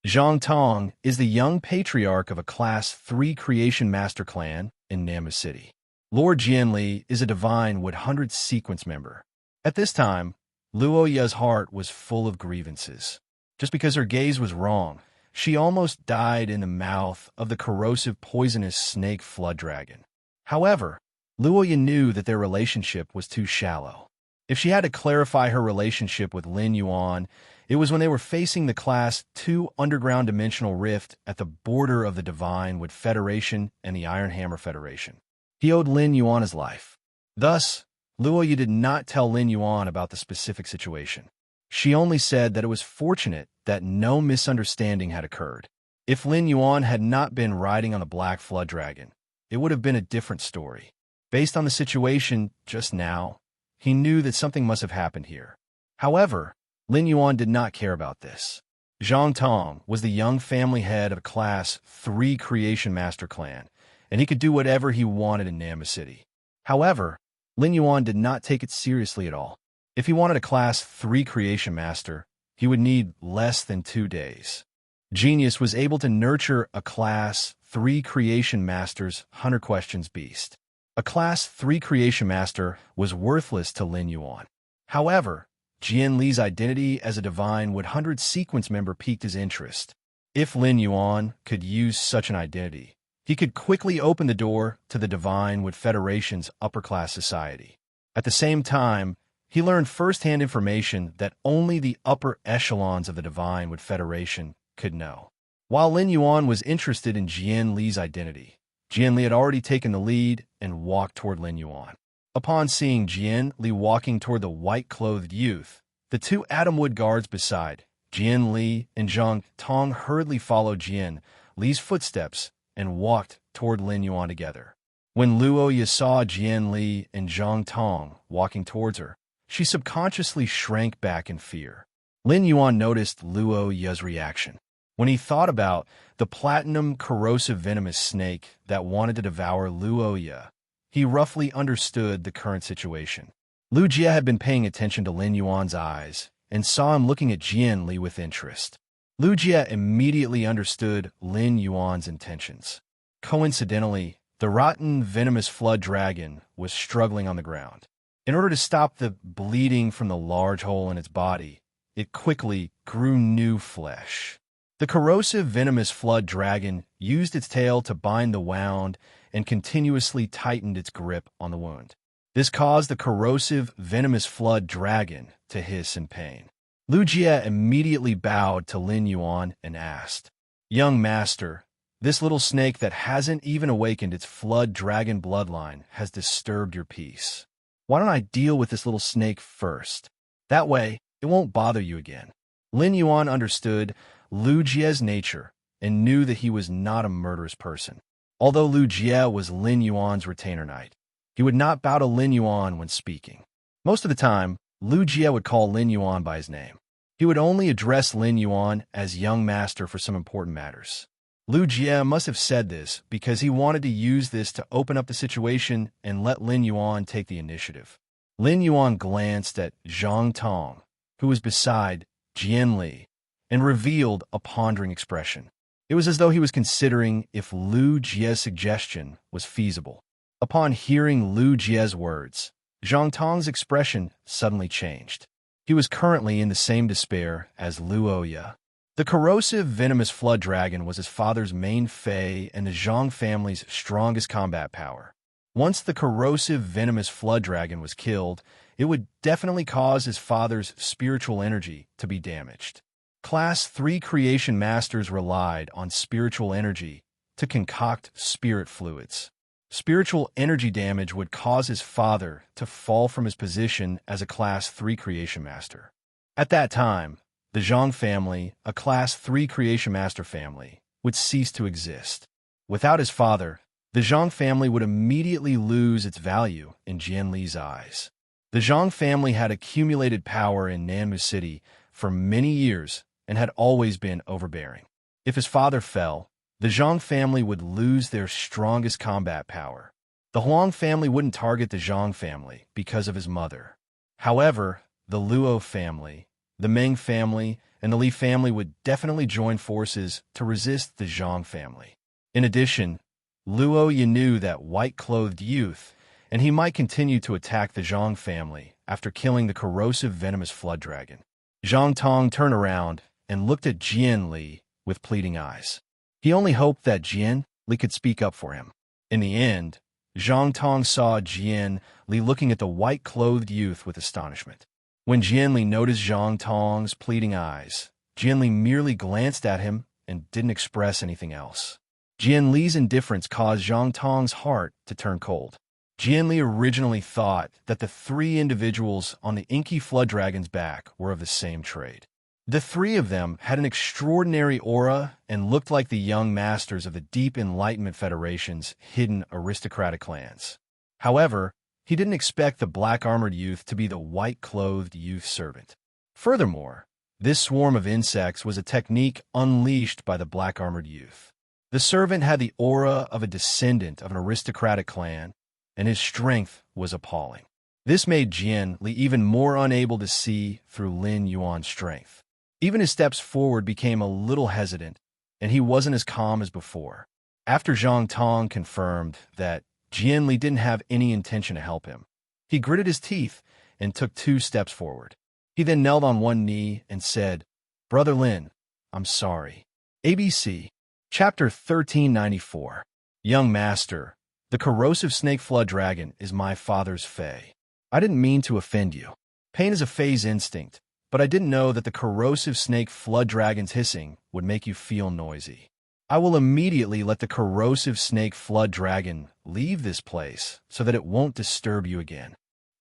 [SPEAKER 1] Zhang Tong is the young patriarch of a Class 3 Creation Master clan in Namu City. Lord Jian Li is a Divine Wood 100 sequence member. At this time, Luo Ye's heart was full of grievances. Just because her gaze was wrong, she almost died in the mouth of the corrosive, poisonous snake flood dragon. However, Luo Ye knew that their relationship was too shallow. If she had to clarify her relationship with Lin Yuan, it was when they were facing the Class 2 underground dimensional rift at the border of the Divine Wood Federation and the Iron Hammer Federation. He owed Lin Yuan his life. Thus, Luo Ye did not tell Lin Yuan about the specific situation. She only said that it was fortunate that no misunderstanding had occurred. If Lin Yuan had not been riding on the Black Flood Dragon, it would have been a different story. Based on the situation just now, he knew that something must have happened here. However, Lin Yuan did not care about this. Zhang Tong was the young family head of a Class 3 Creation Master clan, and he could do whatever he wanted in Namu City. However, Lin Yuan did not take it seriously at all. If he wanted a Class 3 Creation Master, he would need less than 2 days. Genius was able to nurture a Class 3 Creation Master's 100 Questions beast. A Class 3 Creation Master was worthless to Lin Yuan. However, Jian Li's identity as a Divine Wood 100 sequence member piqued his interest. If Lin Yuan could use such an identity, he could quickly open the door to the Divine Wood Federation's upper-class society. At the same time, he learned first-hand information that only the upper echelons of the Divine Wood Federation could know. While Lin Yuan was interested in Jian Li's identity, Jian Li had already taken the lead and walked toward Lin Yuan. Upon seeing Jian Li walking toward the white-clothed youth, the 2 Atomwood guards beside Jian Li and Zhang Tong hurriedly followed Jian Li's footsteps and walked toward Lin Yuan together. When Luo Ye saw Jian Li and Zhang Tong walking towards her, she subconsciously shrank back in fear. Lin Yuan noticed Luo Ye's reaction. When he thought about the platinum corrosive venomous snake that wanted to devour Luo Ye, he roughly understood the current situation. Lu Jie had been paying attention to Lin Yuan's eyes and saw him looking at Jian Li with interest. Lu Jie immediately understood Lin Yuan's intentions. Coincidentally, the rotten, venomous flood dragon was struggling on the ground. In order to stop the bleeding from the large hole in its body, it quickly grew new flesh. The corrosive, venomous flood dragon used its tail to bind the wound and continuously tightened its grip on the wound. This caused the corrosive, venomous flood dragon to hiss in pain. Lu Jie immediately bowed to Lin Yuan and asked, "Young master, this little snake that hasn't even awakened its flood dragon bloodline has disturbed your peace. Why don't I deal with this little snake first? That way, it won't bother you again. Lin Yuan understood Lu Jie's nature and knew that he was not a murderous person. Although Lu Jie was Lin Yuan's retainer knight, he would not bow to Lin Yuan when speaking. Most of the time, Lu Jie would call Lin Yuan by his name. He would only address Lin Yuan as young master for some important matters. Lu Jie must have said this because he wanted to use this to open up the situation and let Lin Yuan take the initiative. Lin Yuan glanced at Zhang Tong, who was beside Jian Li, and revealed a pondering expression. It was as though he was considering if Lu Jie's suggestion was feasible. Upon hearing Lu Jie's words, Zhang Tong's expression suddenly changed. He was currently in the same despair as Lu Oya. The corrosive, venomous flood dragon was his father's main fey and the Zhang family's strongest combat power. Once the corrosive, venomous flood dragon was killed, it would definitely cause his father's spiritual energy to be damaged. Class 3 creation masters relied on spiritual energy to concoct spirit fluids. Spiritual energy damage would cause his father to fall from his position as a Class 3 creation master. At that time, the Zhang family, a Class 3 creation master family, would cease to exist. Without his father, the Zhang family would immediately lose its value in Jian Li's eyes. The Zhang family had accumulated power in Nanmu City for many years and had always been overbearing. If his father fell, the Zhang family would lose their strongest combat power. The Huang family wouldn't target the Zhang family because of his mother. However, the Luo family, the Meng family, and the Li family would definitely join forces to resist the Zhang family. In addition, Luo Yi knew that white-clothed youth, and he might continue to attack the Zhang family after killing the corrosive, venomous flood dragon. Zhang Tong turned around and looked at Jian Li with pleading eyes. He only hoped that Jian Li could speak up for him. In the end, Zhang Tong saw Jian Li looking at the white-clothed youth with astonishment. When Jian Li noticed Zhang Tong's pleading eyes, Jian Li merely glanced at him and didn't express anything else. Jian Li's indifference caused Zhang Tong's heart to turn cold. Jian Li originally thought that the three individuals on the inky flood dragon's back were of the same trade. The three of them had an extraordinary aura and looked like the young masters of the Deep Enlightenment Federation's hidden aristocratic clans. However, he didn't expect the black-armored youth to be the white-clothed youth servant. Furthermore, this swarm of insects was a technique unleashed by the black-armored youth. The servant had the aura of a descendant of an aristocratic clan, and his strength was appalling. This made Jian Li even more unable to see through Lin Yuan's strength. Even his steps forward became a little hesitant, and he wasn't as calm as before. After Zhang Tong confirmed that Jian Li didn't have any intention to help him, he gritted his teeth and took 2 steps forward. He then knelt on one knee and said, "Brother Lin, I'm sorry." ABC, Chapter 1394. Young Master, the corrosive snake flood dragon is my father's fey. I didn't mean to offend you. Pain is a fey's instinct, but I didn't know that the corrosive snake flood dragon's hissing would make you feel noisy. I will immediately let the corrosive snake flood dragon leave this place so that it won't disturb you again.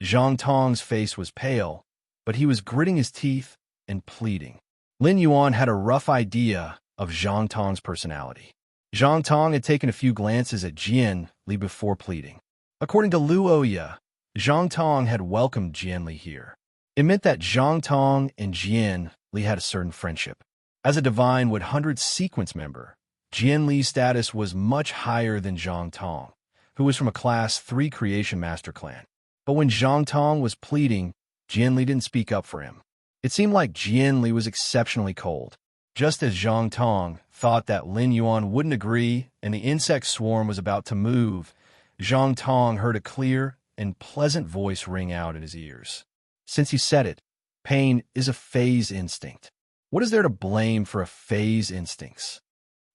[SPEAKER 1] Zhang Tong's face was pale, but he was gritting his teeth and pleading. Lin Yuan had a rough idea of Zhang Tong's personality. Zhang Tong had taken a few glances at Jian Li before pleading. According to Lu Oya, Zhang Tong had welcomed Jian Li here. It meant that Zhang Tong and Jian Li had a certain friendship. As a Divine Wood 100 sequence member, Jian Li's status was much higher than Zhang Tong, who was from a Class 3 Creation Master clan. But when Zhang Tong was pleading, Jian Li didn't speak up for him. It seemed like Jian Li was exceptionally cold. Just as Zhang Tong thought that Lin Yuan wouldn't agree and the insect swarm was about to move, Zhang Tong heard a clear and pleasant voice ring out in his ears. Since he said it, pain is a phase instinct. What is there to blame for a phase instincts?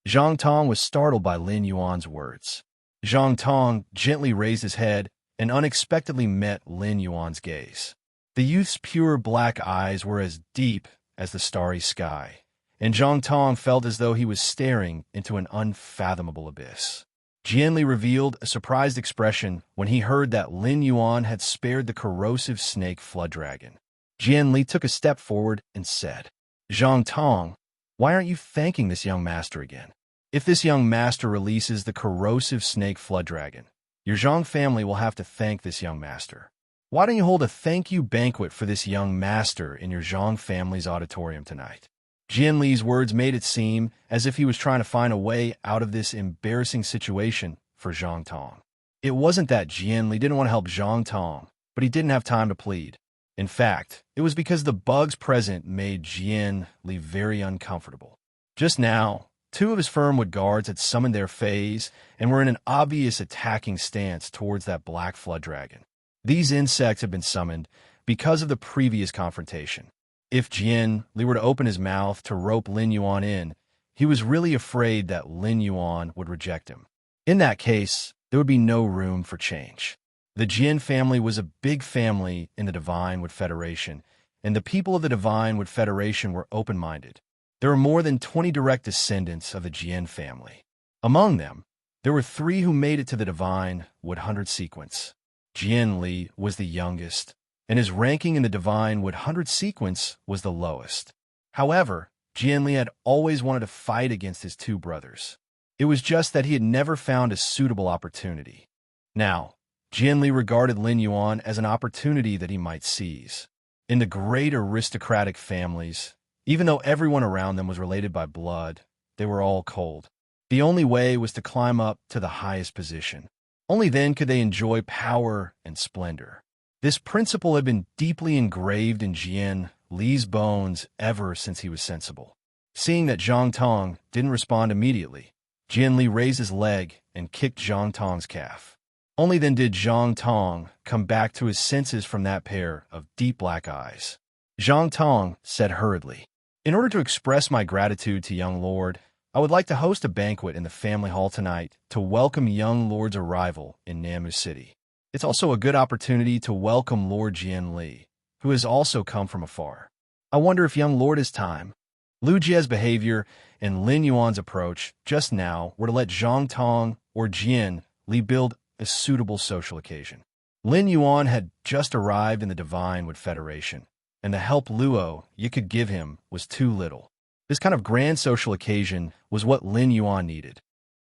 [SPEAKER 1] Zhang Tong was startled by Lin Yuan's words. Zhang Tong gently raised his head and unexpectedly met Lin Yuan's gaze. The youth's pure black eyes were as deep as the starry sky, and Zhang Tong felt as though he was staring into an unfathomable abyss. Jianli revealed a surprised expression when he heard that Lin Yuan had spared the corrosive snake flood dragon. Jianli took a step forward and said, "Zhang Tong, why aren't you thanking this young master again? If this young master releases the corrosive snake flood dragon, your Zhang family will have to thank this young master. Why don't you hold a thank you banquet for this young master in your Zhang family's auditorium tonight?" Jian Li's words made it seem as if he was trying to find a way out of this embarrassing situation for Zhang Tong. It wasn't that Jian Li didn't want to help Zhang Tong, but he didn't have time to plead. In fact, it was because the bugs present made Jian Li very uncomfortable. Just now, two of his firmwood guards had summoned their fays and were in an obvious attacking stance towards that black flood dragon. These insects had been summoned because of the previous confrontation. If Jian Li were to open his mouth to rope Lin Yuan in, he was really afraid that Lin Yuan would reject him. In that case, there would be no room for change. The Jian family was a big family in the Divine Wood Federation, and the people of the Divine Wood Federation were open-minded. There were more than 20 direct descendants of the Jian family. Among them, there were 3 who made it to the Divine Wood 100 sequence. Jian Li was the youngest, and his ranking in the Divine Wood 100 sequence was the lowest. However, Jian Li had always wanted to fight against his 2 brothers. It was just that he had never found a suitable opportunity. Now, Jian Li regarded Lin Yuan as an opportunity that he might seize. In the great aristocratic families, even though everyone around them was related by blood, they were all cold. The only way was to climb up to the highest position. Only then could they enjoy power and splendor. This principle had been deeply engraved in Jian Li's bones ever since he was sensible. Seeing that Zhang Tong didn't respond immediately, Jian Li raised his leg and kicked Zhang Tong's calf. Only then did Zhang Tong come back to his senses from that pair of deep black eyes. Zhang Tong said hurriedly, "In order to express my gratitude to young lord, I would like to host a banquet in the family hall tonight to welcome young lord's arrival in Namu City. It's also a good opportunity to welcome Lord Jian Li, who has also come from afar. I wonder if young lord has time." Lu Jie's behavior and Lin Yuan's approach just now were to let Zhang Tong or Jian Li build a suitable social occasion. Lin Yuan had just arrived in the Divine Wood Federation, and the help Luo Yi could give him was too little. This kind of grand social occasion was what Lin Yuan needed.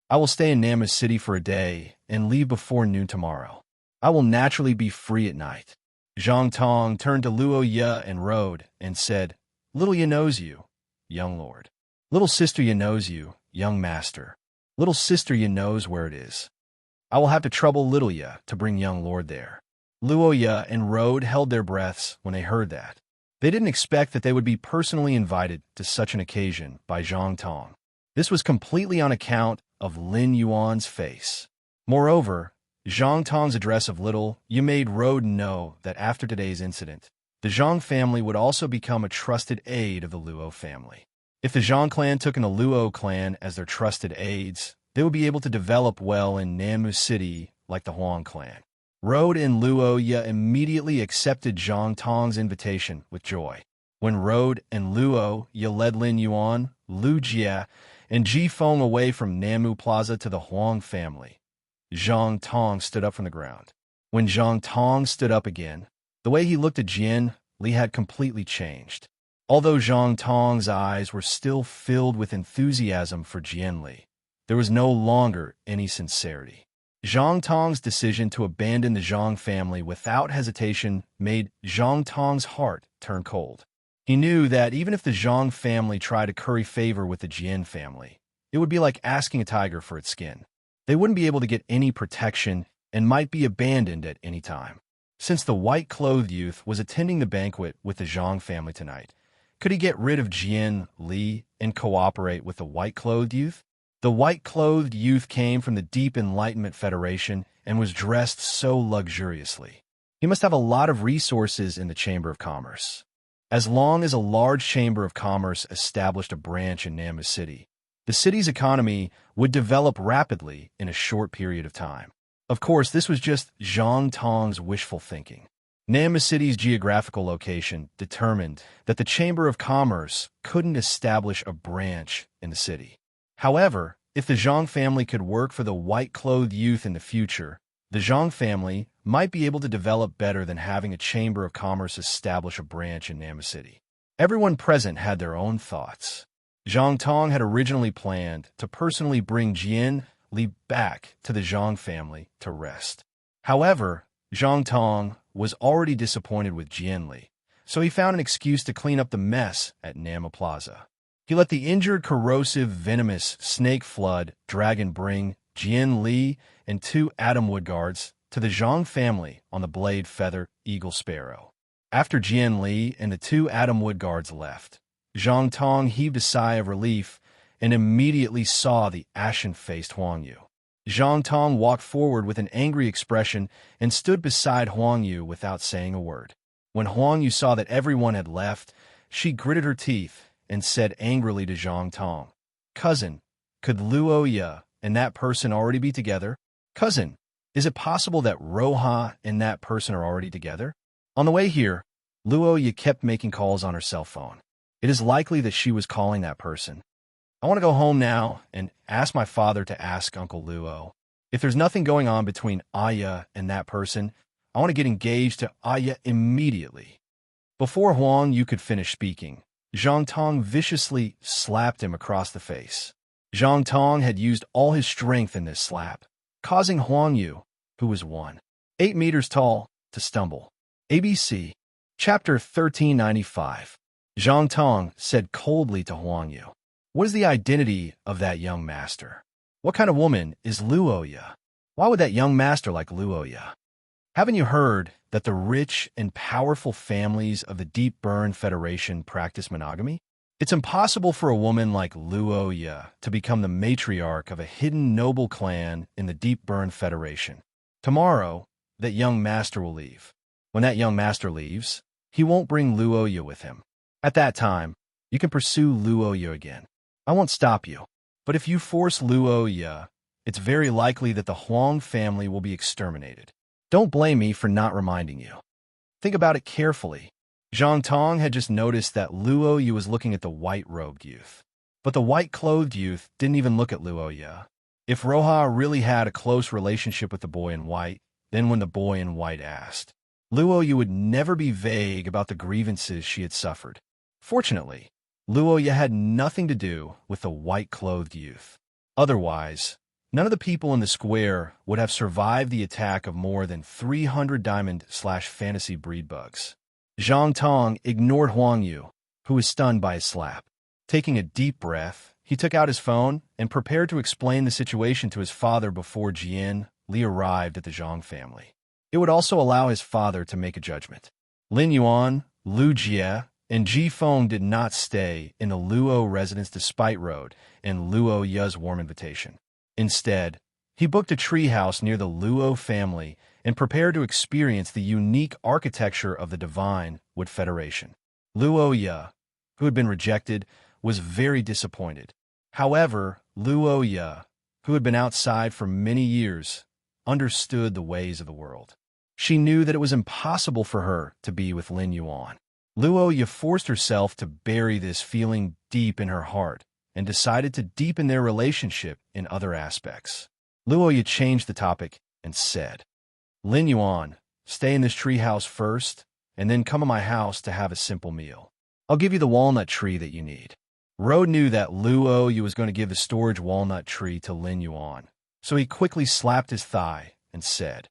[SPEAKER 1] "I will stay in Namu City for a day and leave before noon tomorrow. I will naturally be free at night." Zhang Tong turned to Luo Yi and Rode and said, "Little Yi knows you, young lord. Little sister Yi knows you, young master. Little sister Yi knows where it is. I will have to trouble little Yi to bring young lord there." Luo Yi and Rode held their breaths when they heard that. They didn't expect that they would be personally invited to such an occasion by Zhang Tong. This was completely on account of Lin Yuan's face. Moreover, Zhang Tong's address of little Yi made Rode know that after today's incident, the Zhang family would also become a trusted aid of the Luo family. If the Zhang clan took in the Luo clan as their trusted aides, they would be able to develop well in Namu City like the Huang clan. Rode and Luo Yi immediately accepted Zhang Tong's invitation with joy. When Rode and Luo Yi led Lin Yuan, Lu Jie, and Ji Feng away from Namu Plaza to the Huang family, Zhang Tong stood up from the ground. When Zhang Tong stood up again, the way he looked at Jian Li had completely changed. Although Zhang Tong's eyes were still filled with enthusiasm for Jian Li, there was no longer any sincerity. Zhang Tong's decision to abandon the Zhang family without hesitation made Zhang Tong's heart turn cold. He knew that even if the Zhang family tried to curry favor with the Jian family, it would be like asking a tiger for its skin. They wouldn't be able to get any protection and might be abandoned at any time. Since the white-clothed youth was attending the banquet with the Zhang family tonight, could he get rid of Jian Li and cooperate with the white-clothed youth? The white-clothed youth came from the Deep Enlightenment Federation and was dressed so luxuriously. He must have a lot of resources in the Chamber of Commerce. As long as a large Chamber of Commerce established a branch in Namu City, the city's economy would develop rapidly in a short period of time. Of course, this was just Zhang Tong's wishful thinking. Namu City's geographical location determined that the Chamber of Commerce couldn't establish a branch in the city. However, If the Zhang family could work for the white-clothed youth in the future, the Zhang family might be able to develop better than having a Chamber of Commerce establish a branch in Nama City. Everyone present had their own thoughts. Zhang Tong had originally planned to personally bring Jian Li back to the Zhang family to rest. However, Zhang Tong was already disappointed with Jian Li, so he found an excuse to clean up the mess at Nama Plaza. He let the injured, corrosive, venomous snake flood dragon bring Jian Li and 2 Atom Wood Guards to the Zhang family on the Blade Feather Eagle Sparrow. After Jian Li and the 2 Atom Wood Guards left, Zhang Tong heaved a sigh of relief and immediately saw the ashen-faced Huang Yu. Zhang Tong walked forward with an angry expression and stood beside Huang Yu without saying a word. When Huang Yu saw that everyone had left, she gritted her teeth and said angrily to Zhang Tong, "Cousin, could Luo Ye and that person already be together? Cousin, is it possible that Roha and that person are already together?" On the way here, Luo Ye kept making calls on her cell phone. It is likely that she was calling that person. "I want to go home now and ask my father to ask Uncle Luo. If there's nothing going on between Aya and that person, I want to get engaged to Aya immediately." Before Huang Yu could finish speaking, Zhang Tong viciously slapped him across the face. Zhang Tong had used all his strength in this slap, causing Huang Yu, who was 1.8 meters tall, to stumble. ABC, Chapter 1395. Zhang Tong said coldly to Huang Yu, "What is the identity of that young master? What kind of woman is Luo Ye? Why would that young master like Luo Ye? Haven't you heard that the rich and powerful families of the Deep Burn Federation practice monogamy? It's impossible for a woman like Luo Ye to become the matriarch of a hidden noble clan in the Deep Burn Federation. Tomorrow, that young master will leave. When that young master leaves, he won't bring Luo Ye with him. At that time, you can pursue Luo Ye again. I won't stop you. But if you force Luo Ye, it's very likely that the Huang family will be exterminated. Don't blame me for not reminding you. Think about it carefully." Zhang Tong had just noticed that Luo Ye was looking at the white-robed youth. But the white-clothed youth didn't even look at Luo Ye. If Roha really had a close relationship with the boy in white, then when the boy in white asked, Luo Ye would never be vague about the grievances she had suffered. Fortunately, Luo Ye had nothing to do with the white-clothed youth. Otherwise, none of the people in the square would have survived the attack of more than 300 diamond/fantasy breed bugs. Zhang Tong ignored Huang Yu, who was stunned by his slap. Taking a deep breath, he took out his phone and prepared to explain the situation to his father before Jian Li arrived at the Zhang family. It would also allow his father to make a judgment. Lin Yuan, Lu Jie, and Ji Feng did not stay in the Luo residence despite Road and Luo Ye's warm invitation. Instead, he booked a treehouse near the Luo family and prepared to experience the unique architecture of the Divine Wood Federation. Luo Ye, who had been rejected, was very disappointed. However, Luo Ye, who had been outside for many years, understood the ways of the world. She knew that it was impossible for her to be with Lin Yuan. Luo Ye forced herself to bury this feeling deep in her heart and decided to deepen their relationship in other aspects. Luo Ye changed the topic and said, "Lin Yuan, stay in this treehouse first, and then come to my house to have a simple meal. I'll give you the walnut tree that you need." Road knew that Luo Ye was going to give the storage walnut tree to Lin Yuan, so he quickly slapped his thigh and said,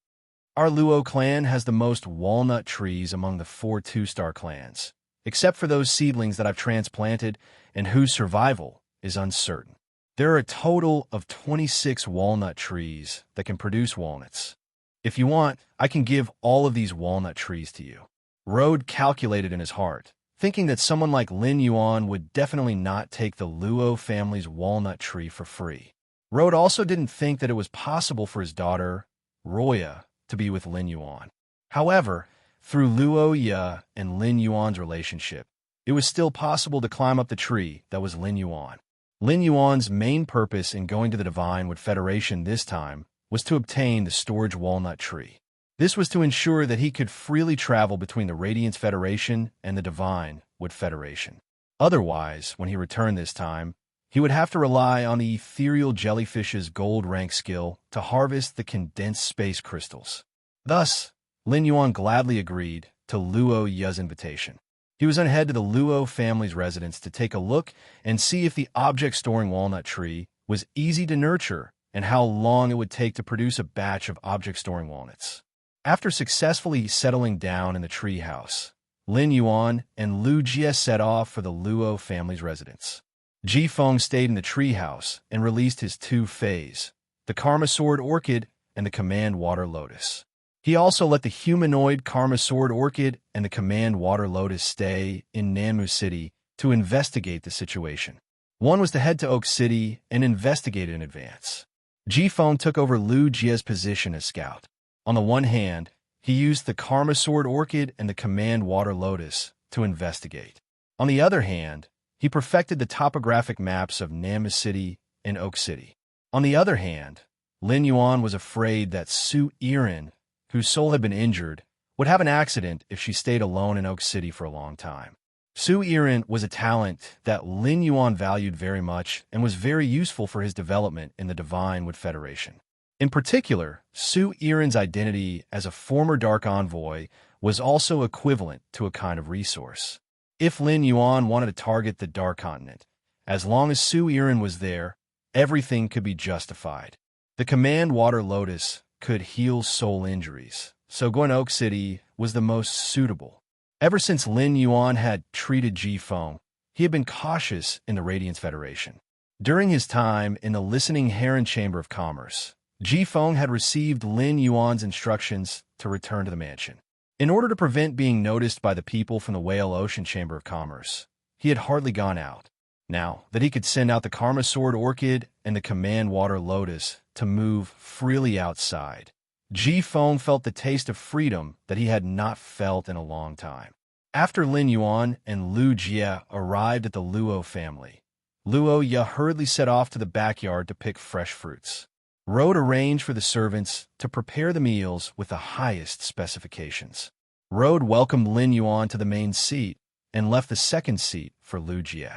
[SPEAKER 1] "Our Luo clan has the most walnut trees among the 4 two-star clans, except for those seedlings that I've transplanted and whose survival is uncertain. There are a total of 26 walnut trees that can produce walnuts. If you want, I can give all of these walnut trees to you." Road calculated in his heart, thinking that someone like Lin Yuan would definitely not take the Luo family's walnut tree for free. Road also didn't think that it was possible for his daughter, Roya, to be with Lin Yuan. However, through Luo Ye and Lin Yuan's relationship, it was still possible to climb up the tree that was Lin Yuan. Lin Yuan's main purpose in going to the Divine Wood Federation this time was to obtain the storage walnut tree. This was to ensure that he could freely travel between the Radiance Federation and the Divine Wood Federation. Otherwise, when he returned this time, he would have to rely on the ethereal jellyfish's gold rank skill to harvest the condensed space crystals. Thus, Lin Yuan gladly agreed to Luo Ye's invitation. He was on ahead to the Luo family's residence to take a look and see if the object-storing walnut tree was easy to nurture and how long it would take to produce a batch of object-storing walnuts. After successfully settling down in the tree house, Lin Yuan and Lu Jie set off for the Luo family's residence. Ji Feng stayed in the tree house and released his two fays, the Karma Sword Orchid and the Command Water Lotus. He also let the humanoid Karma Sword Orchid and the Command Water Lotus stay in Nanmu City to investigate the situation. One was to head to Oak City and investigate in advance. Ji Feng took over Lu Jie's position as scout. On the one hand, he used the Karma Sword Orchid and the Command Water Lotus to investigate. On the other hand, he perfected the topographic maps of Nanmu City and Oak City. On the other hand, Lin Yuan was afraid that Su Yiren, whose soul had been injured, would have an accident if she stayed alone in Oak City for a long time. Su Yiren was a talent that Lin Yuan valued very much and was very useful for his development in the Divine Wood Federation. In particular, Su Yiren's identity as a former Dark Envoy was also equivalent to a kind of resource. If Lin Yuan wanted to target the Dark Continent, as long as Su Yiren was there, everything could be justified. The Command Water Lotus could heal soul injuries, so going to Oak City was the most suitable. Ever since Lin Yuan had treated Ji Feng, he had been cautious in the Radiance Federation. During his time in the Listening Heron Chamber of Commerce, Ji Feng had received Lin Yuan's instructions to return to the mansion. In order to prevent being noticed by the people from the Whale Ocean Chamber of Commerce, he had hardly gone out. Now that he could send out the Karma Sword Orchid and the Command Water Lotus to move freely outside, Ji Feng felt the taste of freedom that he had not felt in a long time. After Lin Yuan and Lu Jie arrived at the Luo family, Luo Ye hurriedly set off to the backyard to pick fresh fruits. Road arranged for the servants to prepare the meals with the highest specifications. Road welcomed Lin Yuan to the main seat and left the second seat for Lu Jie.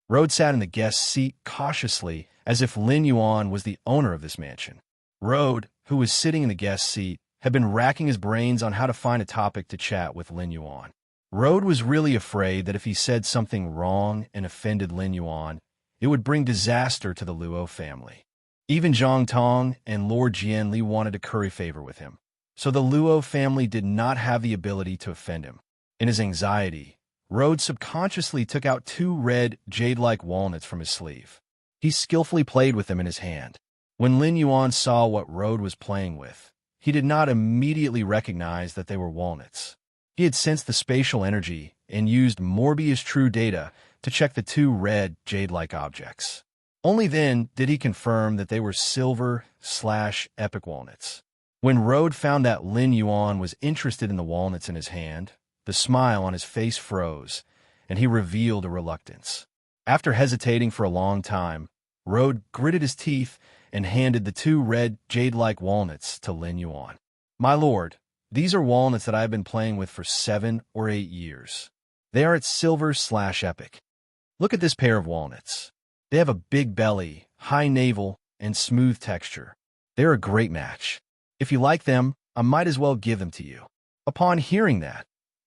[SPEAKER 1] Road sat in the guest seat cautiously as if Lin Yuan was the owner of this mansion. Road, who was sitting in the guest seat, had been racking his brains on how to find a topic to chat with Lin Yuan. Road was really afraid that if he said something wrong and offended Lin Yuan, it would bring disaster to the Luo family. Even Zhang Tong and Lord Jianli wanted to curry favor with him, so the Luo family did not have the ability to offend him. In his anxiety, Road subconsciously took out two red, jade-like walnuts from his sleeve. He skillfully played with them in his hand. When Lin Yuan saw what Road was playing with, he did not immediately recognize that they were walnuts. He had sensed the spatial energy and used Morbius True Data to check the two red, jade-like objects. Only then did he confirm that they were silver/epic walnuts. When Road found that Lin Yuan was interested in the walnuts in his hand, the smile on his face froze, and he revealed a reluctance. After hesitating for a long time, Road gritted his teeth and handed the two red, jade-like walnuts to Lin Yuan. "My lord, these are walnuts that I have been playing with for 7 or 8 years. They are at silver/epic. Look at this pair of walnuts. They have a big belly, high navel, and smooth texture. They're a great match. If you like them, I might as well give them to you." Upon hearing that,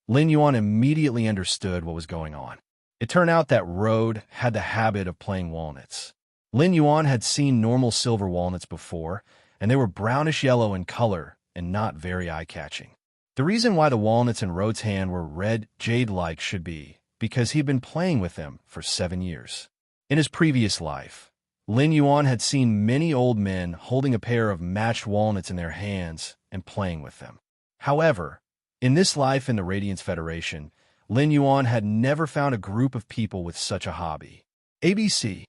[SPEAKER 1] Lin Yuan immediately understood what was going on. It turned out that Road had the habit of playing walnuts. Lin Yuan had seen normal silver walnuts before, and they were brownish-yellow in color and not very eye-catching. The reason why the walnuts in Road's hand were red, jade-like should be because he'd been playing with them for 7 years. In his previous life, Lin Yuan had seen many old men holding a pair of matched walnuts in their hands and playing with them. However, in this life in the Radiance Federation, Lin Yuan had never found a group of people with such a hobby. ABC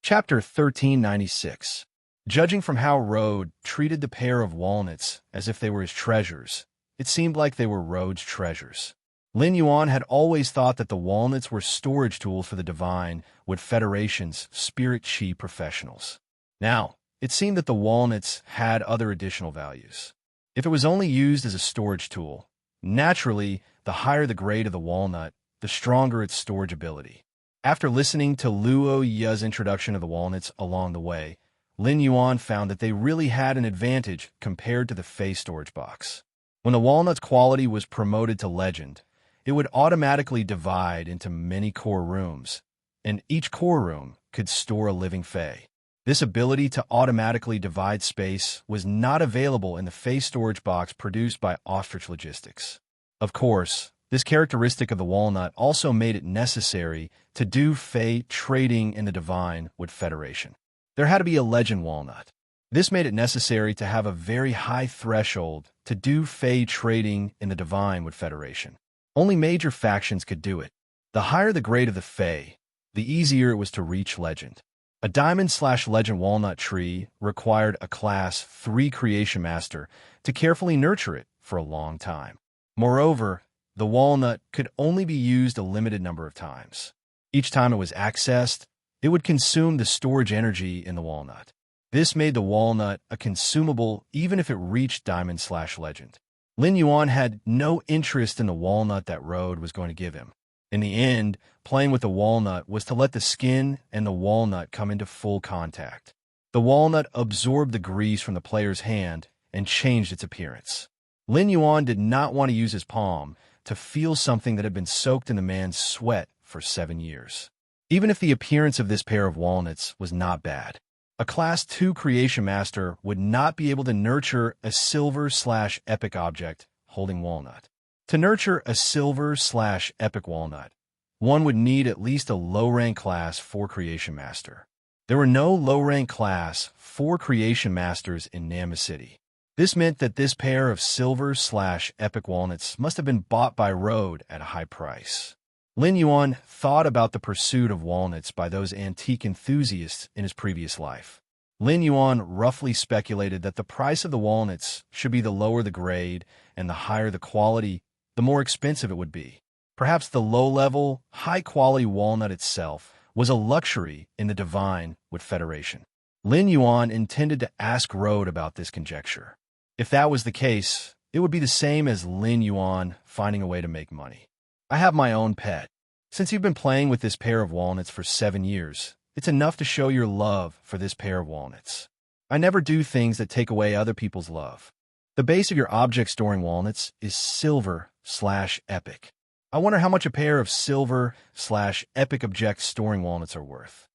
[SPEAKER 1] Chapter 1396. Judging from how Road treated the pair of walnuts as if they were his treasures, it seemed like they were Road's treasures. Lin Yuan had always thought that the walnuts were storage tools for the Divine Wood Federation's spirit chi professionals. Now, it seemed that the walnuts had other additional values. If it was only used as a storage tool, naturally, the higher the grade of the walnut, the stronger its storage ability. After listening to Luo Ya's introduction of the walnuts along the way, Lin Yuan found that they really had an advantage compared to the Fey storage box. When the walnut's quality was promoted to legend, it would automatically divide into many core rooms, and each core room could store a living Fey. This ability to automatically divide space was not available in the Fey storage box produced by Ostrich Logistics. Of course, this characteristic of the walnut also made it necessary to do Fey trading in the Divine Wood Federation. There had to be a legend walnut. This made it necessary to have a very high threshold to do Fey trading in the Divine Wood Federation. Only major factions could do it. The higher the grade of the Fey, the easier it was to reach legend. A diamond/legend walnut tree required a Class 3 Creation Master to carefully nurture it for a long time. Moreover, the walnut could only be used a limited number of times. Each time it was accessed, it would consume the storage energy in the walnut. This made the walnut a consumable even if it reached diamond/legend. Lin Yuan had no interest in the walnut that Road was going to give him. In the end, playing with the walnut was to let the skin and the walnut come into full contact. The walnut absorbed the grease from the player's hand and changed its appearance. Lin Yuan did not want to use his palm to feel something that had been soaked in the man's sweat for 7 years. Even if the appearance of this pair of walnuts was not bad, a Class 2 Creation Master would not be able to nurture a silver/epic object holding walnut. To nurture a silver/epic walnut, one would need at least a low-rank Class 4 Creation Master. There were no low-rank Class 4 Creation Masters in Nama City. This meant that this pair of silver/epic walnuts must have been bought by Road at a high price. Lin Yuan thought about the pursuit of walnuts by those antique enthusiasts in his previous life. Lin Yuan roughly speculated that the price of the walnuts should be the lower the grade and the higher the quality, the more expensive it would be. Perhaps the low-level, high-quality walnut itself was a luxury in the Divine Wood Federation. Lin Yuan intended to ask Road about this conjecture. If that was the case, it would be the same as Lin Yuan finding a way to make money. I have my own pet. Since you've been playing with this pair of walnuts for 7 years, it's enough to show your love for this pair of walnuts. I never do things that take away other people's love. The base of your object storing walnuts is silver/epic. I wonder how much a pair of silver/epic object storing walnuts are worth.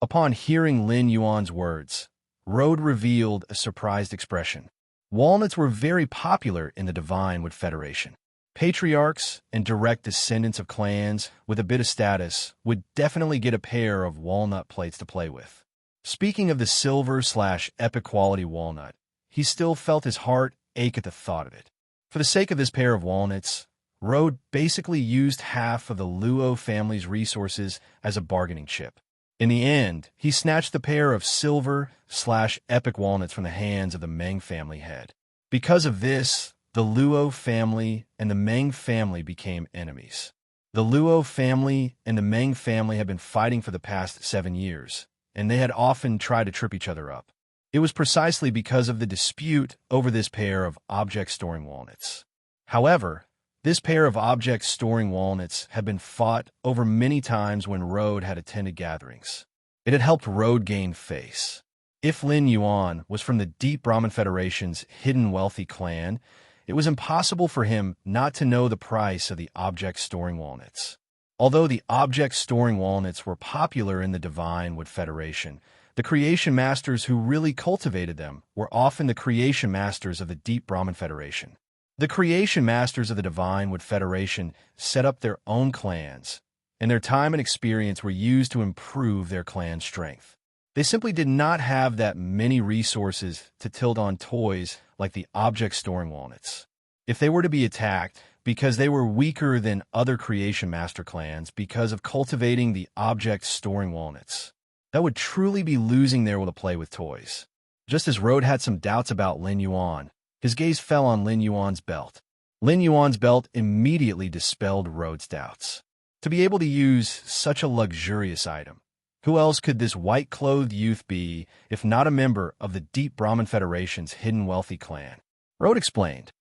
[SPEAKER 1] Upon hearing Lin Yuan's words, Road revealed a surprised expression. Walnuts were very popular in the Divine Wood Federation. Patriarchs and direct descendants of clans with a bit of status would definitely get a pair of walnut plates to play with. Speaking of the silver/epic quality walnut, he still felt his heart ache at the thought of it. For the sake of this pair of walnuts, Road basically used half of the Luo family's resources as a bargaining chip. In the end, he snatched the pair of silver/epic walnuts from the hands of the Meng family head. Because of this, the Luo family and the Meng family became enemies. The Luo family and the Meng family had been fighting for the past 7 years, and they had often tried to trip each other up. It was precisely because of the dispute over this pair of object-storing walnuts. However, this pair of object-storing walnuts had been fought over many times when Road had attended gatherings. It had helped Road gain face. If Lin Yuan was from the Deep Brahmin Federation's hidden wealthy clan, it was impossible for him not to know the price of the object-storing walnuts. Although the object-storing walnuts were popular in the Divine Wood Federation, the Creation Masters who really cultivated them were often the Creation Masters of the Deep Brahmin Federation. The Creation Masters of the Divine Wood Federation set up their own clans, and their time and experience were used to improve their clan's strength. They simply did not have that many resources to tilt on toys like the object-storing walnuts. If they were to be attacked because they were weaker than other Creation Master clans because of cultivating the object-storing walnuts, that would truly be losing their will to play with toys. Just as Road had some doubts about Lin Yuan, his gaze fell on Lin Yuan's belt. Lin Yuan's belt immediately dispelled Road's doubts. To be able to use such a luxurious item, who else could this white-clothed youth be if not a member of the Deep Brahmin Federation's hidden wealthy clan? Road explained.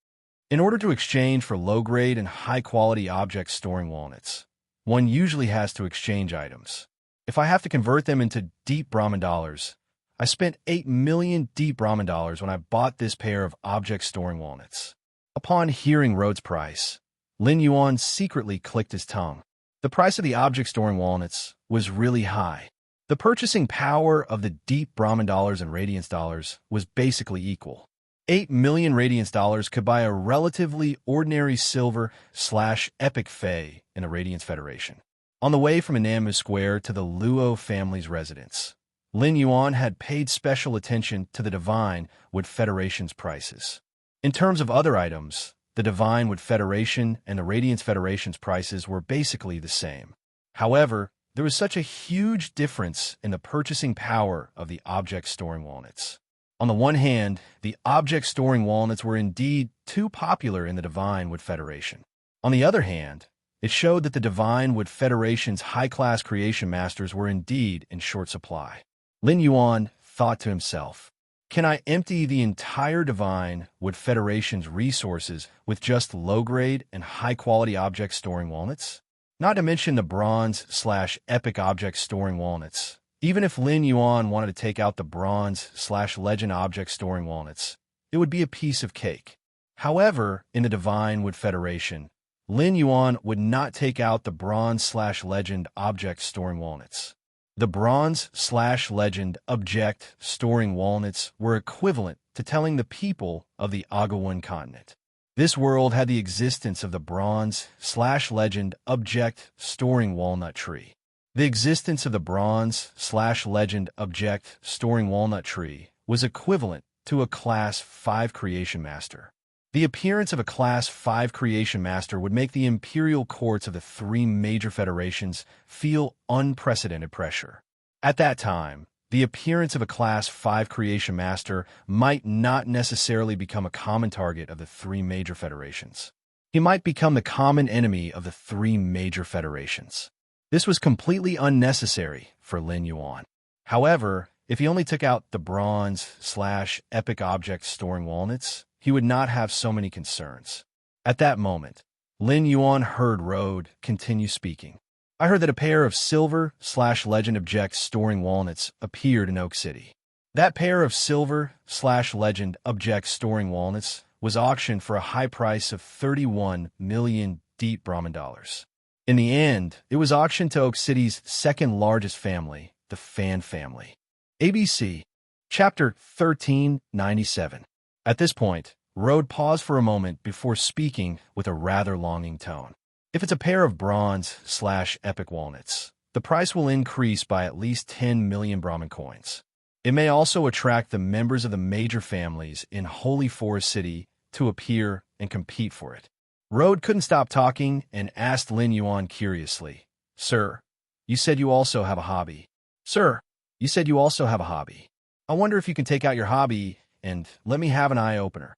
[SPEAKER 1] In order to exchange for low-grade and high-quality object-storing walnuts, one usually has to exchange items. If I have to convert them into deep Brahmin dollars, I spent 8 million deep Brahmin dollars when I bought this pair of object-storing walnuts. Upon hearing Rhodes' price, Lin Yuan secretly clicked his tongue. The price of the object-storing walnuts was really high. The purchasing power of the deep Brahmin dollars and radiance dollars was basically equal. 8 million radiance dollars could buy a relatively ordinary silver/epic Fey in the Radiance Federation. On the way from Anamu Square to the Luo family's residence, Lin Yuan had paid special attention to the Divine Wood Federation's prices. In terms of other items, the Divine Wood Federation and the Radiance Federation's prices were basically the same. However, there was such a huge difference in the purchasing power of the object-storing walnuts. On the one hand, the object-storing walnuts were indeed too popular in the Divine Wood Federation. On the other hand, it showed that the Divine Wood Federation's high-class creation masters were indeed in short supply. Lin Yuan thought to himself, "Can I empty the entire Divine Wood Federation's resources with just low-grade and high-quality object-storing walnuts? Not to mention the bronze/epic object-storing walnuts. Even if Lin Yuan wanted to take out the bronze/legend object-storing walnuts, it would be a piece of cake." However, in the Divine Wood Federation, Lin Yuan would not take out the bronze/legend object-storing walnuts. The bronze/legend object-storing walnuts were equivalent to telling the people of the Agawon continent. This world had the existence of the bronze/legend object-storing walnut tree. The existence of the bronze/legend object-storing walnut tree was equivalent to a Class 5 creation master. The appearance of a Class 5 creation master would make the imperial courts of the three major federations feel unprecedented pressure. At that time, the appearance of a Class 5 creation master might not necessarily become a common target of the three major federations. He might become the common enemy of the three major federations. This was completely unnecessary for Lin Yuan. However, if he only took out the bronze/epic object-storing walnuts, he would not have so many concerns. At that moment, Lin Yuan heard Rhodes continue speaking. "I heard that a pair of silver/legend object-storing walnuts appeared in Oak City. That pair of silver/legend object-storing walnuts was auctioned for a high price of 31 million deep Brahmin dollars. In the end, it was auctioned to Oak City's second-largest family, the Fan family." ABC, Chapter 1397. At this point, Rhodes paused for a moment before speaking with a rather longing tone. "If it's a pair of bronze/epic walnuts, the price will increase by at least 10 million Brahmin coins. It may also attract the members of the major families in Holy Forest City to appear and compete for it." Rhodes couldn't stop talking and asked Lin Yuan curiously, "Sir, you said you also have a hobby. Sir, you said you also have a hobby. I wonder if you can take out your hobby and let me have an eye-opener."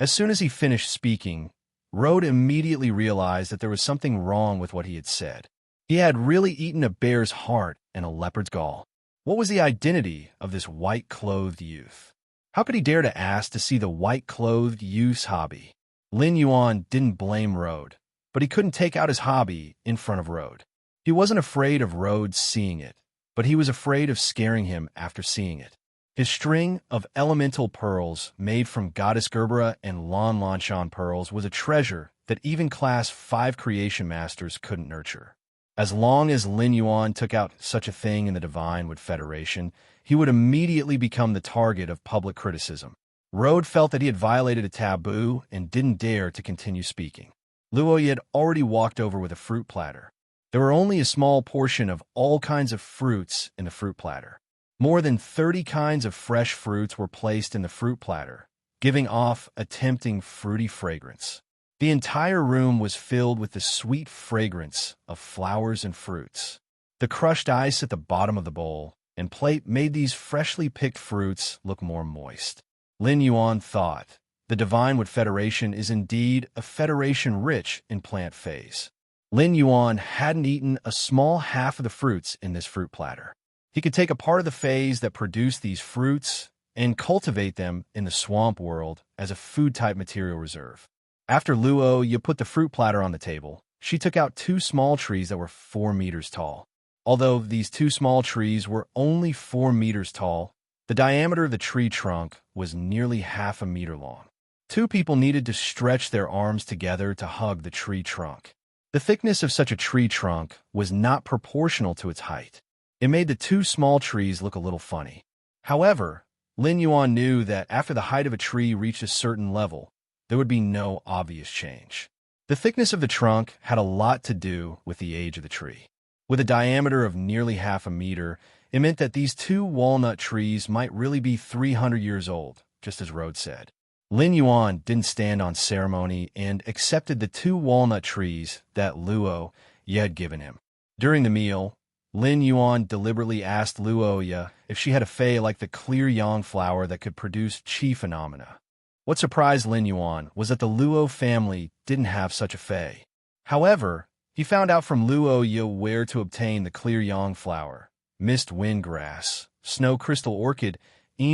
[SPEAKER 1] As soon as he finished speaking, Rhodes immediately realized that there was something wrong with what he had said. He had really eaten a bear's heart and a leopard's gall. What was the identity of this white-clothed youth? How could he dare to ask to see the white-clothed youth's hobby? Lin Yuan didn't blame Rhodes, but he couldn't take out his hobby in front of Rhodes. He wasn't afraid of Rhodes seeing it, but he was afraid of scaring him after seeing it. His string of elemental pearls made from Goddess Gerbera and Lan Lanshan pearls was a treasure that even Class 5 creation masters couldn't nurture. As long as Lin Yuan took out such a thing in the Divine Wood Federation, he would immediately become the target of public criticism. Rhodes felt that he had violated a taboo and didn't dare to continue speaking. Luo had already walked over with a fruit platter. There were only a small portion of all kinds of fruits in the fruit platter. More than 30 kinds of fresh fruits were placed in the fruit platter, giving off a tempting fruity fragrance. The entire room was filled with the sweet fragrance of flowers and fruits. The crushed ice at the bottom of the bowl and plate made these freshly picked fruits look more moist. Lin Yuan thought, the Divine Wood Federation is indeed a federation rich in plant phase. Lin Yuan hadn't eaten a small half of the fruits in this fruit platter. He could take a part of the phase that produced these fruits and cultivate them in the swamp world as a food-type material reserve. After Luo put the fruit platter on the table, She took out 2 small trees that were 4 meters tall. Although these 2 small trees were only 4 meters tall, the diameter of the tree trunk was nearly half a meter long. 2 people needed to stretch their arms together to hug the tree trunk. The thickness of such a tree trunk was not proportional to its height. It made the 2 small trees look a little funny. However, Lin Yuan knew that after the height of a tree reached a certain level, there would be no obvious change. The thickness of the trunk had a lot to do with the age of the tree. With a diameter of nearly half a meter, it meant that these 2 walnut trees might really be 300 years old, just as Rhodes said. Lin Yuan didn't stand on ceremony and accepted the 2 walnut trees that Luo Ye had given him. During the meal, Lin Yuan deliberately asked Luo Ye if she had a fae like the clear yang flower that could produce chi phenomena. What surprised Lin Yuan was that the Luo family didn't have such a fae. However, he found out from Luo Ye where to obtain the clear yang flower, mist wind grass, snow crystal orchid,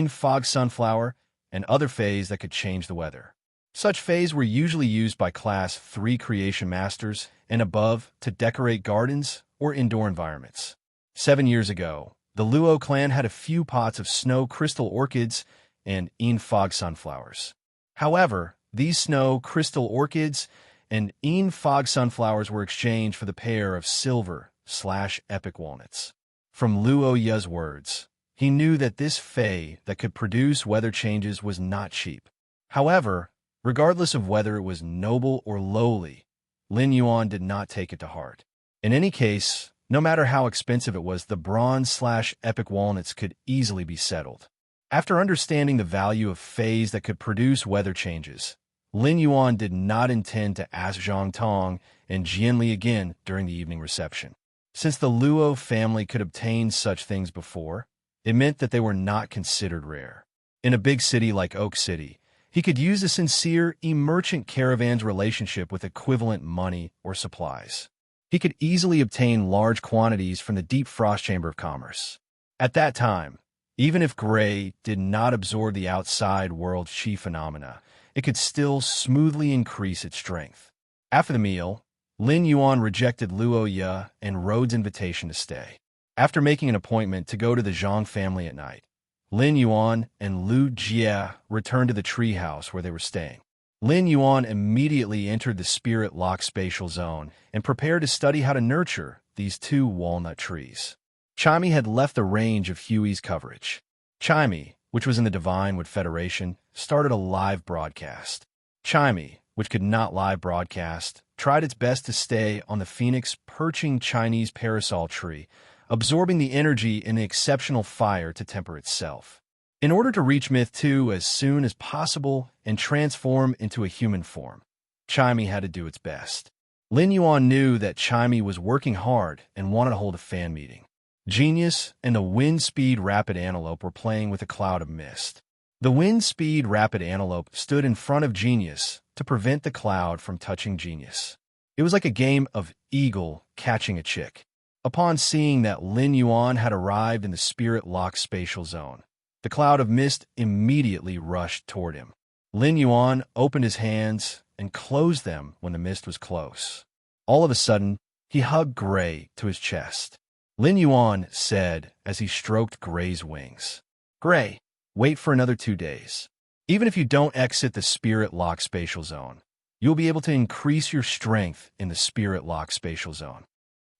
[SPEAKER 1] fog sunflower, and other fays that could change the weather. Such fays were usually used by Class 3 creation masters and above to decorate gardens or indoor environments. 7 years ago, the Luo clan had a few pots of snow crystal orchids and fog sunflowers. However, these snow crystal orchids and fog sunflowers were exchanged for the pair of silver/epic walnuts. From Luo Ye's words, he knew that this fae that could produce weather changes was not cheap. However, regardless of whether it was noble or lowly, Lin Yuan did not take it to heart. In any case, no matter how expensive it was, the bronze/epic walnuts could easily be settled. After understanding the value of fays that could produce weather changes, Lin Yuan did not intend to ask Zhang Tong and Jianli again during the evening reception. Since the Luo family could obtain such things before, it meant that they were not considered rare. In a big city like Oak City, he could use the sincere merchant caravan's relationship with equivalent money or supplies. He could easily obtain large quantities from the deep frost chamber of commerce. At that time, even if Gray did not absorb the outside world chi phenomena, it could still smoothly increase its strength. After the meal, Lin Yuan rejected Luo Ye and Rhodes' invitation to stay. After making an appointment to go to the Zhang family at night, Lin Yuan and Lu Jie returned to the treehouse where they were staying. Lin Yuan immediately entered the spirit-locked spatial zone and prepared to study how to nurture these 2 walnut trees. Chimey had left the range of Huey's coverage. Chimey, which was in the Divine Wood Federation, started a live broadcast. Chimey, which could not live broadcast, tried its best to stay on the phoenix perching Chinese parasol tree, absorbing the energy in an exceptional fire to temper itself. In order to reach Myth 2 as soon as possible and transform into a human form, Chimey had to do its best. Lin Yuan knew that Chimey was working hard and wanted to hold a fan meeting. Genius and the wind-speed rapid antelope were playing with a cloud of mist. The wind-speed rapid antelope stood in front of Genius to prevent the cloud from touching Genius. It was like a game of eagle catching a chick. Upon seeing that Lin Yuan had arrived in the spirit-locked spatial zone, the cloud of mist immediately rushed toward him. Lin Yuan opened his hands and closed them when the mist was close. All of a sudden, he hugged Gray to his chest. Lin Yuan said as he stroked Gray's wings, "Gray, wait for another 2 days. Even if you don't exit the spirit-locked spatial zone, you'll be able to increase your strength in the spirit-locked spatial zone.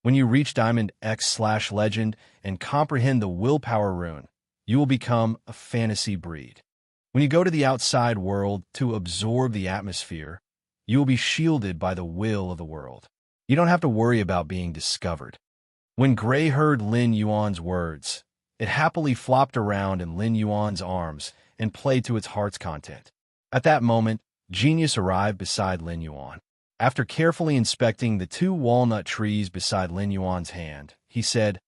[SPEAKER 1] When you reach Diamond X/Legend and comprehend the willpower rune, you will become a fantasy breed. When you go to the outside world to absorb the atmosphere, you will be shielded by the will of the world. You don't have to worry about being discovered." When Gray heard Lin Yuan's words, it happily flopped around in Lin Yuan's arms and played to its heart's content. At that moment, Genius arrived beside Lin Yuan. After carefully inspecting the 2 walnut trees beside Lin Yuan's hand, he said,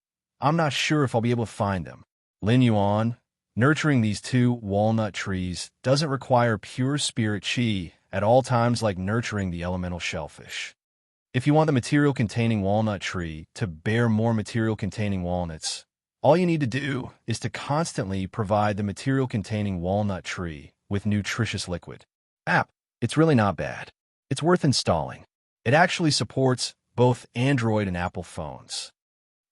[SPEAKER 1] "I'm not sure if I'll be able to find them." Lin Yuan, nurturing these 2 walnut trees doesn't require pure spirit chi at all times like nurturing the elemental shellfish. If you want the material-containing walnut tree to bear more material-containing walnuts, all you need to do is to constantly provide the material-containing walnut tree with nutritious liquid. It's really not bad. It's worth installing. It actually supports both Android and Apple phones.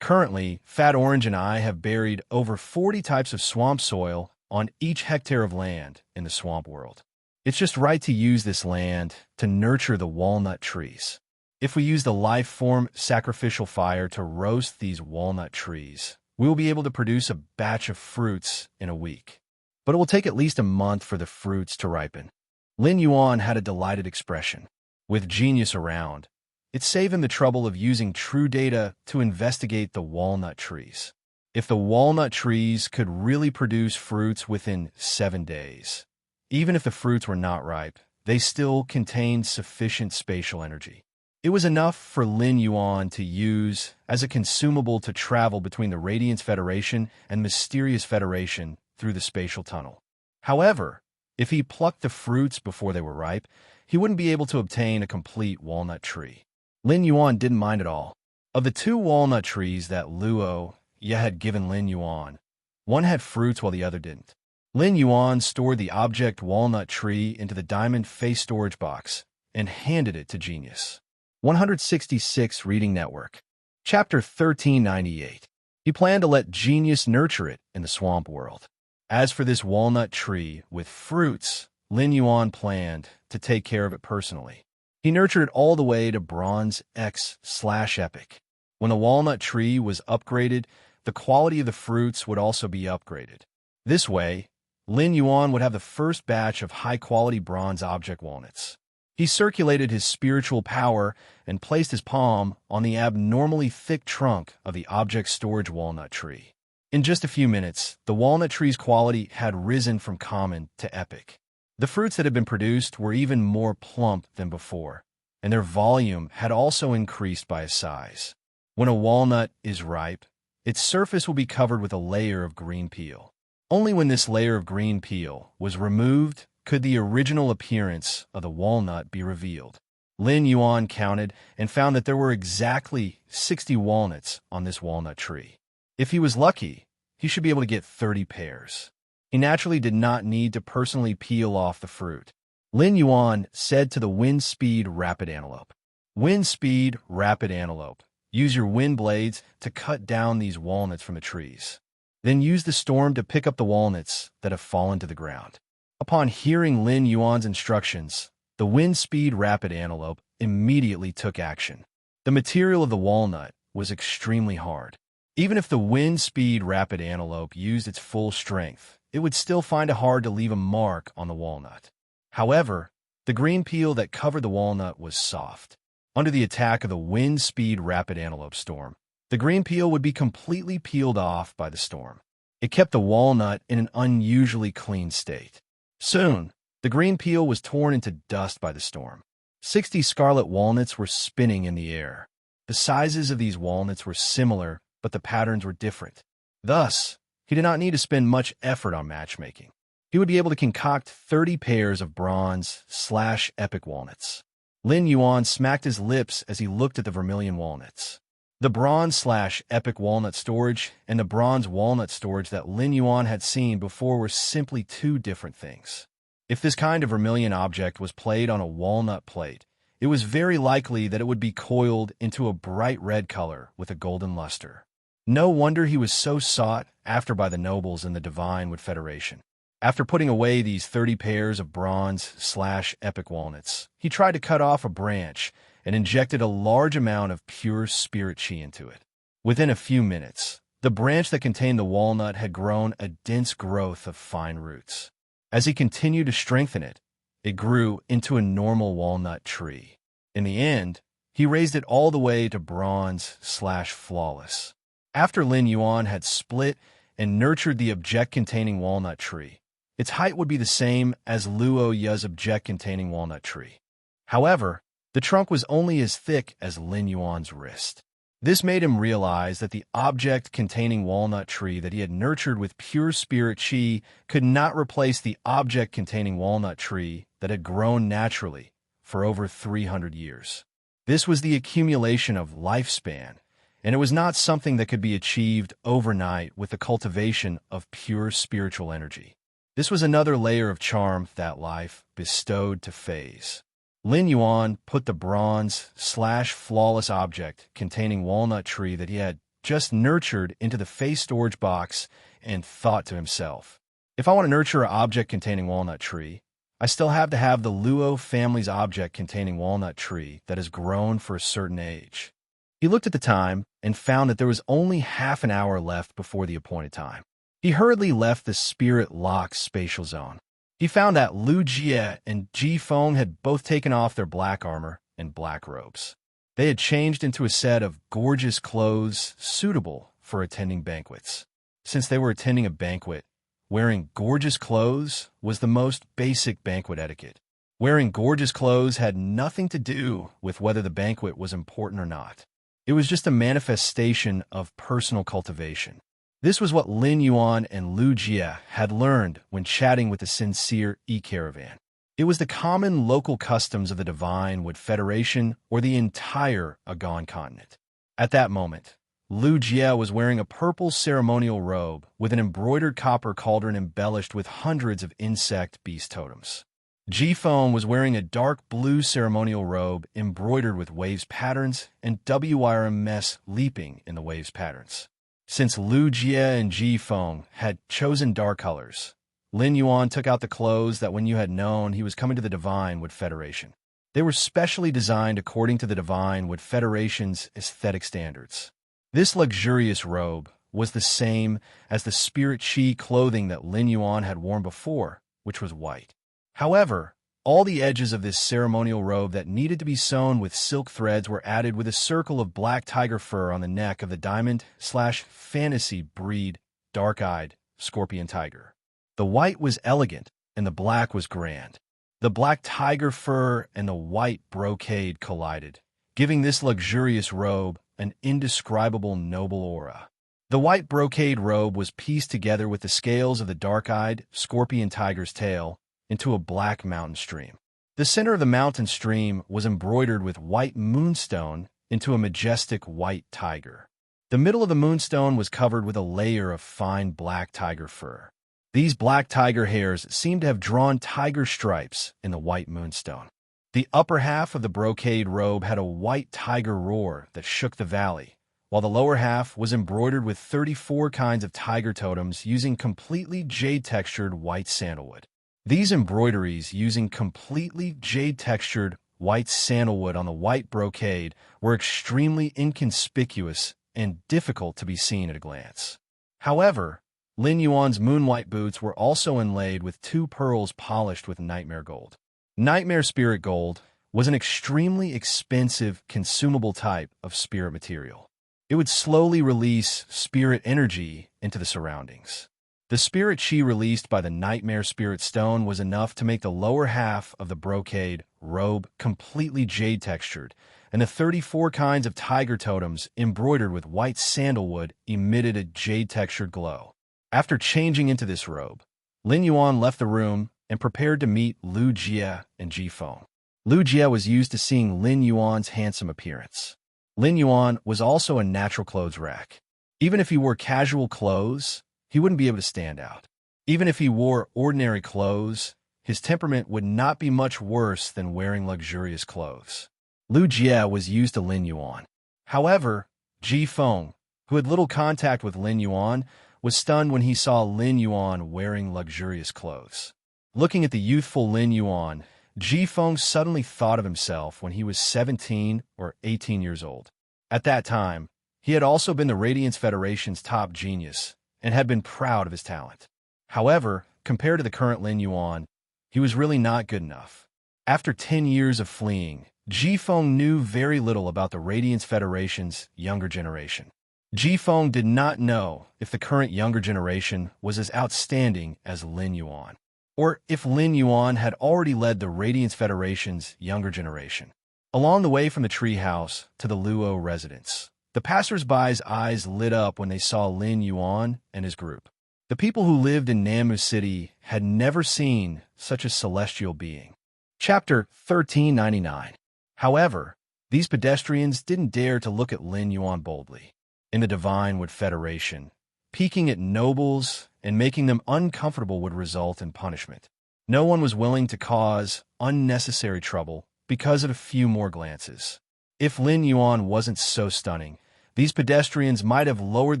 [SPEAKER 1] Currently, Fat Orange and I have buried over 40 types of swamp soil on each hectare of land in the swamp world. It's just right to use this land to nurture the walnut trees. If we use the life form sacrificial fire to roast these walnut trees, we will be able to produce a batch of fruits in a week. But it will take at least a month for the fruits to ripen. Lin Yuan had a delighted expression. With genius around, it saved him the trouble of using true data to investigate the walnut trees. If the walnut trees could really produce fruits within 7 days, even if the fruits were not ripe, they still contained sufficient spatial energy. It was enough for Lin Yuan to use as a consumable to travel between the Radiance Federation and Mysterious Federation through the spatial tunnel. However, if he plucked the fruits before they were ripe, he wouldn't be able to obtain a complete walnut tree. Lin Yuan didn't mind at all. Of the 2 walnut trees that Luo Ye had given Lin Yuan, one had fruits while the other didn't. Lin Yuan stored the object walnut tree into the diamond face storage box and handed it to Genius. 166 Reading Network. Chapter 1398. He planned to let Genius nurture it in the swamp world. As for this walnut tree with fruits, Lin Yuan planned to take care of it personally. He nurtured it all the way to Bronze X/Epic. When the walnut tree was upgraded, the quality of the fruits would also be upgraded. This way, Lin Yuan would have the first batch of high-quality bronze object walnuts. He circulated his spiritual power and placed his palm on the abnormally thick trunk of the object storage walnut tree. In just a few minutes, the walnut tree's quality had risen from common to epic. The fruits that had been produced were even more plump than before, and their volume had also increased by a size. When a walnut is ripe, its surface will be covered with a layer of green peel. Only when this layer of green peel was removed could the original appearance of the walnut be revealed. Lin Yuan counted and found that there were exactly 60 walnuts on this walnut tree. If he was lucky, he should be able to get 30 pairs. He naturally did not need to personally peel off the fruit. Lin Yuan said to the Wind Speed Rapid Antelope, "Wind Speed Rapid Antelope, use your wind blades to cut down these walnuts from the trees. Then use the storm to pick up the walnuts that have fallen to the ground." Upon hearing Lin Yuan's instructions, the Wind Speed Rapid Antelope immediately took action. The material of the walnut was extremely hard. Even if the Wind Speed Rapid Antelope used its full strength, it would still find it hard to leave a mark on the walnut. However, the green peel that covered the walnut was soft. Under the attack of the Wind Speed Rapid Antelope storm, the green peel would be completely peeled off by the storm. It kept the walnut in an unusually clean state. Soon, the green peel was torn into dust by the storm. 60 scarlet walnuts were spinning in the air. The sizes of these walnuts were similar, but the patterns were different. Thus, he did not need to spend much effort on matchmaking. He would be able to concoct 30 pairs of Bronze/Epic walnuts. Lin Yuan smacked his lips as he looked at the vermilion walnuts. The Bronze/Epic walnut storage and the bronze walnut storage that Lin Yuan had seen before were simply 2 different things. If this kind of vermilion object was played on a walnut plate, it was very likely that it would be coiled into a bright red color with a golden luster. No wonder he was so sought after by the nobles in the Divine Wood Federation. After putting away these 30 pairs of Bronze/Epic walnuts, he tried to cut off a branch and injected a large amount of pure spirit chi into it. Within a few minutes, the branch that contained the walnut had grown a dense growth of fine roots. As he continued to strengthen it, it grew into a normal walnut tree. In the end, he raised it all the way to Bronze/Flawless. After Lin Yuan had split and nurtured the object-containing walnut tree, its height would be the same as Luo Ye's object-containing walnut tree. However, the trunk was only as thick as Lin Yuan's wrist. This made him realize that the object-containing walnut tree that he had nurtured with pure spirit chi could not replace the object-containing walnut tree that had grown naturally for over 300 years. This was the accumulation of lifespan, and it was not something that could be achieved overnight with the cultivation of pure spiritual energy. This was another layer of charm that life bestowed to Phase. Lin Yuan put the bronze/flawless object containing walnut tree that he had just nurtured into the face storage box and thought to himself, if I want to nurture an object containing walnut tree, I still have to have the Luo family's object containing walnut tree that has grown for a certain age. He looked at the time and found that there was only half an hour left before the appointed time. He hurriedly left the spirit-locked spatial zone. He found that Lu Jie and Ji Feng had both taken off their black armor and black robes. They had changed into a set of gorgeous clothes suitable for attending banquets. Since they were attending a banquet, wearing gorgeous clothes was the most basic banquet etiquette. Wearing gorgeous clothes had nothing to do with whether the banquet was important or not. It was just a manifestation of personal cultivation. This was what Lin Yuan and Lu Jie had learned when chatting with the sincere E-Caravan. It was the common local customs of the Divine Wood Federation or the entire Agon continent. At that moment, Lu Jie was wearing a purple ceremonial robe with an embroidered copper cauldron embellished with hundreds of insect beast totems. Ji Feng was wearing a dark blue ceremonial robe embroidered with waves patterns and WRMS leaping in the waves patterns. Since Lu Jie and Ji Feng had chosen dark colors, Lin Yuan took out the clothes that when you had known he was coming to the Divine Wood Federation. They were specially designed according to the Divine Wood Federation's aesthetic standards. This luxurious robe was the same as the spirit chi clothing that Lin Yuan had worn before, which was white. However, all the edges of this ceremonial robe that needed to be sewn with silk threads were added with a circle of black tiger fur on the neck of the diamond/fantasy breed dark-eyed scorpion tiger. The white was elegant and the black was grand. The black tiger fur and the white brocade collided, giving this luxurious robe an indescribable noble aura. The white brocade robe was pieced together with the scales of the dark-eyed scorpion tiger's tail into a black mountain stream. The center of the mountain stream was embroidered with white moonstone into a majestic white tiger. The middle of the moonstone was covered with a layer of fine black tiger fur. These black tiger hairs seemed to have drawn tiger stripes in the white moonstone. The upper half of the brocade robe had a white tiger roar that shook the valley, while the lower half was embroidered with 34 kinds of tiger totems using completely jade-textured white sandalwood. These embroideries using completely jade-textured white sandalwood on the white brocade were extremely inconspicuous and difficult to be seen at a glance. However, Lin Yuan's moon-white boots were also inlaid with 2 pearls polished with nightmare gold. Nightmare spirit gold was an extremely expensive, consumable type of spirit material. It would slowly release spirit energy into the surroundings. The spirit chi released by the Nightmare Spirit Stone was enough to make the lower half of the brocade robe completely jade-textured, and the 34 kinds of tiger totems embroidered with white sandalwood emitted a jade-textured glow. After changing into this robe, Lin Yuan left the room and prepared to meet Lu Jie and Ji Feng. Lu Jie was used to seeing Lin Yuan's handsome appearance. Lin Yuan was also a natural clothes rack. Even if he wore casual clothes, he wouldn't be able to stand out. Even if he wore ordinary clothes, his temperament would not be much worse than wearing luxurious clothes. Lu Jie was used to Lin Yuan. However, Ji Feng, who had little contact with Lin Yuan, was stunned when he saw Lin Yuan wearing luxurious clothes. Looking at the youthful Lin Yuan, Ji Feng suddenly thought of himself when he was 17 or 18 years old. At that time, he had also been the Radiance Federation's top genius and had been proud of his talent. However, compared to the current Lin Yuan, he was really not good enough. After 10 years of fleeing, Ji Feng knew very little about the Radiance Federation's younger generation. Ji Feng did not know if the current younger generation was as outstanding as Lin Yuan, or if Lin Yuan had already led the Radiance Federation's younger generation. Along the way from the treehouse to the Luo residence, the passers-by's eyes lit up when they saw Lin Yuan and his group. The people who lived in Namu City had never seen such a celestial being. Chapter 1399. However, these pedestrians didn't dare to look at Lin Yuan boldly. In the Divine Wood Federation, peeking at nobles and making them uncomfortable would result in punishment. No one was willing to cause unnecessary trouble because of a few more glances. If Lin Yuan wasn't so stunning, these pedestrians might have lowered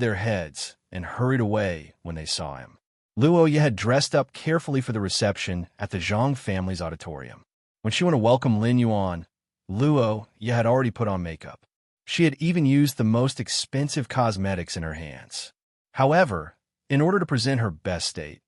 [SPEAKER 1] their heads and hurried away when they saw him. Luo Ye had dressed up carefully for the reception at the Zhang family's auditorium. When she went to welcome Lin Yuan, Luo Ye had already put on makeup. She had even used the most expensive cosmetics in her hands. However, in order to present her best state,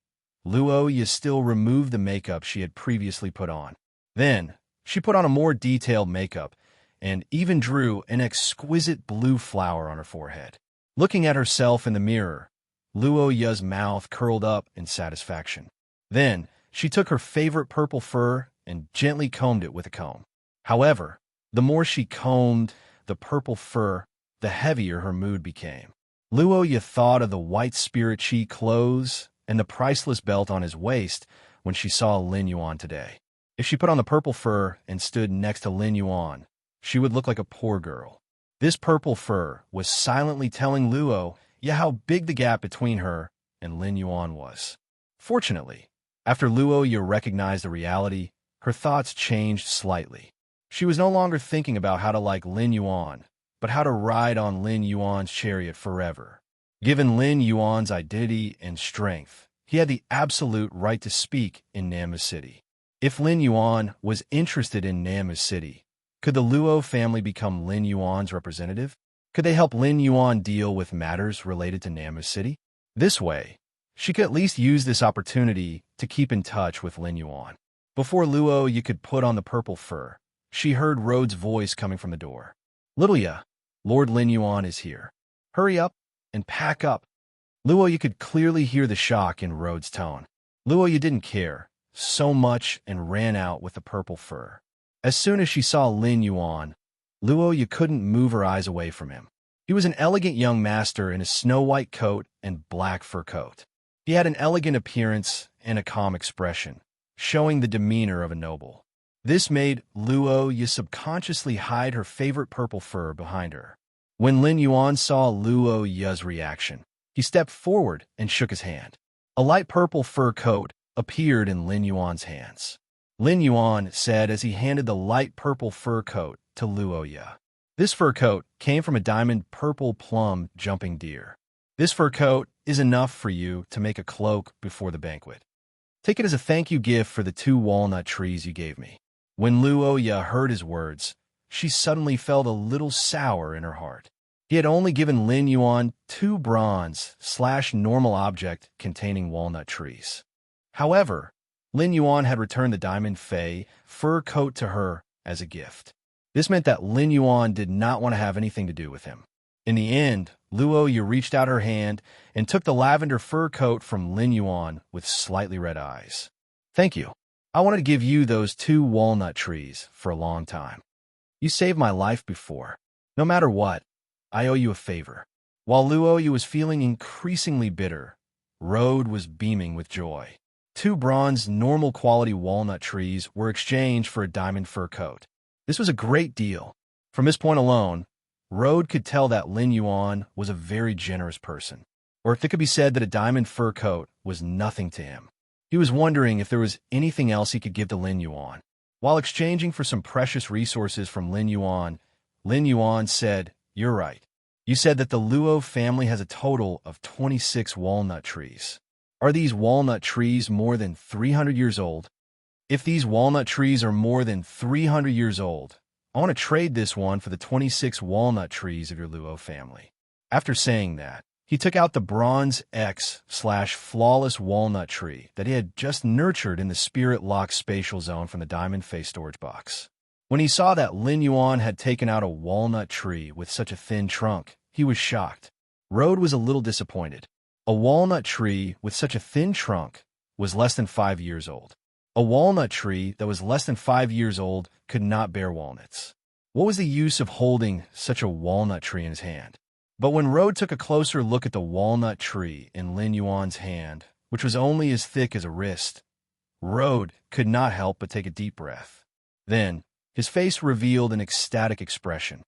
[SPEAKER 1] Luo Ye still removed the makeup she had previously put on. Then, she put on a more detailed makeup and even drew an exquisite blue flower on her forehead. Looking at herself in the mirror, Luo Ye's mouth curled up in satisfaction. Then, she took her favorite purple fur and gently combed it with a comb. However, the more she combed the purple fur, the heavier her mood became. Luo Ye thought of the white spirit chi clothes and the priceless belt on his waist when she saw Lin Yuan today. If she put on the purple fur and stood next to Lin Yuan, she would look like a poor girl. This purple fur was silently telling Luo Ye how big the gap between her and Lin Yuan was. Fortunately, after Luo Ye recognized the reality, her thoughts changed slightly. She was no longer thinking about how to like Lin Yuan, but how to ride on Lin Yuan's chariot forever. Given Lin Yuan's identity and strength, he had the absolute right to speak in Nanma City. If Lin Yuan was interested in Nanma City, could the Luo family become Lin Yuan's representative? Could they help Lin Yuan deal with matters related to Nanma City? This way, she could at least use this opportunity to keep in touch with Lin Yuan. Before Luo Ye could put on the purple fur, she heard Rhode's voice coming from the door. "Little Ye, Lord Lin Yuan is here. Hurry up and pack up." Luo Ye could clearly hear the shock in Rhode's tone. Luo Ye didn't care so much and ran out with the purple fur. As soon as she saw Lin Yuan, Luo Ye couldn't move her eyes away from him. He was an elegant young master in a snow-white coat and black fur coat. He had an elegant appearance and a calm expression, showing the demeanor of a noble. This made Luo Ye subconsciously hide her favorite purple fur behind her. When Lin Yuan saw Luo Ye's reaction, he stepped forward and shook his hand. A light purple fur coat appeared in Lin Yuan's hands. Lin Yuan said as he handed the light purple fur coat to Luo Ye. This fur coat came from a diamond purple plum jumping deer. This fur coat is enough for you to make a cloak before the banquet. Take it as a thank you gift for the 2 walnut trees you gave me. When Luo Ye heard his words, she suddenly felt a little sour in her heart. He had only given Lin Yuan 2 bronze/normal object containing walnut trees. However, Lin Yuan had returned the diamond fey fur coat to her as a gift. This meant that Lin Yuan did not want to have anything to do with him. In the end, Luo Ye reached out her hand and took the lavender fur coat from Lin Yuan with slightly red eyes. "Thank you. I wanted to give you those 2 walnut trees for a long time. You saved my life before. No matter what, I owe you a favor." While Luo Ye was feeling increasingly bitter, Rode was beaming with joy. 2 bronze normal quality walnut trees were exchanged for a diamond fur coat. This was a great deal. From this point alone, Rode could tell that Lin Yuan was a very generous person. Or if it could be said that a diamond fur coat was nothing to him. He was wondering if there was anything else he could give to Lin Yuan. While exchanging for some precious resources from Lin Yuan said, "You're right. You said that the Luo family has a total of 26 walnut trees. Are these walnut trees more than 300 years old? If these walnut trees are more than 300 years old, I want to trade this one for the 26 walnut trees of your Luo family." After saying that, he took out the bronze X/flawless walnut tree that he had just nurtured in the Spirit Lock spatial zone from the Diamond Face storage box. When he saw that Lin Yuan had taken out a walnut tree with such a thin trunk, he was shocked. Rode was a little disappointed. A walnut tree with such a thin trunk was less than 5 years old. A walnut tree that was less than 5 years old could not bear walnuts. What was the use of holding such a walnut tree in his hand? But when Rode took a closer look at the walnut tree in Lin Yuan's hand, which was only as thick as a wrist, Rode could not help but take a deep breath. Then, his face revealed an ecstatic expression.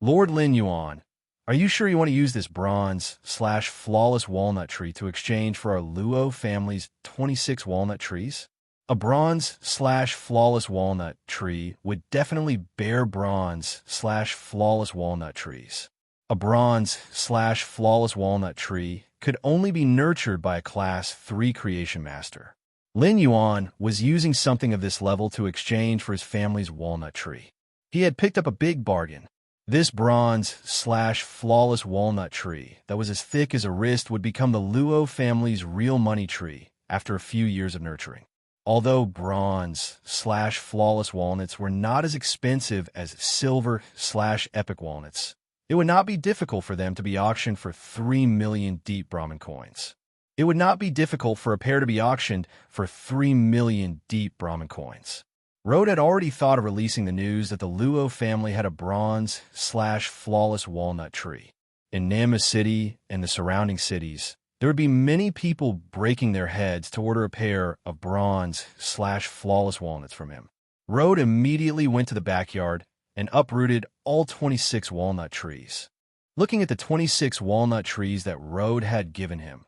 [SPEAKER 1] "Lord Lin Yuan, are you sure you want to use this bronze/flawless walnut tree to exchange for our Luo family's 26 walnut trees?" A bronze/flawless walnut tree would definitely bear bronze/flawless walnut trees. A bronze/flawless walnut tree could only be nurtured by a Class 3 creation master. Lin Yuan was using something of this level to exchange for his family's walnut tree. He had picked up a big bargain. This bronze/flawless walnut tree that was as thick as a wrist would become the Luo family's real money tree after a few years of nurturing. Although bronze/flawless walnuts were not as expensive as silver/epic walnuts, it would not be difficult for them to be auctioned for 3 million deep Brahmin coins. It would not be difficult for a pair to be auctioned for 3 million deep Brahmin coins. Rode had already thought of releasing the news that the Luo family had a bronze/flawless walnut tree. In Nama City and the surrounding cities, there would be many people breaking their heads to order a pair of bronze/flawless walnuts from him. Rode immediately went to the backyard and uprooted all 26 walnut trees. Looking at the 26 walnut trees that Rode had given him,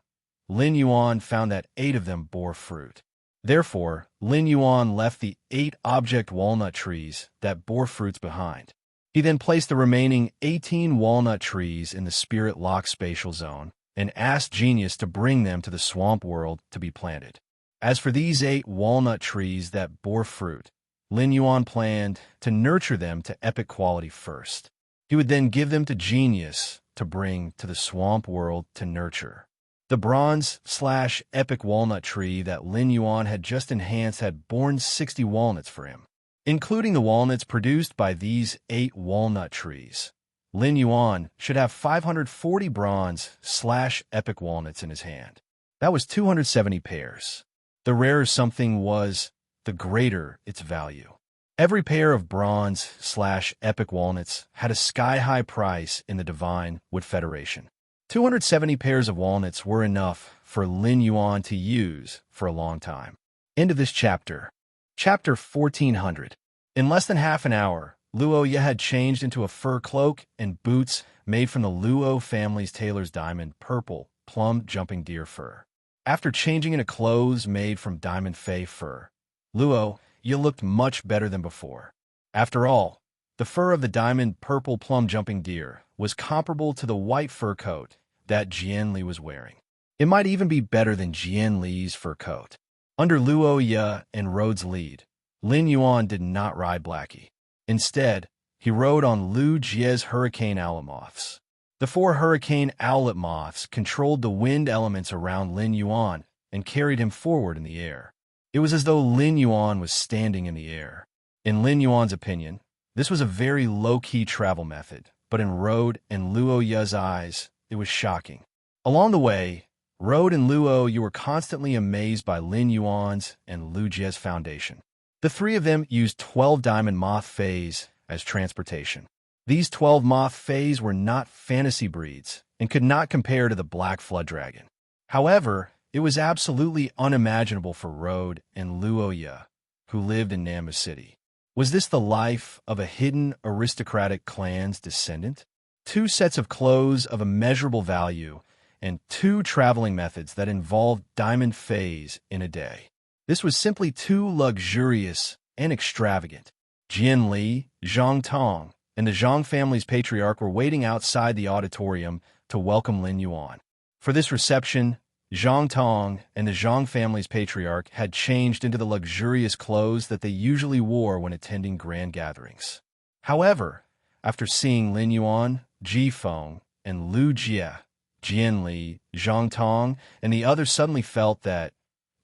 [SPEAKER 1] Lin Yuan found that 8 of them bore fruit. Therefore, Lin Yuan left the 8 object walnut trees that bore fruits behind. He then placed the remaining 18 walnut trees in the spirit lock spatial zone and asked Genius to bring them to the swamp world to be planted. As for these 8 walnut trees that bore fruit, Lin Yuan planned to nurture them to epic quality first. He would then give them to Genius to bring to the swamp world to nurture. The bronze/epic walnut tree that Lin Yuan had just enhanced had borne 60 walnuts for him. Including the walnuts produced by these 8 walnut trees, Lin Yuan should have 540 bronze/epic walnuts in his hand. That was 270 pairs. The rarer something was, the greater its value. Every pair of bronze/epic walnuts had a sky-high price in the Divine Wood Federation. 270 pairs of walnuts were enough for Lin Yuan to use for a long time. End of this chapter. Chapter 1400. In less than half an hour, Luo Ye had changed into a fur cloak and boots made from the Luo family's tailor's diamond purple plum jumping deer fur. After changing into clothes made from diamond fay fur, Luo Ye looked much better than before. After all, the fur of the diamond purple plum jumping deer was comparable to the white fur coat that Jian Li was wearing. It might even be better than Jian Li's fur coat. Under Luo Ye and Rode's lead, Lin Yuan did not ride Blackie. Instead, he rode on Lu Jie's hurricane owlet moths. The 4 hurricane owlet moths controlled the wind elements around Lin Yuan and carried him forward in the air. It was as though Lin Yuan was standing in the air. In Lin Yuan's opinion, this was a very low-key travel method, but in Rode and Luo Ye's eyes, it was shocking. Along the way, Rode and Luo Ye were constantly amazed by Lin Yuan's and Lu Jie's foundation. The 3 of them used 12 diamond moth fays as transportation. These 12 moth fays were not fantasy breeds and could not compare to the black flood dragon. However, it was absolutely unimaginable for Rode and Luo Ye, who lived in Nama City. Was this the life of a hidden aristocratic clan's descendant? 2 sets of clothes of immeasurable value and 2 traveling methods that involved diamond fays in a day. This was simply too luxurious and extravagant. Jian Li, Zhang Tong, and the Zhang family's patriarch were waiting outside the auditorium to welcome Lin Yuan. For this reception, Zhang Tong and the Zhang family's patriarch had changed into the luxurious clothes that they usually wore when attending grand gatherings. However, after seeing Lin Yuan, Ji Feng, and Lu Jie, Jian Li, Zhang Tong, and the others suddenly felt that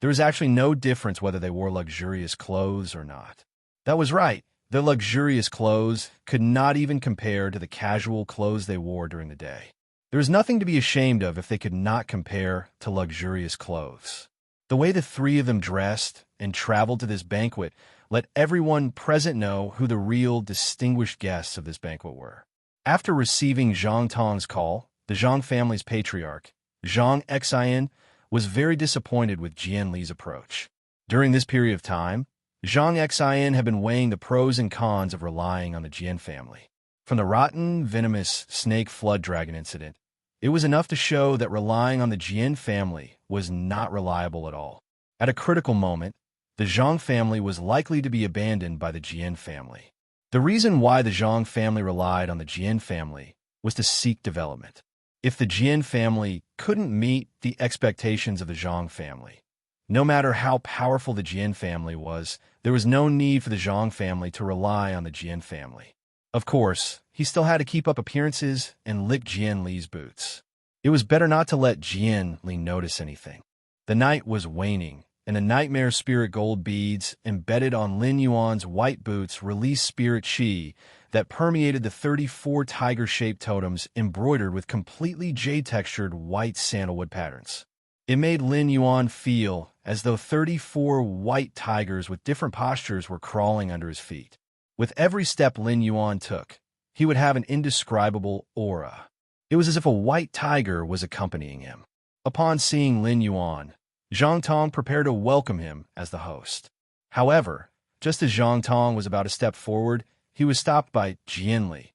[SPEAKER 1] there was actually no difference whether they wore luxurious clothes or not. That was right. Their luxurious clothes could not even compare to the casual clothes they wore during the day. There was nothing to be ashamed of if they could not compare to luxurious clothes. The way the 3 of them dressed and traveled to this banquet let everyone present know who the real distinguished guests of this banquet were. After receiving Zhang Tong's call, the Zhang family's patriarch, Zhang Xian, was very disappointed with Jian Li's approach. During this period of time, Zhang Xian had been weighing the pros and cons of relying on the Jian family. From the rotten, venomous snake flood dragon incident, it was enough to show that relying on the Jian family was not reliable at all. At a critical moment, the Zhang family was likely to be abandoned by the Jian family. The reason why the Zhang family relied on the Jian family was to seek development. If the Jian family couldn't meet the expectations of the Zhang family, no matter how powerful the Jian family was, there was no need for the Zhang family to rely on the Jian family. Of course, he still had to keep up appearances and lick Jian Li's boots. It was better not to let Jian Li notice anything. The night was waning, and the nightmare spirit gold beads embedded on Lin Yuan's white boots released spirit qi that permeated the 34 tiger-shaped totems embroidered with completely jade-textured white sandalwood patterns. It made Lin Yuan feel as though 34 white tigers with different postures were crawling under his feet. With every step Lin Yuan took, he would have an indescribable aura. It was as if a white tiger was accompanying him. Upon seeing Lin Yuan, Zhang Tong prepared to welcome him as the host. However, just as Zhang Tong was about to step forward, he was stopped by Jian Li.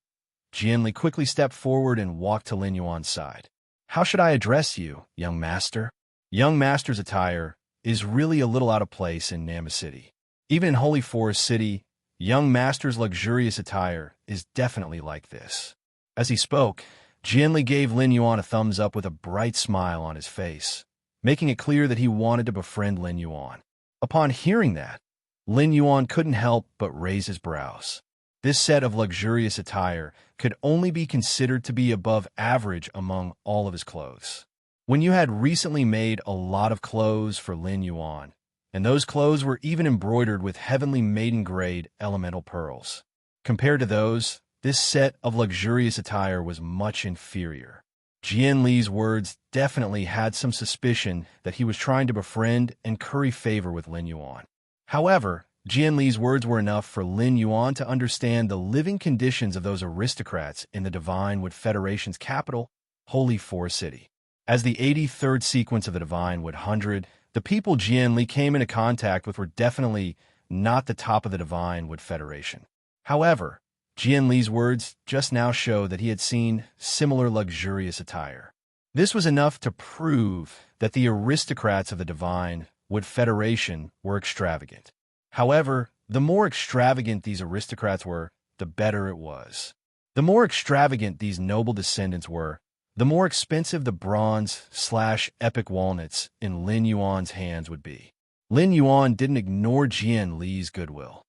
[SPEAKER 1] Jian Li quickly stepped forward and walked to Lin Yuan's side. "How should I address you, young master?" Young master's attire is really a little out of place in Nama City. Even in Holy Forest City, young master's luxurious attire is definitely like this. As he spoke, Jian Li gave Lin Yuan a thumbs up with a bright smile on his face, making it clear that he wanted to befriend Lin Yuan. Upon hearing that, Lin Yuan couldn't help but raise his brows. This set of luxurious attire could only be considered to be above average among all of his clothes. When you had recently made a lot of clothes for Lin Yuan, and those clothes were even embroidered with heavenly maiden-grade elemental pearls. Compared to those, this set of luxurious attire was much inferior. Jian Li's words definitely had some suspicion that he was trying to befriend and curry favor with Lin Yuan. However, Jian Li's words were enough for Lin Yuan to understand the living conditions of those aristocrats in the Divine Wood Federation's capital, Holy Forest City. As the 83rd sequence of the Divine Wood 100, the people Jian Li came into contact with were definitely not the top of the Divine Wood Federation. However, Jian Li's words just now showed that he had seen similar luxurious attire. This was enough to prove that the aristocrats of the Divine Wood Federation were extravagant. However, the more extravagant these aristocrats were, the better it was. The more extravagant these noble descendants were, the more expensive the bronze/epic walnuts in Lin Yuan's hands would be. Lin Yuan didn't ignore Jian Li's goodwill.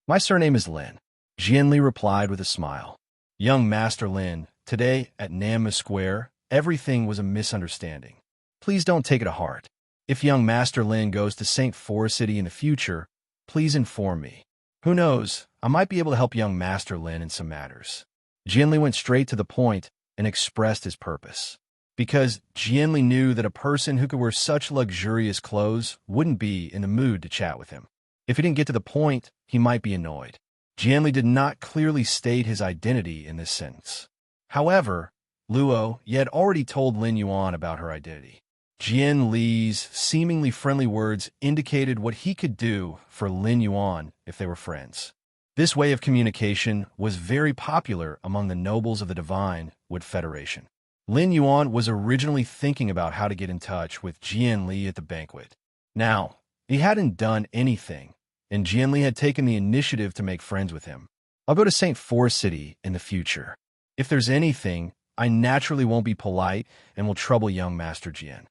[SPEAKER 1] "My surname is Lin," Jian Li replied with a smile. "Young Master Lin, today at Namma Square, everything was a misunderstanding. Please don't take it to heart. If young Master Lin goes to St. Forest City in the future, please inform me. Who knows, I might be able to help young Master Lin in some matters." Jian Li went straight to the point and expressed his purpose. Because Jian Li knew that a person who could wear such luxurious clothes wouldn't be in the mood to chat with him. If he didn't get to the point, he might be annoyed. Jian Li did not clearly state his identity in this sentence. However, Luo Ye had already told Lin Yuan about her identity. Jian Li's seemingly friendly words indicated what he could do for Lin Yuan if they were friends. This way of communication was very popular among the nobles of the Divine Wood Federation. Lin Yuan was originally thinking about how to get in touch with Jian Li at the banquet. Now, he hadn't done anything, and Jian Li had taken the initiative to make friends with him. "I'll go to St. Forest City in the future. If there's anything, I naturally won't be polite and will trouble young Master Jian."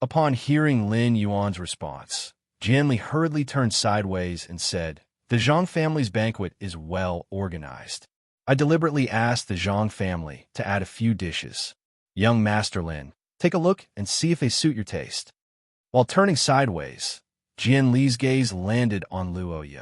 [SPEAKER 1] Upon hearing Lin Yuan's response, Jian Li hurriedly turned sideways and said, "The Zhang family's banquet is well organized. I deliberately asked the Zhang family to add a few dishes. Young Master Lin, take a look and see if they suit your taste." While turning sideways, Jian Li's gaze landed on Luo Ye.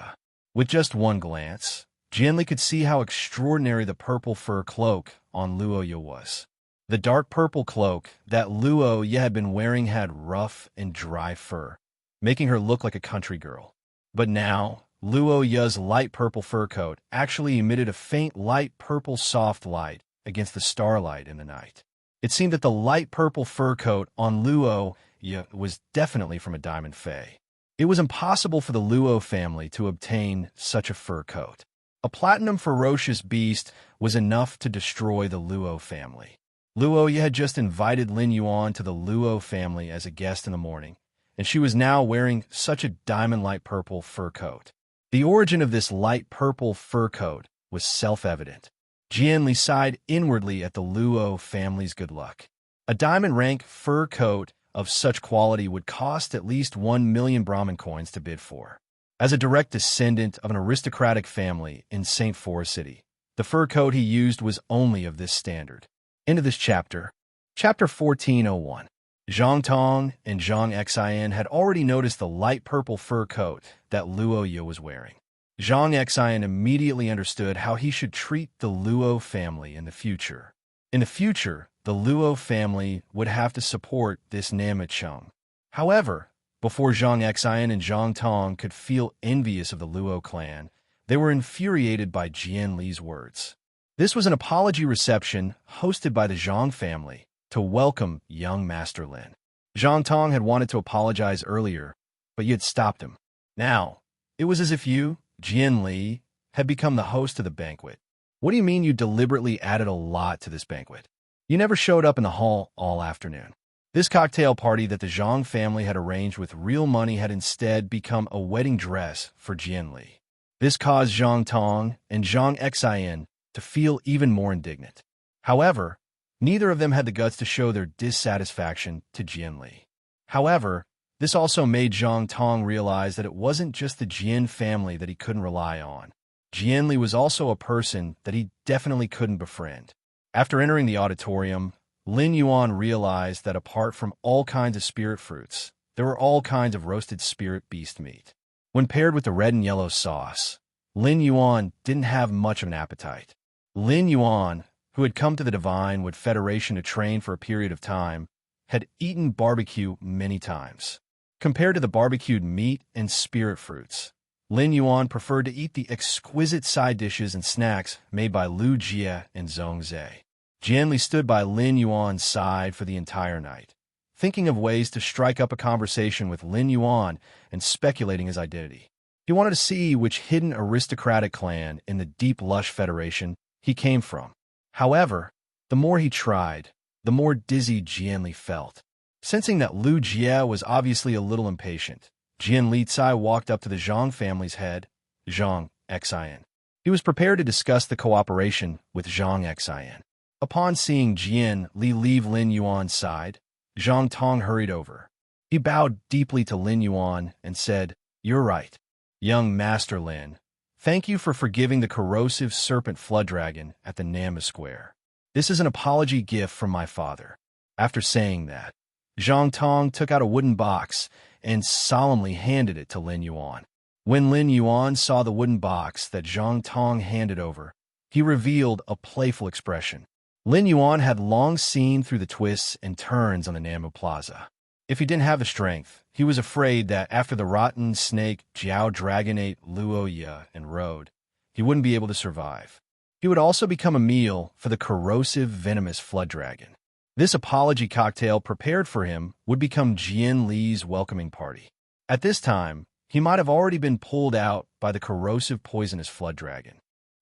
[SPEAKER 1] With just one glance, Jian Li could see how extraordinary the purple fur cloak on Luo Ye was. The dark purple cloak that Luo Ye had been wearing had rough and dry fur, making her look like a country girl. But now, Luo Ye's light purple fur coat actually emitted a faint light purple soft light against the starlight in the night. It seemed that the light purple fur coat on Luo Ye was definitely from a diamond fae. It was impossible for the Luo family to obtain such a fur coat. A platinum ferocious beast was enough to destroy the Luo family. Luo Ye had just invited Lin Yuan to the Luo family as a guest in the morning, and she was now wearing such a diamond light purple fur coat. The origin of this light purple fur coat was self-evident. Jianli sighed inwardly at the Luo family's good luck. A diamond rank fur coat of such quality would cost at least 1 million Brahmin coins to bid for. As a direct descendant of an aristocratic family in St. Forest City, the fur coat he used was only of this standard. Into this chapter. Chapter 1401. Zhang Tong and Zhang Xian had already noticed the light purple fur coat that Luo Ye was wearing. Zhang Xian immediately understood how he should treat the Luo family in the future. In the future, the Luo family would have to support this Namacheng. However, before Zhang Xian and Zhang Tong could feel envious of the Luo clan, they were infuriated by Jian Li's words. This was an apology reception hosted by the Zhang family to welcome young Master Lin. Zhang Tong had wanted to apologize earlier, but you had stopped him. Now, it was as if you, Jian Li, had become the host of the banquet. What do you mean you deliberately added a lot to this banquet? You never showed up in the hall all afternoon. This cocktail party that the Zhang family had arranged with real money had instead become a wedding dress for Jian Li. This caused Zhang Tong and Zhang Xian to feel even more indignant. However, neither of them had the guts to show their dissatisfaction to Jian Li. However, this also made Zhang Tong realize that it wasn't just the Jian family that he couldn't rely on. Jian Li was also a person that he definitely couldn't befriend. After entering the auditorium, Lin Yuan realized that apart from all kinds of spirit fruits, there were all kinds of roasted spirit beast meat. When paired with the red and yellow sauce, Lin Yuan didn't have much of an appetite. Lin Yuan, who had come to the Divine Wood Federation to train for a period of time, had eaten barbecue many times. Compared to the barbecued meat and spirit fruits, Lin Yuan preferred to eat the exquisite side dishes and snacks made by Lu Jie and Zhong Zhe. Jian Li stood by Lin Yuan's side for the entire night, thinking of ways to strike up a conversation with Lin Yuan and speculating his identity. He wanted to see which hidden aristocratic clan in the Deep Lush Federation he came from. However, the more he tried, the more dizzy Jian Li felt. Sensing that Lu Jie was obviously a little impatient, Jian Li Tsai walked up to the Zhang family's head, Zhang Xian. He was prepared to discuss the cooperation with Zhang Xian. Upon seeing Jian Li leave Lin Yuan's side, Zhang Tong hurried over. He bowed deeply to Lin Yuan and said, "You're right, young Master Lin. Thank you for forgiving the corrosive serpent flood dragon at the Nama Square. This is an apology gift from my father." After saying that, Zhang Tong took out a wooden box and solemnly handed it to Lin Yuan. When Lin Yuan saw the wooden box that Zhang Tong handed over, he revealed a playful expression. Lin Yuan had long seen through the twists and turns on the Namu Plaza. If he didn't have the strength, he was afraid that after the rotten snake Jiao Dragon ate Luo Ye and rode, he wouldn't be able to survive. He would also become a meal for the corrosive, venomous flood dragon. This apology cocktail prepared for him would become Jian Li's welcoming party. At this time, he might have already been pulled out by the corrosive, poisonous flood dragon.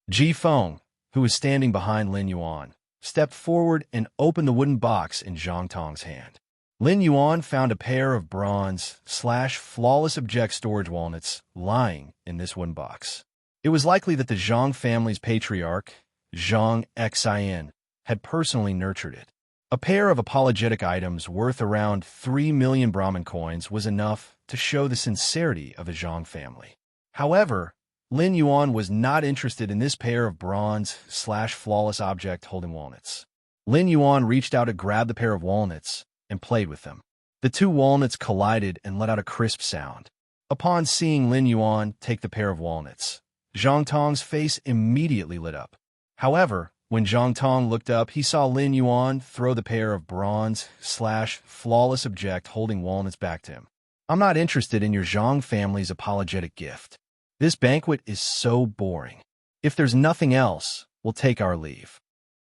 [SPEAKER 1] Ji Feng, who was standing behind Lin Yuan, stepped forward and opened the wooden box in Zhang Tong's hand. Lin Yuan found a pair of bronze/flawless object storage walnuts lying in this wooden box. It was likely that the Zhang family's patriarch, Zhang Xian, had personally nurtured it. A pair of apologetic items worth around 3 million Brahmin coins was enough to show the sincerity of the Zhang family. However, Lin Yuan was not interested in this pair of bronze/flawless object holding walnuts. Lin Yuan reached out to grab the pair of walnuts and played with them. The two walnuts collided and let out a crisp sound. Upon seeing Lin Yuan take the pair of walnuts, Zhang Tong's face immediately lit up. However, when Zhang Tong looked up, he saw Lin Yuan throw the pair of bronze/flawless object holding walnuts back to him. "I'm not interested in your Zhang family's apologetic gift. This banquet is so boring. If there's nothing else, we'll take our leave."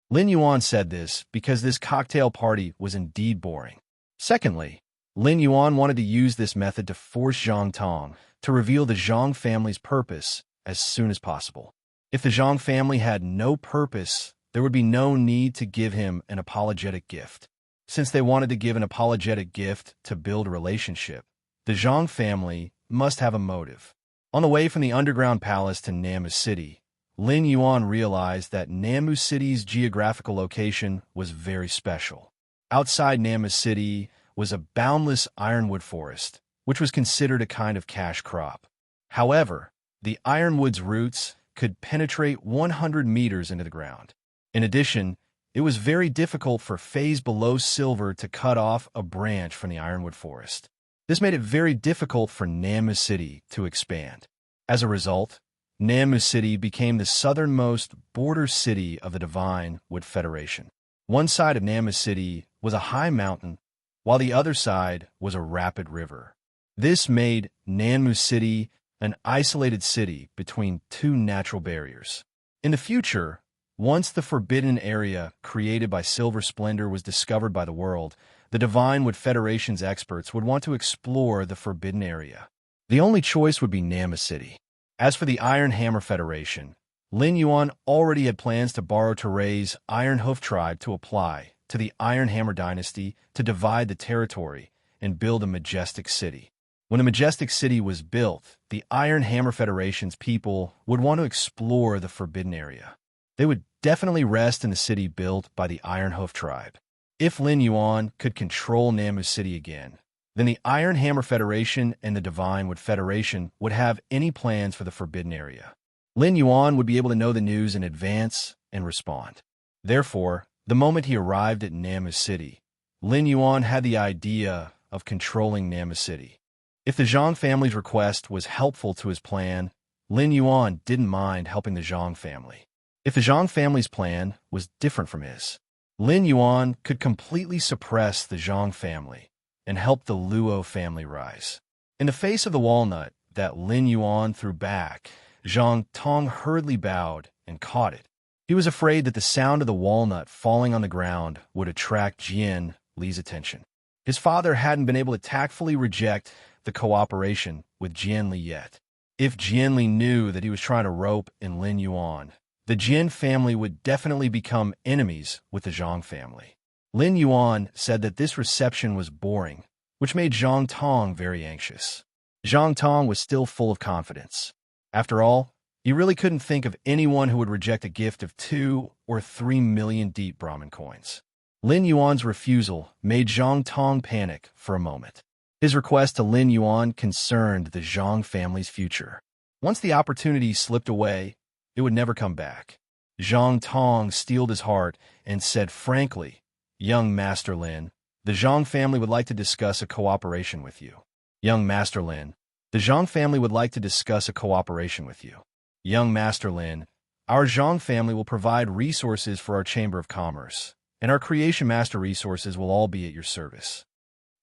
[SPEAKER 1] Lin Yuan said this because this cocktail party was indeed boring. Secondly, Lin Yuan wanted to use this method to force Zhang Tong to reveal the Zhang family's purpose as soon as possible. If the Zhang family had no purpose, there would be no need to give him an apologetic gift. Since they wanted to give an apologetic gift to build a relationship, the Zhang family must have a motive. On the way from the underground palace to Namu City, Lin Yuan realized that Namu City's geographical location was very special. Outside Namu City was a boundless ironwood forest, which was considered a kind of cash crop. However, the ironwood's roots could penetrate 100 meters into the ground. In addition, it was very difficult for phase below silver to cut off a branch from the ironwood forest. This made it very difficult for Namu City to expand. As a result, Namu City became the southernmost border city of the Divine Wood Federation. One side of Namu City was a high mountain, while the other side was a rapid river. This made Namu City an isolated city between two natural barriers. In the future, once the forbidden area created by Silver Splendor was discovered by the world, the Divine Wood Federation's experts would want to explore the forbidden area. The only choice would be Namu City. As for the Iron Hammer Federation, Lin Yuan already had plans to borrow Teray's Iron Hoof tribe to apply to the Iron Hammer dynasty to divide the territory and build a majestic city. When the majestic city was built, the Iron Hammer Federation's people would want to explore the forbidden area. They would definitely rest in the city built by the Iron Hoof tribe. If Lin Yuan could control Namu City again, then the Iron Hammer Federation and the Divine Wood Federation would have any plans for the forbidden area. Lin Yuan would be able to know the news in advance and respond. Therefore, the moment he arrived at Namu City, Lin Yuan had the idea of controlling Namu City. If the Zhang family's request was helpful to his plan, Lin Yuan didn't mind helping the Zhang family. If the Zhang family's plan was different from his, Lin Yuan could completely suppress the Zhang family and help the Luo family rise. In the face of the walnut that Lin Yuan threw back, Zhang Tong hurriedly bowed and caught it. He was afraid that the sound of the walnut falling on the ground would attract Jian Li's attention. His father hadn't been able to tactfully reject the cooperation with Jian Li yet. If Jian Li knew that he was trying to rope in Lin Yuan, the Jian family would definitely become enemies with the Zhang family. Lin Yuan said that this reception was boring, which made Zhang Tong very anxious. Zhang Tong was still full of confidence. After all, he really couldn't think of anyone who would reject a gift of 2 or 3 million deep Brahmin coins. Lin Yuan's refusal made Zhang Tong panic for a moment. His request to Lin Yuan concerned the Zhang family's future. Once the opportunity slipped away, it would never come back. Zhang Tong steeled his heart and said frankly, "Young Master Lin, the Zhang family would like to discuss a cooperation with you." Young Master Lin, the Zhang family would like to discuss a cooperation with you. Young Master Lin, our Zhang family will provide resources for our Chamber of Commerce, and our Creation Master resources will all be at your service.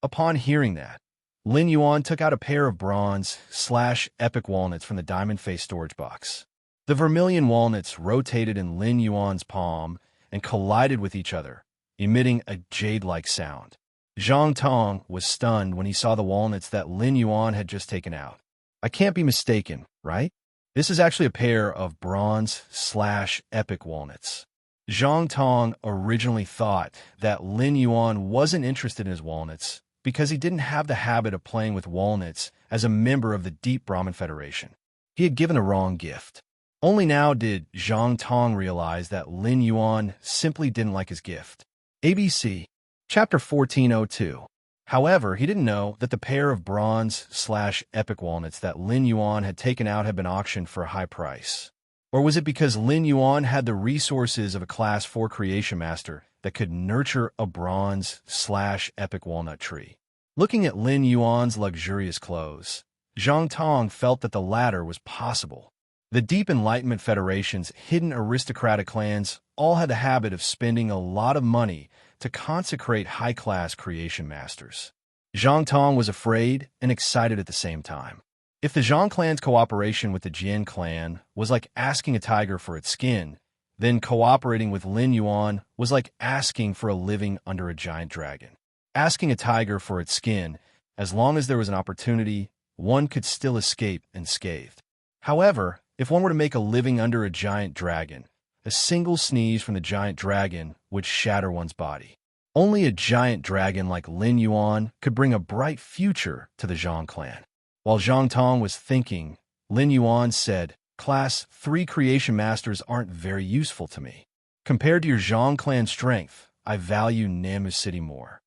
[SPEAKER 1] Upon hearing that, Lin Yuan took out a pair of bronze/epic walnuts from the diamond face storage box. The vermilion walnuts rotated in Lin Yuan's palm and collided with each other, emitting a jade-like sound. Zhang Tong was stunned when he saw the walnuts that Lin Yuan had just taken out. I can't be mistaken, right? This is actually a pair of bronze/epic walnuts. Zhang Tong originally thought that Lin Yuan wasn't interested in his walnuts because he didn't have the habit of playing with walnuts as a member of the Deep Brahmin Federation. He had given the wrong gift. Only now did Zhang Tong realize that Lin Yuan simply didn't like his gift. ABC, Chapter 1402. However, he didn't know that the pair of bronze/epic walnuts that Lin Yuan had taken out had been auctioned for a high price. Or was it because Lin Yuan had the resources of a Class 4 Creation Master that could nurture a bronze/epic walnut tree? Looking at Lin Yuan's luxurious clothes, Zhang Tong felt that the latter was possible. The Deep Enlightenment Federation's hidden aristocratic clans all had the habit of spending a lot of money to consecrate high-class creation masters. Zhang Tong was afraid and excited at the same time. If the Zhang clan's cooperation with the Jian clan was like asking a tiger for its skin, then cooperating with Lin Yuan was like asking for a living under a giant dragon. Asking a tiger for its skin, as long as there was an opportunity, one could still escape unscathed. However, if one were to make a living under a giant dragon, a single sneeze from the giant dragon would shatter one's body. Only a giant dragon like Lin Yuan could bring a bright future to the Zhang clan. While Zhang Tong was thinking, Lin Yuan said, Class 3 creation masters aren't very useful to me. Compared to your Zhang clan strength, I value Namu City more.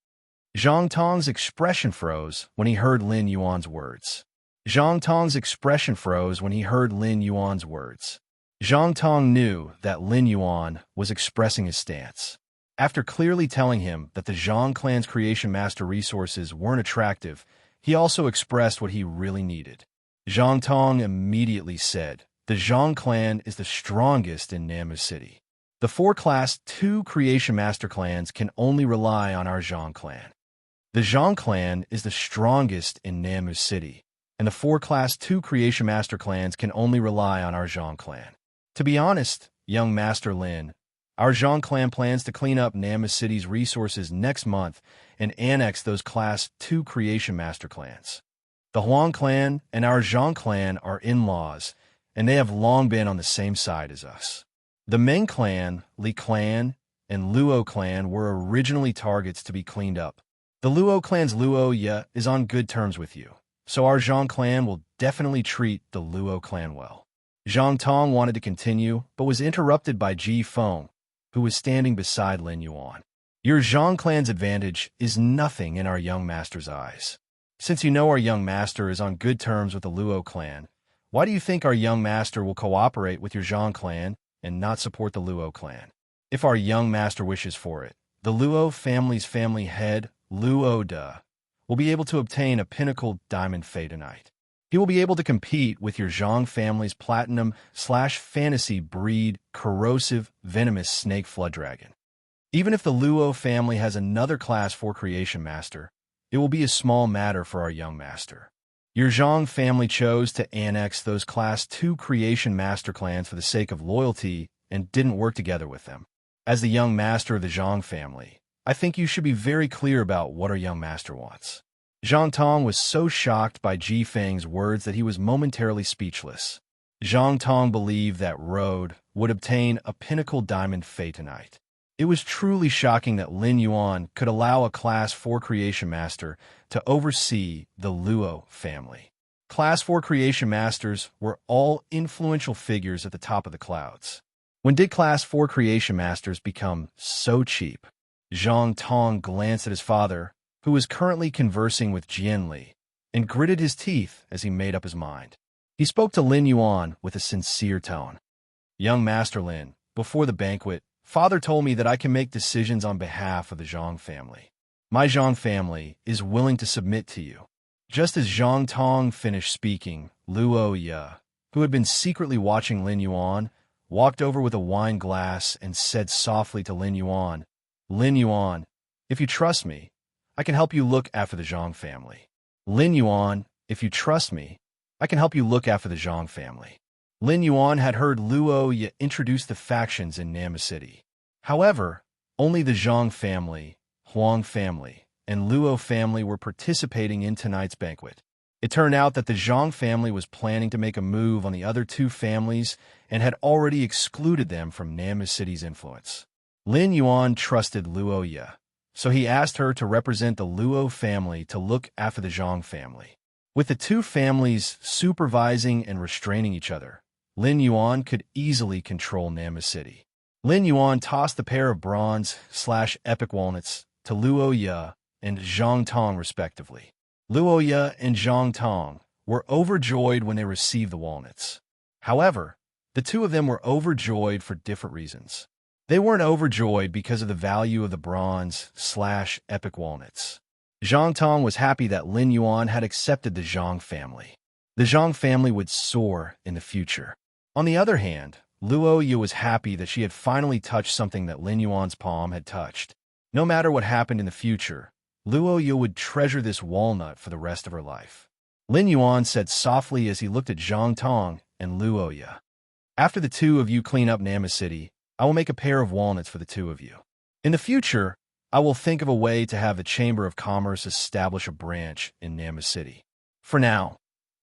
[SPEAKER 1] Zhang Tong's expression froze when he heard Lin Yuan's words. Zhang Tong's expression froze when he heard Lin Yuan's words. Zhang Tong knew that Lin Yuan was expressing his stance. After clearly telling him that the Zhang clan's creation master resources weren't attractive, he also expressed what he really needed. Zhang Tong immediately said, the Zhang clan is the strongest in Namu City. The 4 Class 2 creation master clans can only rely on our Zhang clan. The Zhang clan is the strongest in Namu City, and the 4 Class 2 creation master clans can only rely on our Zhang clan. To be honest, young Master Lin, our Zhang clan plans to clean up Namu City's resources next month and annex those Class 2 creation master clans. The Huang clan and our Zhang clan are in-laws, and they have long been on the same side as us. The Meng clan, Li clan, and Luo clan were originally targets to be cleaned up. The Luo clan's Luo Ye is on good terms with you, so our Zhang clan will definitely treat the Luo clan well. Zhang Tong wanted to continue, but was interrupted by Ji Feng, who was standing beside Lin Yuan. Your Zhang clan's advantage is nothing in our young master's eyes. Since you know our young master is on good terms with the Luo clan, why do you think our young master will cooperate with your Zhang clan and not support the Luo clan? If our young master wishes for it, the Luo family's family head, Luo De, will be able to obtain a pinnacle diamond Phaetonite. He will be able to compete with your Zhang family's platinum/fantasy breed corrosive venomous snake flood dragon. Even if the Luo family has another Class 4 creation master, it will be a small matter for our young master. Your Zhang family chose to annex those Class 2 creation master clans for the sake of loyalty and didn't work together with them. As the young master of the Zhang family, I think you should be very clear about what our young master wants. Zhang Tong was so shocked by Ji Feng's words that he was momentarily speechless. Zhang Tong believed that Road would obtain a pinnacle diamond Phaetonite. It was truly shocking that Lin Yuan could allow a Class 4 creation master to oversee the Luo family. Class 4 creation masters were all influential figures at the top of the clouds. When did Class 4 creation masters become so cheap? Zhang Tong glanced at his father, who was currently conversing with Jian Li, and gritted his teeth as he made up his mind. He spoke to Lin Yuan with a sincere tone. Young Master Lin, before the banquet, Father told me that I can make decisions on behalf of the Zhang family. My Zhang family is willing to submit to you. Just as Zhang Tong finished speaking, Luo Ye, who had been secretly watching Lin Yuan, walked over with a wine glass and said softly to Lin Yuan, Lin Yuan, if you trust me, I can help you look after the Zhang family. Lin Yuan, if you trust me, I can help you look after the Zhang family. Lin Yuan had heard Luo Ye introduce the factions in Namu City. However, only the Zhang family, Huang family, and Luo family were participating in tonight's banquet. It turned out that the Zhang family was planning to make a move on the other 2 families and had already excluded them from Namu City's influence. Lin Yuan trusted Luo Ye, so he asked her to represent the Luo family to look after the Zhang family. With the 2 families supervising and restraining each other, Lin Yuan could easily control Namu City. Lin Yuan tossed a pair of bronze/epic walnuts to Luo Ye and Zhang Tong respectively. Luo Ye and Zhang Tong were overjoyed when they received the walnuts. However, the 2 of them were overjoyed for different reasons. They weren't overjoyed because of the value of the bronze/epic walnuts. Zhang Tong was happy that Lin Yuan had accepted the Zhang family. The Zhang family would soar in the future. On the other hand, Luo Ye was happy that she had finally touched something that Lin Yuan's palm had touched. No matter what happened in the future, Luo Ye would treasure this walnut for the rest of her life. Lin Yuan said softly as he looked at Zhang Tong and Luo Ye. After the 2 of you clean up Namu City, I will make a pair of walnuts for the 2 of you. In the future, I will think of a way to have the Chamber of Commerce establish a branch in Namu City. For now,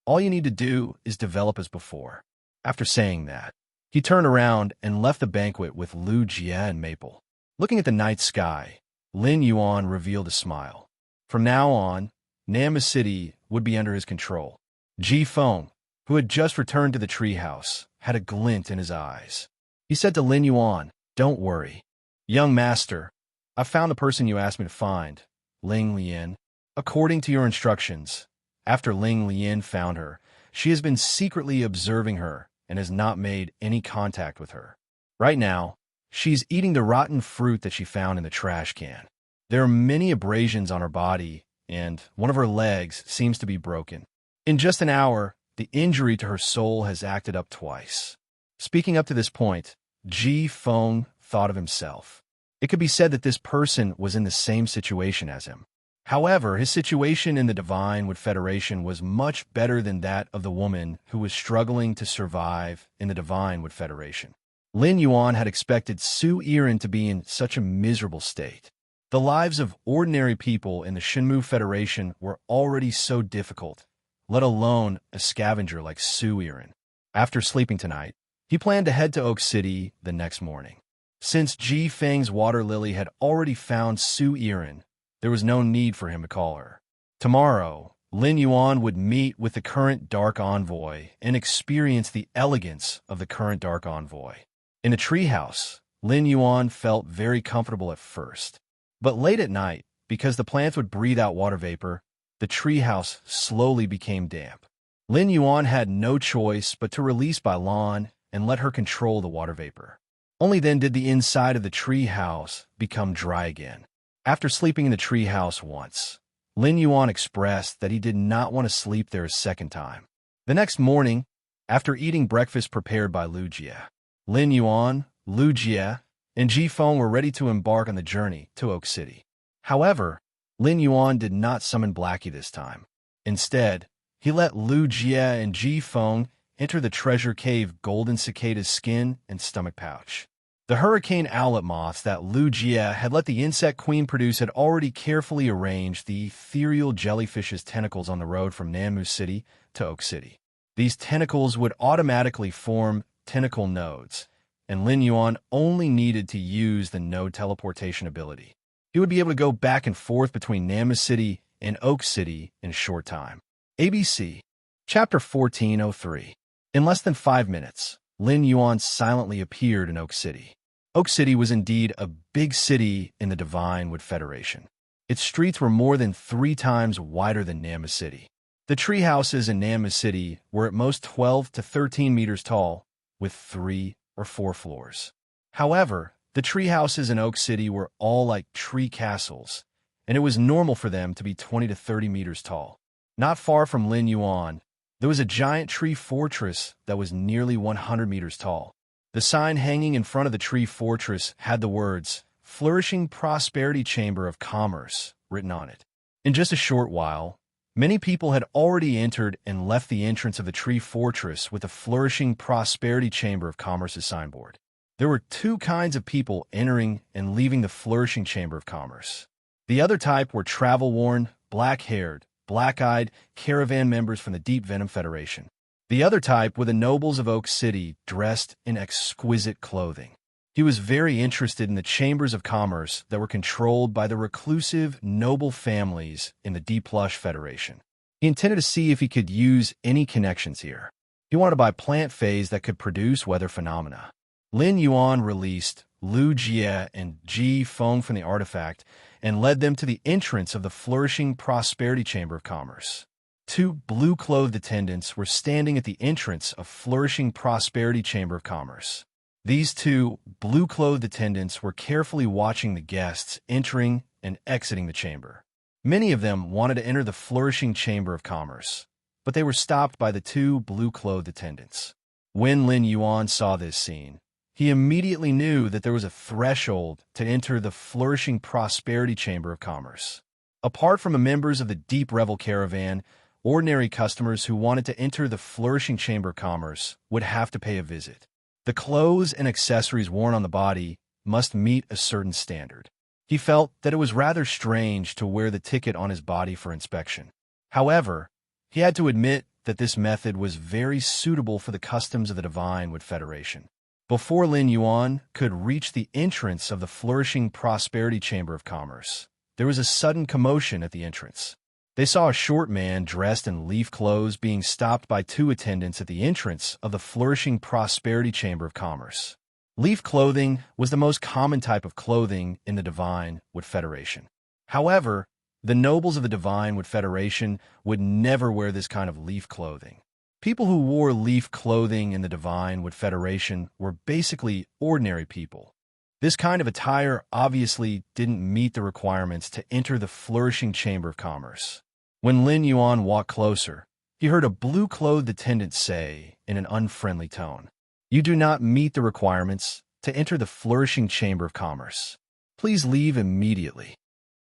[SPEAKER 1] all you need to do is develop as before. After saying that, he turned around and left the banquet with Lu Jie and Maple. Looking at the night sky, Lin Yuan revealed a smile. From now on, Nama City would be under his control. Ji Feng, who had just returned to the treehouse, had a glint in his eyes. He said to Lin Yuan, "Don't worry. Young master, I found the person you asked me to find, Ling Lian. According to your instructions, after Ling Lian found her, she has been secretly observing her and has not made any contact with her. Right now, she's eating the rotten fruit that she found in the trash can. There are many abrasions on her body, and one of her legs seems to be broken. In just an hour, the injury to her soul has acted up twice." Speaking up to this point, Ji Feng thought of himself. It could be said that this person was in the same situation as him. However, his situation in the Divine Wood Federation was much better than that of the woman who was struggling to survive in the Divine Wood Federation. Lin Yuan had expected Su Yiren to be in such a miserable state. The lives of ordinary people in the Shenmue Federation were already so difficult, let alone a scavenger like Su Yiren. After sleeping tonight, he planned to head to Oak City the next morning. Since Ji Feng's water lily had already found Su Yiren, there was no need for him to call her. Tomorrow, Lin Yuan would meet with the current Dark Envoy and experience the elegance of the current Dark Envoy. In the treehouse, Lin Yuan felt very comfortable at first. But late at night, because the plants would breathe out water vapor, the treehouse slowly became damp. Lin Yuan had no choice but to release Bailan and let her control the water vapor. Only then did the inside of the treehouse become dry again. After sleeping in the treehouse once, Lin Yuan expressed that he did not want to sleep there a second time. The next morning, after eating breakfast prepared by Lu Jie, Lin Yuan, Lu Jie, and Ji Feng were ready to embark on the journey to Oak City. However, Lin Yuan did not summon Blackie this time. Instead, he let Lu Jie and Ji Feng enter the treasure cave Golden Cicada's skin and stomach pouch. The hurricane owlet moths that Lu Jie had let the insect queen produce had already carefully arranged the ethereal jellyfish's tentacles on the road from Nanmu City to Oak City. These tentacles would automatically form tentacle nodes, and Lin Yuan only needed to use the node teleportation ability. He would be able to go back and forth between Nanmu City and Oak City in a short time. ABC Chapter 1403. In less than 5 minutes, Lin Yuan silently appeared in Oak City. Oak City was indeed a big city in the Divine Wood Federation. Its streets were more than 3 times wider than Nanmu City. The tree houses in Nanmu City were at most 12 to 13 meters tall, with 3 or 4 floors. However, the tree houses in Oak City were all like tree castles, and it was normal for them to be 20 to 30 meters tall. Not far from Lin Yuan, there was a giant tree fortress that was nearly 100 meters tall. The sign hanging in front of the tree fortress had the words, "Flourishing Prosperity Chamber of Commerce," written on it. In just a short while, many people had already entered and left the entrance of the tree fortress with the Flourishing Prosperity Chamber of Commerce's signboard. There were 2 kinds of people entering and leaving the Flourishing Chamber of Commerce. The other type were travel-worn, black-haired, black-eyed caravan members from the Deep Venom Federation. The other type were the nobles of Oak City dressed in exquisite clothing. He was very interested in the chambers of commerce that were controlled by the reclusive, noble families in the Deep Plush Federation. He intended to see if he could use any connections here. He wanted to buy plant phase that could produce weather phenomena. Lin Yuan released Lu Jie and Ji Feng from the artifact and led them to the entrance of the Flourishing Prosperity Chamber of Commerce. 2 blue-clothed attendants were standing at the entrance of Flourishing Prosperity Chamber of Commerce. These 2 blue-clothed attendants were carefully watching the guests entering and exiting the chamber. Many of them wanted to enter the Flourishing Chamber of Commerce, but they were stopped by the 2 blue-clothed attendants. When Lin Yuan saw this scene, he immediately knew that there was a threshold to enter the Flourishing Prosperity Chamber of Commerce. Apart from the members of the Deep Revel Caravan, ordinary customers who wanted to enter the Flourishing Chamber of Commerce would have to pay a visit. The clothes and accessories worn on the body must meet a certain standard. He felt that it was rather strange to wear the ticket on his body for inspection. However, he had to admit that this method was very suitable for the customs of the Divine Wood Federation. Before Lin Yuan could reach the entrance of the flourishing prosperity chamber of commerce, there was a sudden commotion at the entrance. They saw a short man dressed in leaf clothes being stopped by two attendants at the entrance of the flourishing prosperity chamber of commerce. Leaf clothing was the most common type of clothing in the Divine Wood Federation. However, the nobles of the Divine Wood Federation would never wear this kind of leaf clothing. People who wore leaf clothing in the Divine Wood Federation were basically ordinary people. This kind of attire obviously didn't meet the requirements to enter the flourishing chamber of commerce. When Lin Yuan walked closer, he heard a blue-clothed attendant say in an unfriendly tone, "You do not meet the requirements to enter the flourishing chamber of commerce. Please leave immediately.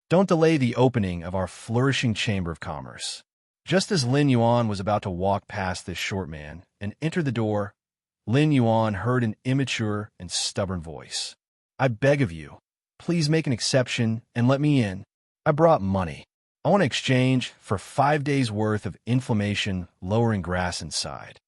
[SPEAKER 1] Don't delay the opening of our flourishing chamber of commerce." Just as Lin Yuan was about to walk past this short man and enter the door, Lin Yuan heard an immature and stubborn voice. "I beg of you, please make an exception and let me in. I brought money. I want to exchange for 5 days' worth of inflammation-lowering grass inside."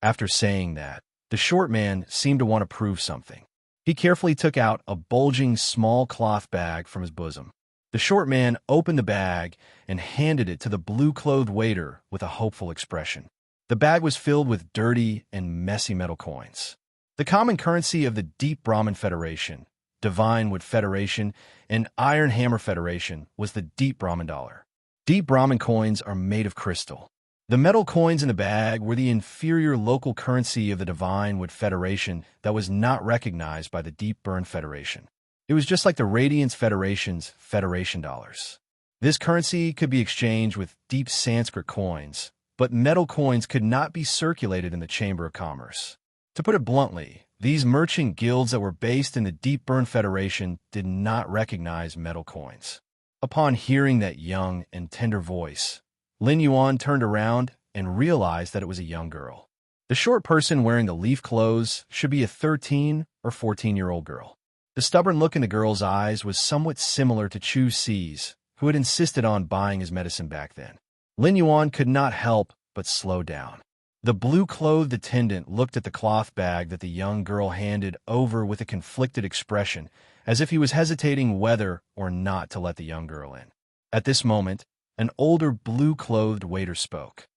[SPEAKER 1] After saying that, the short man seemed to want to prove something. He carefully took out a bulging small cloth bag from his bosom. The short man opened the bag and handed it to the blue-clothed waiter with a hopeful expression. The bag was filled with dirty and messy metal coins. The common currency of the Deep Brahmin Federation, Divine Wood Federation, and Iron Hammer Federation was the Deep Brahmin dollar. Deep Brahmin coins are made of crystal. The metal coins in the bag were the inferior local currency of the Divine Wood Federation that was not recognized by the Deep Burn Federation. It was just like the Radiance Federation's Federation dollars. This currency could be exchanged with deep Sanskrit coins, but metal coins could not be circulated in the Chamber of Commerce. To put it bluntly, these merchant guilds that were based in the Deep Burn Federation did not recognize metal coins. Upon hearing that young and tender voice, Lin Yuan turned around and realized that it was a young girl. The short person wearing the leaf clothes should be a 13 or 14-year-old girl. The stubborn look in the girl's eyes was somewhat similar to Chu Si's, who had insisted on buying his medicine back then. Lin Yuan could not help but slow down. The blue-clothed attendant looked at the cloth bag that the young girl handed over with a conflicted expression, as if he was hesitating whether or not to let the young girl in. At this moment, an older blue-clothed waiter spoke.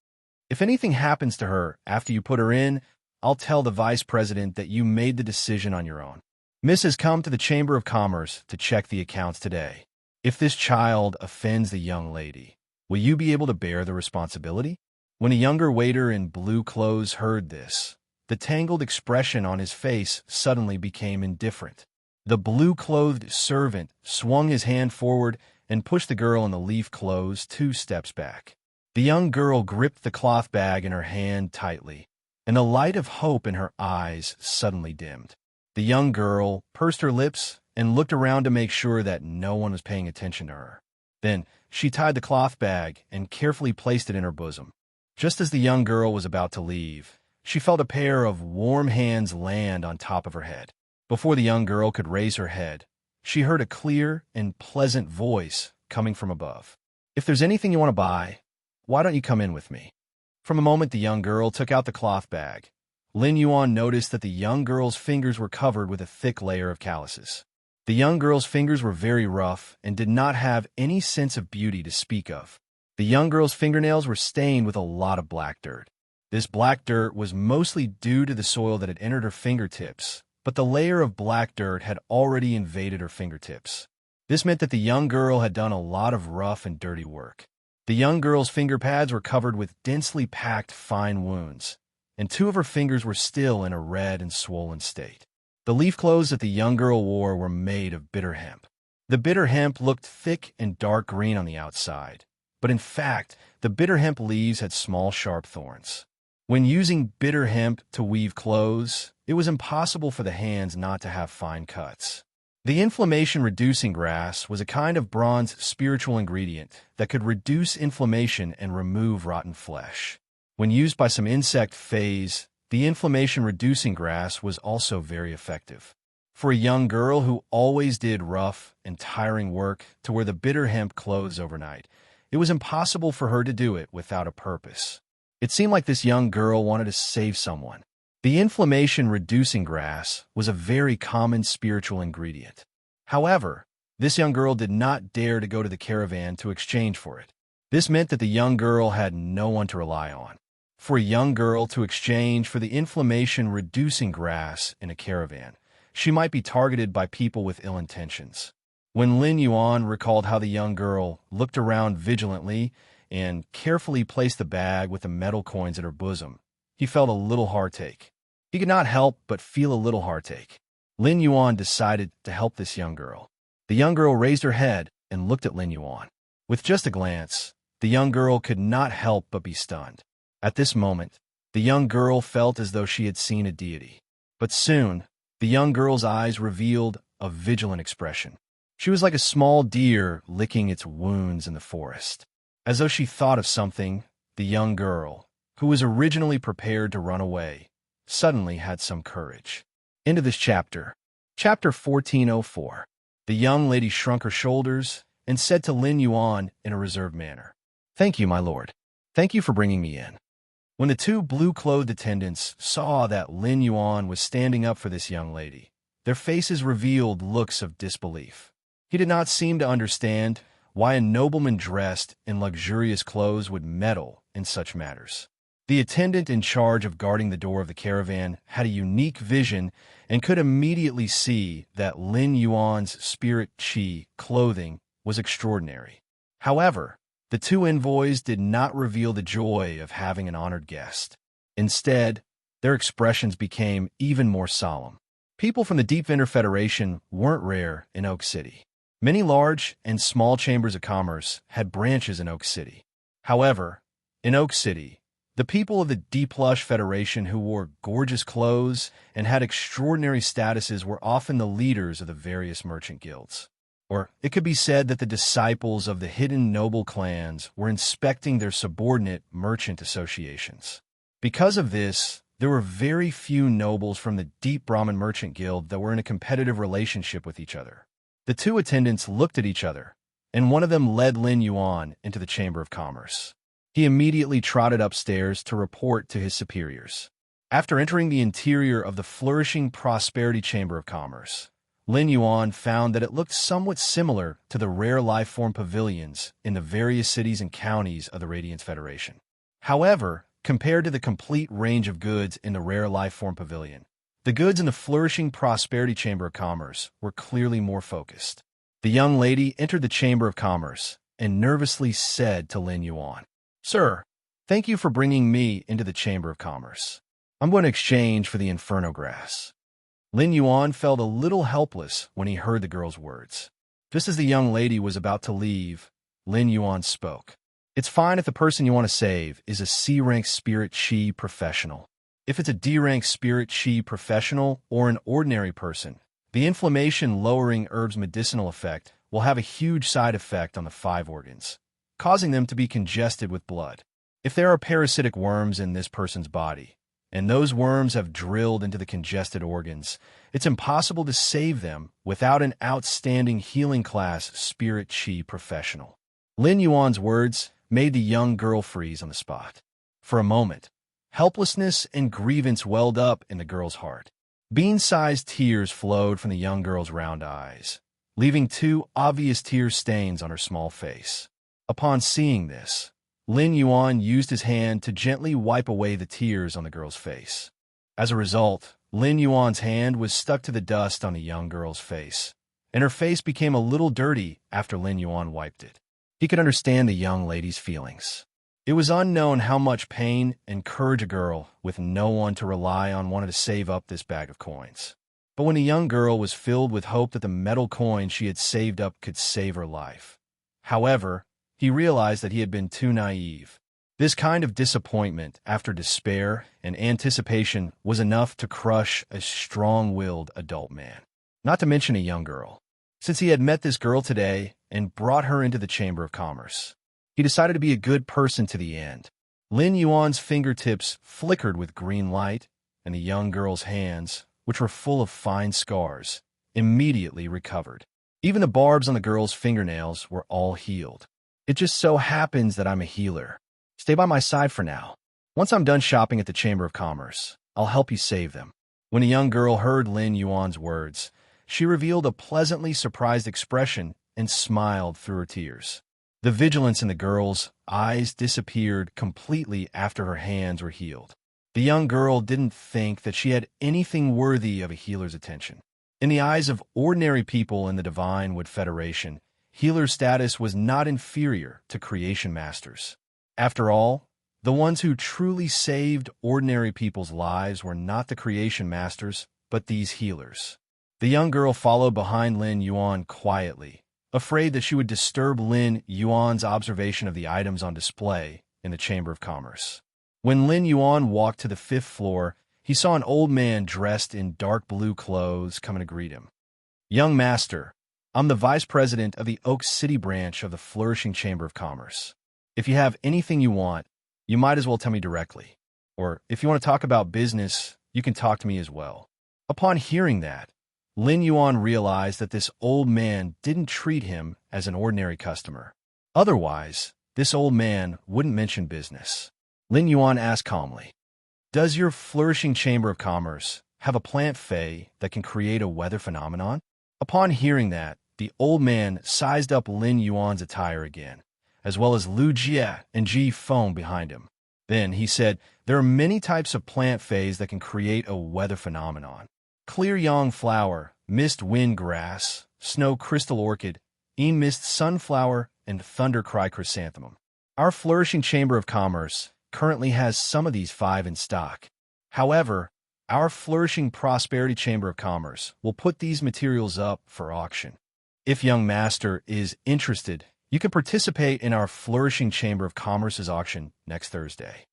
[SPEAKER 1] "If anything happens to her after you put her in, I'll tell the vice president that you made the decision on your own. Miss has come to the Chamber of Commerce to check the accounts today. If this child offends the young lady, will you be able to bear the responsibility?" When a younger waiter in blue clothes heard this, the tangled expression on his face suddenly became indifferent. The blue-clothed servant swung his hand forward and pushed the girl in the leaf clothes 2 steps back. The young girl gripped the cloth bag in her hand tightly, and the light of hope in her eyes suddenly dimmed. The young girl pursed her lips and looked around to make sure that no one was paying attention to her. Then she tied the cloth bag and carefully placed it in her bosom. Just as the young girl was about to leave, she felt a pair of warm hands land on top of her head. Before the young girl could raise her head, she heard a clear and pleasant voice coming from above. "If there's anything you want to buy, why don't you come in with me?" From the moment the young girl took out the cloth bag, Lin Yuan noticed that the young girl's fingers were covered with a thick layer of calluses. The young girl's fingers were very rough and did not have any sense of beauty to speak of. The young girl's fingernails were stained with a lot of black dirt. This black dirt was mostly due to the soil that had entered her fingertips, but the layer of black dirt had already invaded her fingertips. This meant that the young girl had done a lot of rough and dirty work. The young girl's finger pads were covered with densely packed fine wounds, and 2 of her fingers were still in a red and swollen state. The leaf clothes that the young girl wore were made of bitter hemp. The bitter hemp looked thick and dark green on the outside, but in fact, the bitter hemp leaves had small, sharp thorns. When using bitter hemp to weave clothes, it was impossible for the hands not to have fine cuts. The inflammation-reducing grass was a kind of bronze spiritual ingredient that could reduce inflammation and remove rotten flesh. When used by some insect phase, the inflammation-reducing grass was also very effective. For a young girl who always did rough and tiring work to wear the bitter hemp clothes overnight, it was impossible for her to do it without a purpose. It seemed like this young girl wanted to save someone. The inflammation-reducing grass was a very common spiritual ingredient. However, this young girl did not dare to go to the caravan to exchange for it. This meant that the young girl had no one to rely on. For a young girl to exchange for the inflammation-reducing grass in a caravan, she might be targeted by people with ill intentions. When Lin Yuan recalled how the young girl looked around vigilantly and carefully placed the bag with the metal coins in her bosom, he felt a little heartache. He could not help but feel a little heartache. Lin Yuan decided to help this young girl. The young girl raised her head and looked at Lin Yuan. With just a glance, the young girl could not help but be stunned. At this moment, the young girl felt as though she had seen a deity. But soon, the young girl's eyes revealed a vigilant expression. She was like a small deer licking its wounds in the forest. As though she thought of something, the young girl, who was originally prepared to run away, suddenly had some courage. Into this chapter. Chapter 1404. The young lady shrunk her shoulders and said to Lin Yuan in a reserved manner, "Thank you, my lord. Thank you for bringing me in." When the two blue-clothed attendants saw that Lin Yuan was standing up for this young lady, their faces revealed looks of disbelief. He did not seem to understand why a nobleman dressed in luxurious clothes would meddle in such matters. The attendant in charge of guarding the door of the caravan had a unique vision and could immediately see that Lin Yuan's spirit chi clothing was extraordinary. However, the two envoys did not reveal the joy of having an honored guest. Instead, their expressions became even more solemn. People from the Deep Vendor Federation weren't rare in Oak City. Many large and small chambers of commerce had branches in Oak City. However, in Oak City, the people of the Deep Plush Federation who wore gorgeous clothes and had extraordinary statuses were often the leaders of the various merchant guilds. Or it could be said that the disciples of the hidden noble clans were inspecting their subordinate merchant associations. Because of this, there were very few nobles from the Deep Brahmin Merchant Guild that were in a competitive relationship with each other. The two attendants looked at each other, and one of them led Lin Yuan into the Chamber of Commerce. He immediately trotted upstairs to report to his superiors. After entering the interior of the flourishing Prosperity Chamber of Commerce, Lin Yuan found that it looked somewhat similar to the rare life-form pavilions in the various cities and counties of the Radiance Federation. However, compared to the complete range of goods in the rare life-form pavilion, the goods in the flourishing Prosperity Chamber of Commerce were clearly more focused. The young lady entered the Chamber of Commerce and nervously said to Lin Yuan, "Sir, thank you for bringing me into the Chamber of Commerce. I'm going to exchange for the Inferno Grass." Lin Yuan felt a little helpless when he heard the girl's words. Just as the young lady was about to leave, Lin Yuan spoke. "It's fine if the person you want to save is a C-rank Spirit Chi professional. If it's a D-rank Spirit Chi professional or an ordinary person, the inflammation-lowering herb's medicinal effect will have a huge side effect on the 5 organs, causing them to be congested with blood. If there are parasitic worms in this person's body, and those worms have drilled into the congested organs, it's impossible to save them without an outstanding healing class Spirit Chi professional." Lin Yuan's words made the young girl freeze on the spot. For a moment, helplessness and grievance welled up in the girl's heart. Bean-sized tears flowed from the young girl's round eyes, leaving 2 obvious tear stains on her small face. Upon seeing this, Lin Yuan used his hand to gently wipe away the tears on the girl's face. As a result, Lin Yuan's hand was stuck to the dust on the young girl's face, and her face became a little dirty after Lin Yuan wiped it. He could understand the young lady's feelings. It was unknown how much pain and courage a girl with no one to rely on wanted to save up this bag of coins. But when the young girl was filled with hope that the metal coins she had saved up could save her life. However, he realized that he had been too naive. This kind of disappointment after despair and anticipation was enough to crush a strong-willed adult man, not to mention a young girl. Since he had met this girl today and brought her into the Chamber of Commerce, he decided to be a good person to the end. Lin Yuan's fingertips flickered with green light, and the young girl's hands, which were full of fine scars, immediately recovered. Even the barbs on the girl's fingernails were all healed. "It just so happens that I'm a healer. Stay by my side for now. Once I'm done shopping at the Chamber of Commerce, I'll help you save them." When a young girl heard Lin Yuan's words, she revealed a pleasantly surprised expression and smiled through her tears. The vigilance in the girl's eyes disappeared completely after her hands were healed. The young girl didn't think that she had anything worthy of a healer's attention. In the eyes of ordinary people in the Divine Wood Federation, healer's status was not inferior to creation masters. After all, the ones who truly saved ordinary people's lives were not the creation masters, but these healers. The young girl followed behind Lin Yuan quietly, afraid that she would disturb Lin Yuan's observation of the items on display in the Chamber of Commerce. When Lin Yuan walked to the 5th floor, he saw an old man dressed in dark blue clothes coming to greet him. "Young master, I'm the vice president of the Oak City branch of the Flourishing Chamber of Commerce. If you have anything you want, you might as well tell me directly. Or if you want to talk about business, you can talk to me as well." Upon hearing that, Lin Yuan realized that this old man didn't treat him as an ordinary customer. Otherwise, this old man wouldn't mention business. Lin Yuan asked calmly, "Does your Flourishing Chamber of Commerce have a plant fey that can create a weather phenomenon?" Upon hearing that, the old man sized up Lin Yuan's attire again, as well as Lu Jie and Ji Feng behind him. Then he said, "There are many types of plant feys that can create a weather phenomenon. Clear yang flower, mist wind grass, snow crystal orchid, mist sunflower, and thunder cry chrysanthemum. Our Flourishing Chamber of Commerce currently has some of these 5 in stock. However, our Flourishing Prosperity Chamber of Commerce will put these materials up for auction. If young master is interested, you can participate in our Flourishing Chamber of Commerce's auction next Thursday.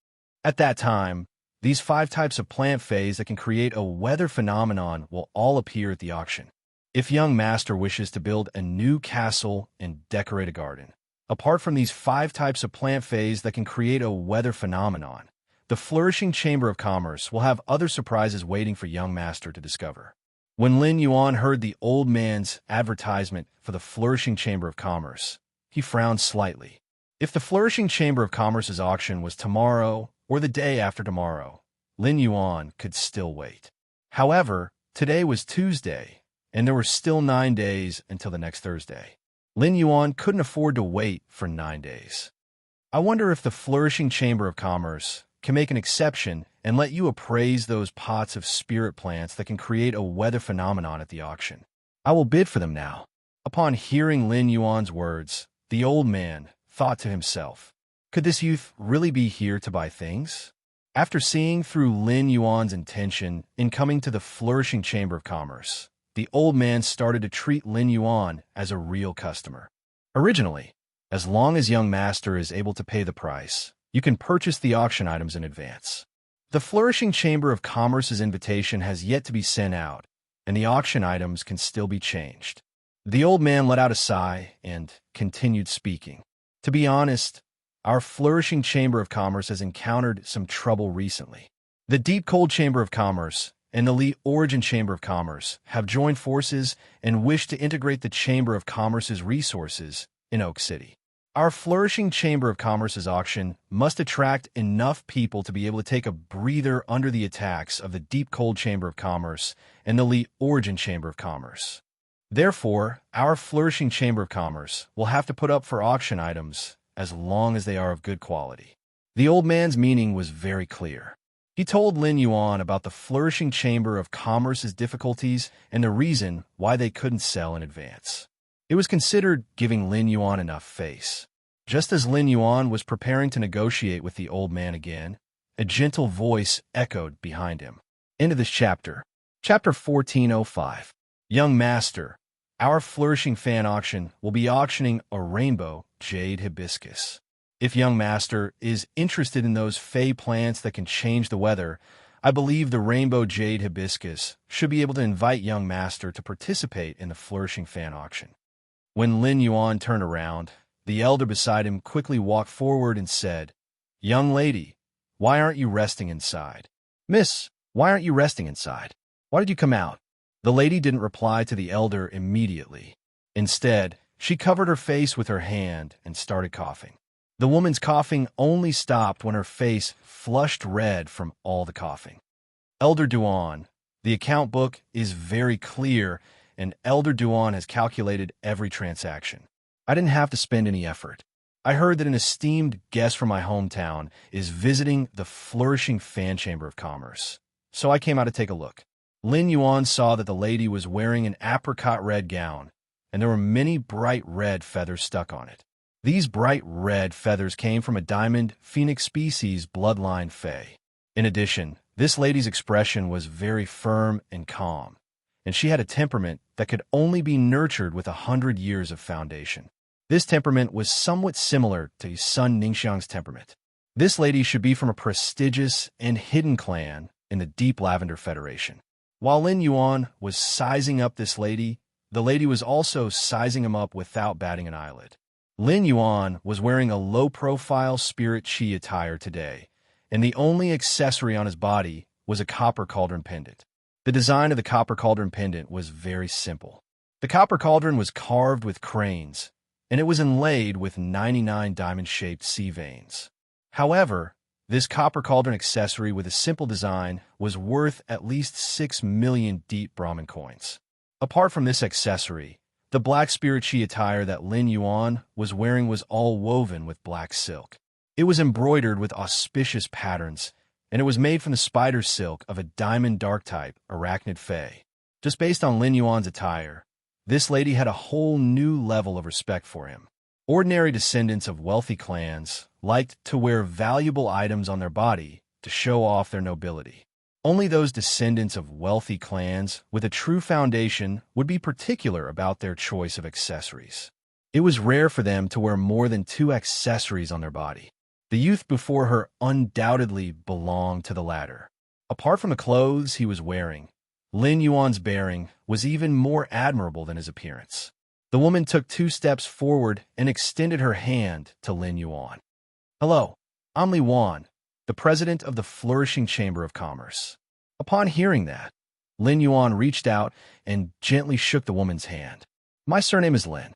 [SPEAKER 1] At that time, these 5 types of plant feys that can create a weather phenomenon will all appear at the auction. If young master wishes to build a new castle and decorate a garden, apart from these 5 types of plant feys that can create a weather phenomenon, the Flourishing Chamber of Commerce will have other surprises waiting for young master to discover." When Lin Yuan heard the old man's advertisement for the Flourishing Chamber of Commerce, he frowned slightly. If the Flourishing Chamber of Commerce's auction was tomorrow or the day after tomorrow, Lin Yuan could still wait. However, today was Tuesday, and there were still 9 days until the next Thursday. Lin Yuan couldn't afford to wait for 9 days. "I wonder if the Flourishing Chamber of Commerce can make an exception and let you appraise those pots of spirit plants that can create a weather phenomenon at the auction. I will bid for them now." Upon hearing Lin Yuan's words, the old man thought to himself, could this youth really be here to buy things? After seeing through Lin Yuan's intention in coming to the Flourishing Chamber of Commerce, the old man started to treat Lin Yuan as a real customer. Originally, as long as young master is able to pay the price, you can purchase the auction items in advance. The Flourishing Chamber of Commerce's invitation has yet to be sent out, and the auction items can still be changed. The old man let out a sigh and continued speaking. "To be honest, our Flourishing Chamber of Commerce has encountered some trouble recently. The Deep Cold Chamber of Commerce and the Lee Origin Chamber of Commerce have joined forces and wish to integrate the Chamber of Commerce's resources in Oak City. Our Flourishing Chamber of Commerce's auction must attract enough people to be able to take a breather under the attacks of the Deep Cold Chamber of Commerce and the Lee Origin Chamber of Commerce. Therefore, our Flourishing Chamber of Commerce will have to put up for auction items as long as they are of good quality." The old man's meaning was very clear. He told Lin Yuan about the Flourishing Chamber of Commerce's difficulties and the reason why they couldn't sell in advance. It was considered giving Lin Yuan enough face. Just as Lin Yuan was preparing to negotiate with the old man again, a gentle voice echoed behind him. End of this chapter. Chapter 1405. Young Master, our Flourishing Fan Auction will be auctioning a rainbow jade hibiscus. If young master is interested in those fey plants that can change the weather, I believe the rainbow jade hibiscus should be able to invite young master to participate in the Flourishing Fan Auction. When Lin Yuan turned around, the elder beside him quickly walked forward and said, "Young lady, why aren't you resting inside?" "Miss, why aren't you resting inside? Why did you come out?" The lady didn't reply to the elder immediately. Instead, she covered her face with her hand and started coughing. The woman's coughing only stopped when her face flushed red from all the coughing. Elder Duan. The account book is very clear, and Elder Duan has calculated every transaction. I didn't have to spend any effort. I heard that an esteemed guest from my hometown is visiting the flourishing fan chamber of commerce, so I came out to take a look. Lin Yuan saw that the lady was wearing an apricot red gown, and there were many bright red feathers stuck on it. These bright red feathers came from a diamond phoenix species bloodline fae. In addition, this lady's expression was very firm and calm, and she had a temperament that could only be nurtured with 100 years of foundation. This temperament was somewhat similar to Sun Ningxiang's temperament. This lady should be from a prestigious and hidden clan in the Deep Lavender Federation. While Lin Yuan was sizing up this lady, the lady was also sizing him up without batting an eyelid. Lin Yuan was wearing a low-profile spirit chi attire today, and the only accessory on his body was a copper cauldron pendant. The design of the copper cauldron pendant was very simple. The copper cauldron was carved with cranes, and it was inlaid with 99 diamond-shaped sea veins. However, this copper cauldron accessory with a simple design was worth at least 6 million deep Brahmin coins. Apart from this accessory, the black spirit chi attire that Lin Yuan was wearing was all woven with black silk. It was embroidered with auspicious patterns, and it was made from the spider silk of a diamond dark type arachnid fae. Just based on Lin Yuan's attire, this lady had a whole new level of respect for him. Ordinary descendants of wealthy clans liked to wear valuable items on their body to show off their nobility. Only those descendants of wealthy clans with a true foundation would be particular about their choice of accessories. It was rare for them to wear more than 2 accessories on their body. The youth before her undoubtedly belonged to the latter. Apart from the clothes he was wearing, Lin Yuan's bearing was even more admirable than his appearance. The woman took 2 steps forward and extended her hand to Lin Yuan. "Hello, I'm Li Yuan, the president of the Flourishing Chamber of Commerce." Upon hearing that, Lin Yuan reached out and gently shook the woman's hand. "My surname is Lin."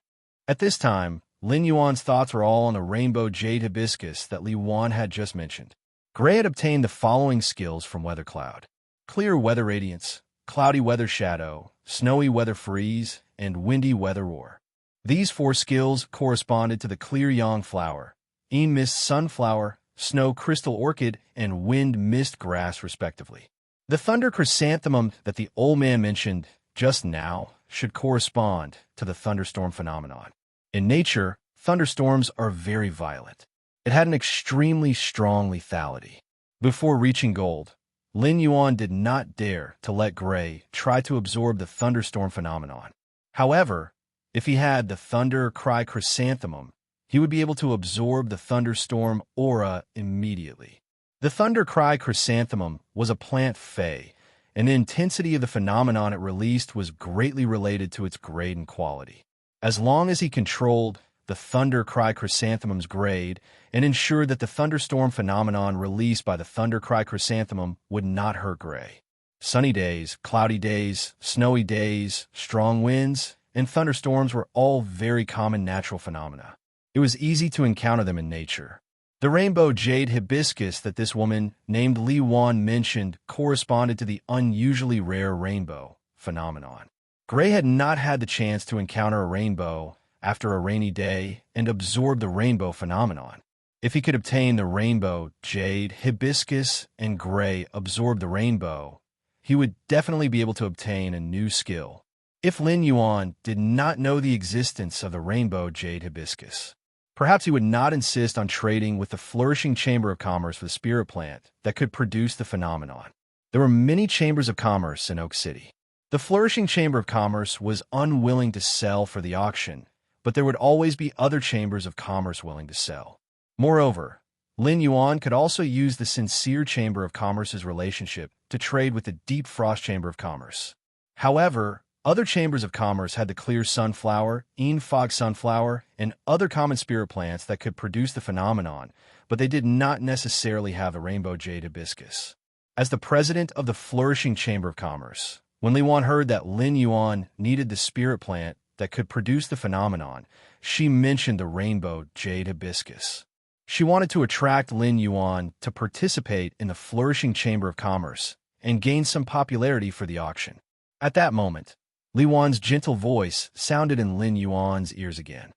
[SPEAKER 1] At this time, Lin Yuan's thoughts were all on the rainbow jade hibiscus that Li Yuan had just mentioned. Gray had obtained the following skills from Weather Cloud: clear weather radiance, cloudy weather shadow, snowy weather freeze, and windy weather roar. These 4 skills corresponded to the clear yang flower, mist sunflower, snow crystal orchid, and wind mist grass, respectively. The thunder chrysanthemum that the old man mentioned just now should correspond to the thunderstorm phenomenon. In nature, thunderstorms are very violent. It had an extremely strong lethality. Before reaching gold, Lin Yuan did not dare to let Gray try to absorb the thunderstorm phenomenon. However, if he had the thunder cry chrysanthemum, he would be able to absorb the thunderstorm aura immediately. The thunder cry chrysanthemum was a plant fae, and the intensity of the phenomenon it released was greatly related to its grade and quality. As long as he controlled the thunder cry chrysanthemum's grade and ensured that the thunderstorm phenomenon released by the thunder cry chrysanthemum would not hurt Gray. Sunny days, cloudy days, snowy days, strong winds, and thunderstorms were all very common natural phenomena. It was easy to encounter them in nature. The rainbow jade hibiscus that this woman named Li Yuan mentioned corresponded to the unusually rare rainbow phenomenon. Gray had not had the chance to encounter a rainbow after a rainy day and absorb the rainbow phenomenon. If he could obtain the rainbow jade hibiscus and Gray absorb the rainbow, he would definitely be able to obtain a new skill. If Lin Yuan did not know the existence of the rainbow jade hibiscus, perhaps he would not insist on trading with the Flourishing Chamber of Commerce for the spirit plant that could produce the phenomenon. There were many chambers of commerce in Oak City. The Flourishing Chamber of Commerce was unwilling to sell for the auction, but there would always be other chambers of commerce willing to sell. Moreover, Lin Yuan could also use the Sincere Chamber of Commerce's relationship to trade with the Deep Frost Chamber of Commerce. However, other chambers of commerce had the clear sunflower, fog sunflower, and other common spirit plants that could produce the phenomenon, but they did not necessarily have the rainbow jade hibiscus. As the president of the Flourishing Chamber of Commerce, when Li Yuan heard that Lin Yuan needed the spirit plant that could produce the phenomenon, she mentioned the rainbow jade hibiscus. She wanted to attract Lin Yuan to participate in the Flourishing Chamber of Commerce and gained some popularity for the auction. At that moment, Li Yuan's gentle voice sounded in Lin Yuan's ears again.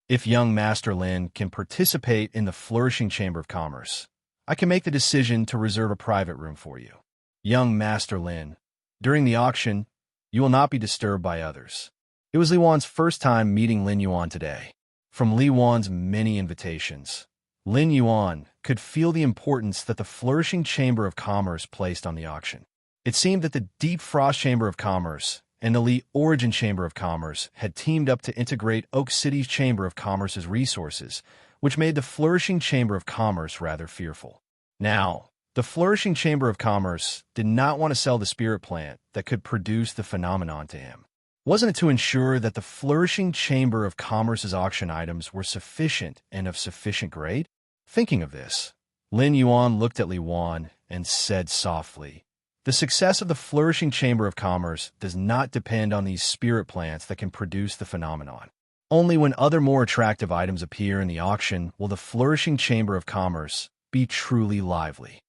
[SPEAKER 1] If young Master Lin can participate in the flourishing Chamber of Commerce, I can make the decision to reserve a private room for you. Young Master Lin, during the auction, you will not be disturbed by others. It was Li Yuan's first time meeting Lin Yuan today. From Li Yuan's many invitations, Lin Yuan could feel the importance that the flourishing Chamber of Commerce placed on the auction. It seemed that the Deep Frost Chamber of Commerce and the Li Origin Chamber of Commerce had teamed up to integrate Oak City's Chamber of Commerce's resources, which made the flourishing Chamber of Commerce rather fearful. Now, the flourishing Chamber of Commerce did not want to sell the spirit plant that could produce the phenomenon to him. Wasn't it to ensure that the flourishing Chamber of Commerce's auction items were sufficient and of sufficient grade? Thinking of this, Lin Yuan looked at Li Yuan and said softly, "The success of the flourishing Chamber of Commerce does not depend on these spirit plants that can produce the phenomenon. Only when other more attractive items appear in the auction will the flourishing Chamber of Commerce be truly lively."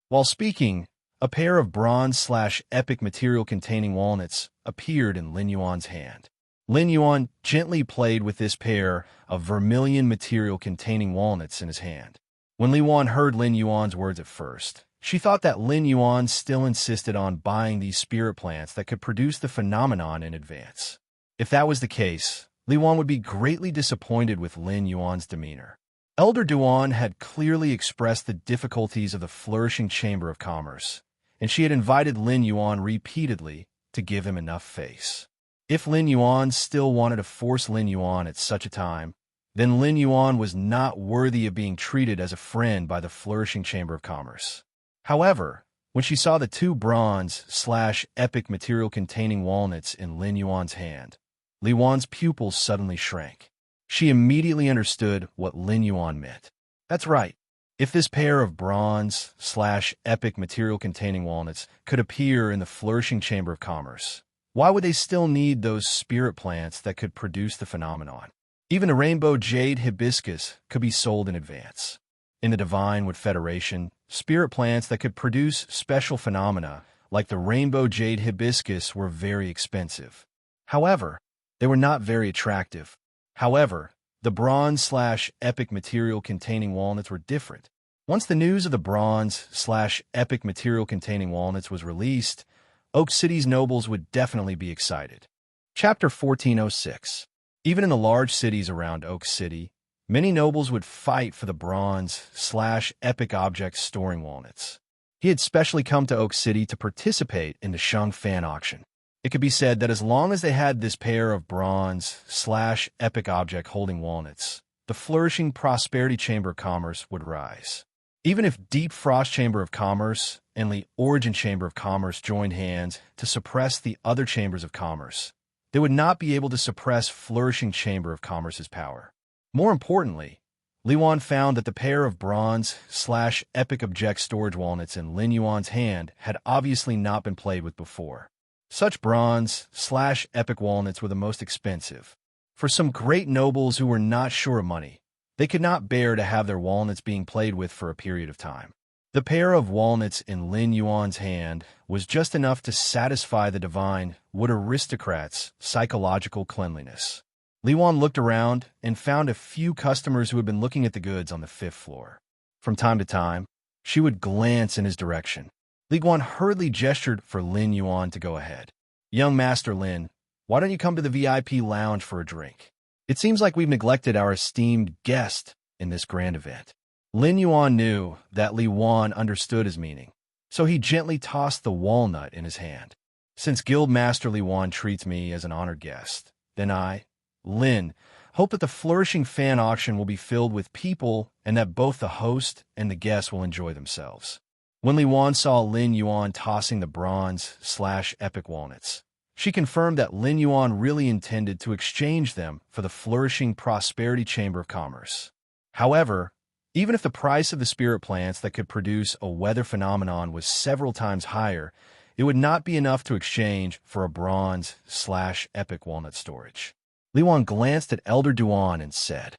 [SPEAKER 1] While speaking, a pair of bronze/epic material-containing walnuts appeared in Lin Yuan's hand. Lin Yuan gently played with this pair of vermilion material-containing walnuts in his hand. When Li Yuan heard Lin Yuan's words at first, she thought that Lin Yuan still insisted on buying these spirit plants that could produce the phenomenon in advance. If that was the case, Li Yuan would be greatly disappointed with Lin Yuan's demeanor. Elder Duan had clearly expressed the difficulties of the flourishing Chamber of Commerce, and she had invited Lin Yuan repeatedly to give him enough face. If Lin Yuan still wanted to force Lin Yuan at such a time, then Lin Yuan was not worthy of being treated as a friend by the flourishing Chamber of Commerce. However, when she saw the two bronze/epic material-containing walnuts in Lin Yuan's hand, Li Yuan's pupils suddenly shrank. She immediately understood what Lin Yuan meant. That's right. If this pair of bronze/epic material-containing walnuts could appear in the flourishing Chamber of Commerce, why would they still need those spirit plants that could produce the phenomenon? Even a rainbow jade hibiscus could be sold in advance. In the Divine Wood Federation, spirit plants that could produce special phenomena like the rainbow jade hibiscus were very expensive. However, they were not very attractive. However, the bronze/epic material-containing walnuts were different. Once the news of the bronze/epic material-containing walnuts was released, Oak City's nobles would definitely be excited. Chapter 1406. Even in the large cities around Oak City, many nobles would fight for the bronze/epic objects storing walnuts. He had specially come to Oak City to participate in the Sheng Fan auction. It could be said that as long as they had this pair of bronze/epic object holding walnuts, the flourishing Prosperity Chamber of Commerce would rise. Even if Deep Frost Chamber of Commerce and the Origin Chamber of Commerce joined hands to suppress the other chambers of commerce, they would not be able to suppress flourishing Chamber of Commerce's power. More importantly, Li Yuan found that the pair of bronze/epic object storage walnuts in Lin Yuan's hand had obviously not been played with before. Such bronze/epic walnuts were the most expensive. For some great nobles who were not sure of money, they could not bear to have their walnuts being played with for a period of time. The pair of walnuts in Lin Yuan's hand was just enough to satisfy the Divine Wood aristocrat's psychological cleanliness. Li Yuan looked around and found a few customers who had been looking at the goods on the 5th floor. From time to time, she would glance in his direction. Li Yuan hurriedly gestured for Lin Yuan to go ahead. "Young Master Lin, why don't you come to the VIP lounge for a drink? It seems like we've neglected our esteemed guest in this grand event." Lin Yuan knew that Li Yuan understood his meaning, so he gently tossed the walnut in his hand. "Since Guild Master Li Yuan treats me as an honored guest, then I, Lin, hope that the flourishing fan auction will be filled with people and that both the host and the guests will enjoy themselves." When Li Yuan saw Lin Yuan tossing the bronze/epic walnuts, she confirmed that Lin Yuan really intended to exchange them for the flourishing Prosperity Chamber of Commerce. However, even if the price of the spirit plants that could produce a weather phenomenon was several times higher, it would not be enough to exchange for a bronze/epic walnut storage. Li Yuan glanced at Elder Duan and said,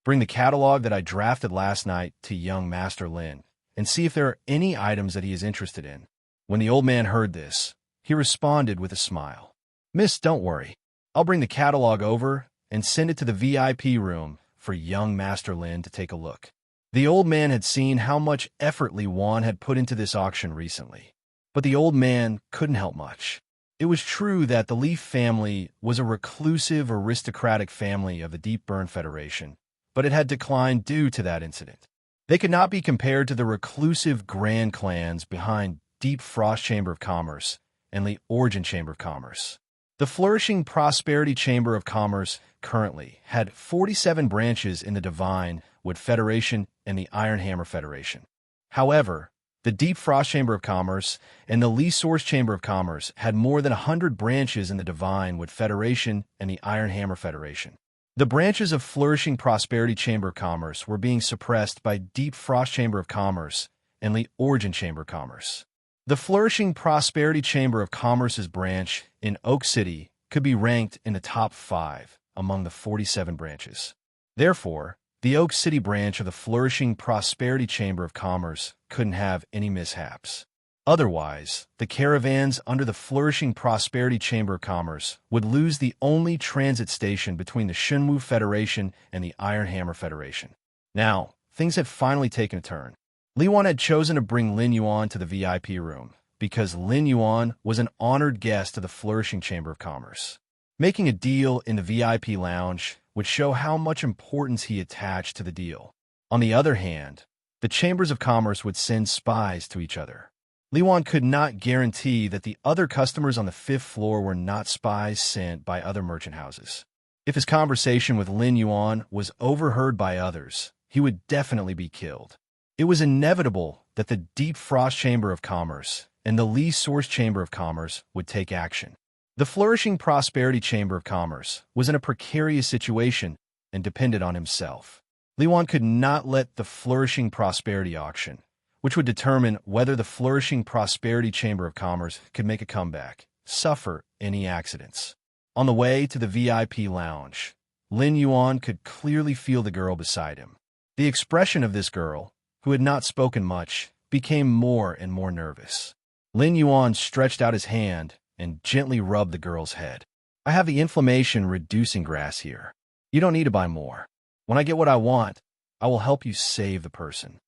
[SPEAKER 1] "Bring the catalog that I drafted last night to young Master Lin, and see if there are any items that he is interested in. When the old man heard this, he responded with a smile. "Miss, don't worry. I'll bring the catalog over and send it to the VIP room for young Master Lin to take a look." The old man had seen how much effort Li Wan had put into this auction recently. But the old man couldn't help much. It was true that the Li family was a reclusive, aristocratic family of the Deep Burn Federation, but it had declined due to that incident. They could not be compared to the reclusive grand clans behind Deep Frost Chamber of Commerce and the Origin Chamber of Commerce. The flourishing Prosperity Chamber of Commerce currently had 47 branches in the Divine Wood Federation and the Iron Hammer Federation. However, the Deep Frost Chamber of Commerce and the Lee Source Chamber of Commerce had more than 100 branches in the Divine Wood Federation and the Iron Hammer Federation. The branches of Flourishing Prosperity Chamber of Commerce were being suppressed by Deep Frost Chamber of Commerce and the Origin Chamber of Commerce. The Flourishing Prosperity Chamber of Commerce's branch in Oak City could be ranked in the top 5 among the 47 branches. Therefore, the Oak City branch of the Flourishing Prosperity Chamber of Commerce couldn't have any mishaps. Otherwise, the caravans under the Flourishing Prosperity Chamber of Commerce would lose the only transit station between the Shenwu Federation and the Iron Hammer Federation. Now, things had finally taken a turn. Li Wan had chosen to bring Lin Yuan to the VIP room because Lin Yuan was an honored guest of the Flourishing Chamber of Commerce. Making a deal in the VIP lounge would show how much importance he attached to the deal. On the other hand, the Chambers of Commerce would send spies to each other. Li Wan could not guarantee that the other customers on the 5th floor were not spies sent by other merchant houses. If his conversation with Lin Yuan was overheard by others, he would definitely be killed. It was inevitable that the Deep Frost Chamber of Commerce and the Lee Source Chamber of Commerce would take action. The Flourishing Prosperity Chamber of Commerce was in a precarious situation and depended on himself. Li Wan could not let the Flourishing Prosperity auction, which would determine whether the Flourishing Prosperity Chamber of Commerce could make a comeback, suffer any accidents. On the way to the VIP lounge, Lin Yuan could clearly feel the girl beside him. The expression of this girl, who had not spoken much, became more and more nervous. Lin Yuan stretched out his hand and gently rubbed the girl's head. "I have the inflammation-reducing grass here. You don't need to buy more. When I get what I want, I will help you save the person."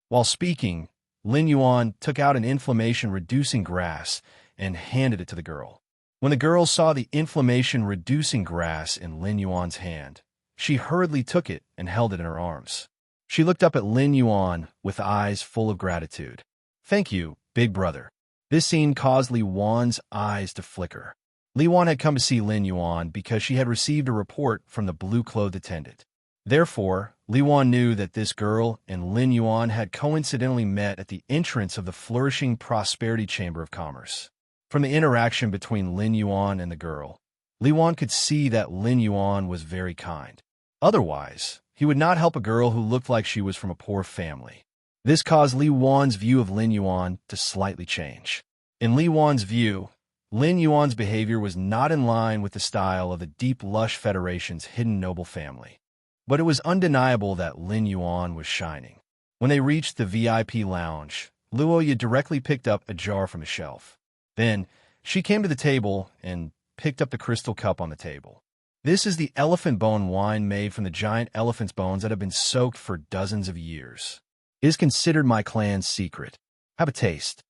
[SPEAKER 1] While speaking, Lin Yuan took out an inflammation-reducing grass and handed it to the girl. When the girl saw the inflammation-reducing grass in Lin Yuan's hand, she hurriedly took it and held it in her arms. She looked up at Lin Yuan with eyes full of gratitude. "Thank you, big brother." This scene caused Li Wan's eyes to flicker. Li Wan had come to see Lin Yuan because she had received a report from the blue-clothed attendant. Therefore, Li Wan knew that this girl and Lin Yuan had coincidentally met at the entrance of the Flourishing Prosperity Chamber of Commerce. From the interaction between Lin Yuan and the girl, Li Wan could see that Lin Yuan was very kind. Otherwise, he would not help a girl who looked like she was from a poor family. This caused Li Wan's view of Lin Yuan to slightly change. In Li Wan's view, Lin Yuan's behavior was not in line with the style of the Deep Lush Federation's hidden noble family. But it was undeniable that Lin Yuan was shining. When they reached the VIP lounge, Luoya directly picked up a jar from a shelf. Then, she came to the table and picked up the crystal cup on the table. This is the elephant bone wine made from the giant elephant's bones that have been soaked for dozens of years. It is considered my clan's secret. Have a taste.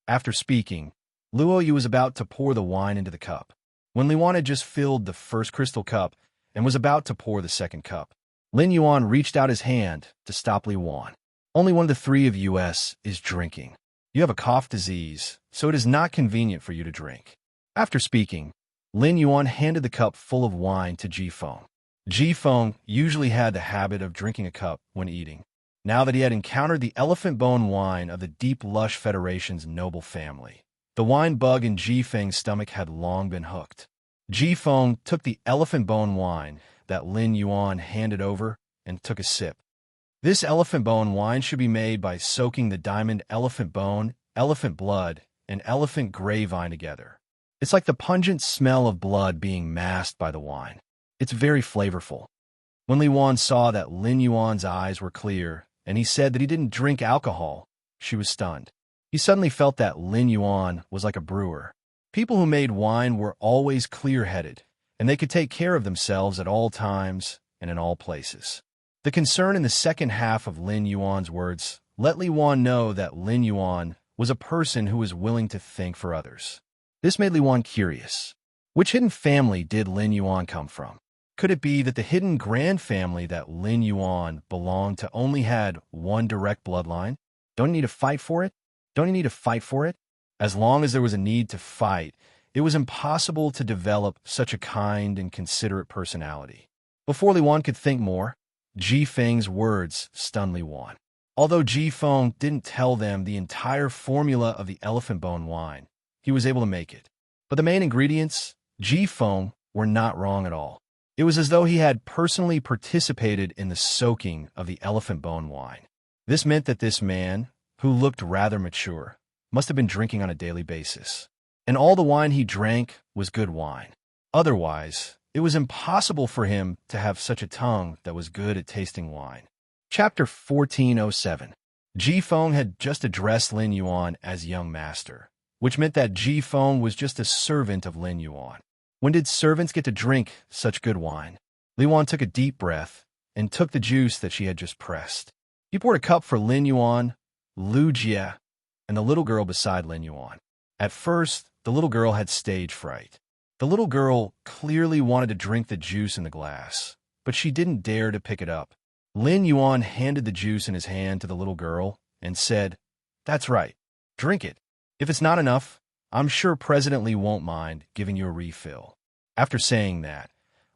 [SPEAKER 1] After speaking, Luoyu was about to pour the wine into the cup, when Li Wan had just filled the first crystal cup and was about to pour the second cup. Lin Yuan reached out his hand to stop Li Wan. "Only one of the 3 of us is drinking. You have a cough disease, so it is not convenient for you to drink." After speaking, Lin Yuan handed the cup full of wine to Ji Feng. Ji Feng usually had the habit of drinking a cup when eating. Now that he had encountered the elephant bone wine of the Deep Lush Federation's noble family, the wine bug in Ji Feng's stomach had long been hooked. Ji Feng took the elephant bone wine that Lin Yuan handed over and took a sip. This elephant bone wine should be made by soaking the diamond elephant bone, elephant blood, and elephant gray vine together. It's like the pungent smell of blood being masked by the wine. It's very flavorful. When Li Yuan saw that Lin Yuan's eyes were clear, and he said that he didn't drink alcohol, she was stunned. He suddenly felt that Lin Yuan was like a brewer. People who made wine were always clear-headed, and they could take care of themselves at all times and in all places. The concern in the second half of Lin Yuan's words let Li Yuan know that Lin Yuan was a person who was willing to think for others. This made Li Yuan curious. Which hidden family did Lin Yuan come from? Could it be that the hidden grand family that Lin Yuan belonged to only had one direct bloodline? Don't you need to fight for it? Don't you need to fight for it? As long as there was a need to fight, it was impossible to develop such a kind and considerate personality. Before Li Yuan could think more, Ji Feng's words stunned Li Yuan. Although Ji Feng didn't tell them the entire formula of the elephant bone wine, he was able to make it. But the main ingredients, Ji Feng, were not wrong at all. It was as though he had personally participated in the soaking of the elephant bone wine. This meant that this man, who looked rather mature, must have been drinking on a daily basis. And all the wine he drank was good wine. Otherwise, it was impossible for him to have such a tongue that was good at tasting wine. Chapter 1407. Ji Feng had just addressed Lin Yuan as young master, which meant that Ji Feng was just a servant of Lin Yuan. When did servants get to drink such good wine? Li Yuan took a deep breath and took the juice that she had just pressed. He poured a cup for Lin Yuan, Lu Jie, and the little girl beside Lin Yuan. At first, the little girl had stage fright. The little girl clearly wanted to drink the juice in the glass, but she didn't dare to pick it up. Lin Yuan handed the juice in his hand to the little girl and said, "That's right, drink it. If it's not enough, I'm sure President Li won't mind giving you a refill." After saying that,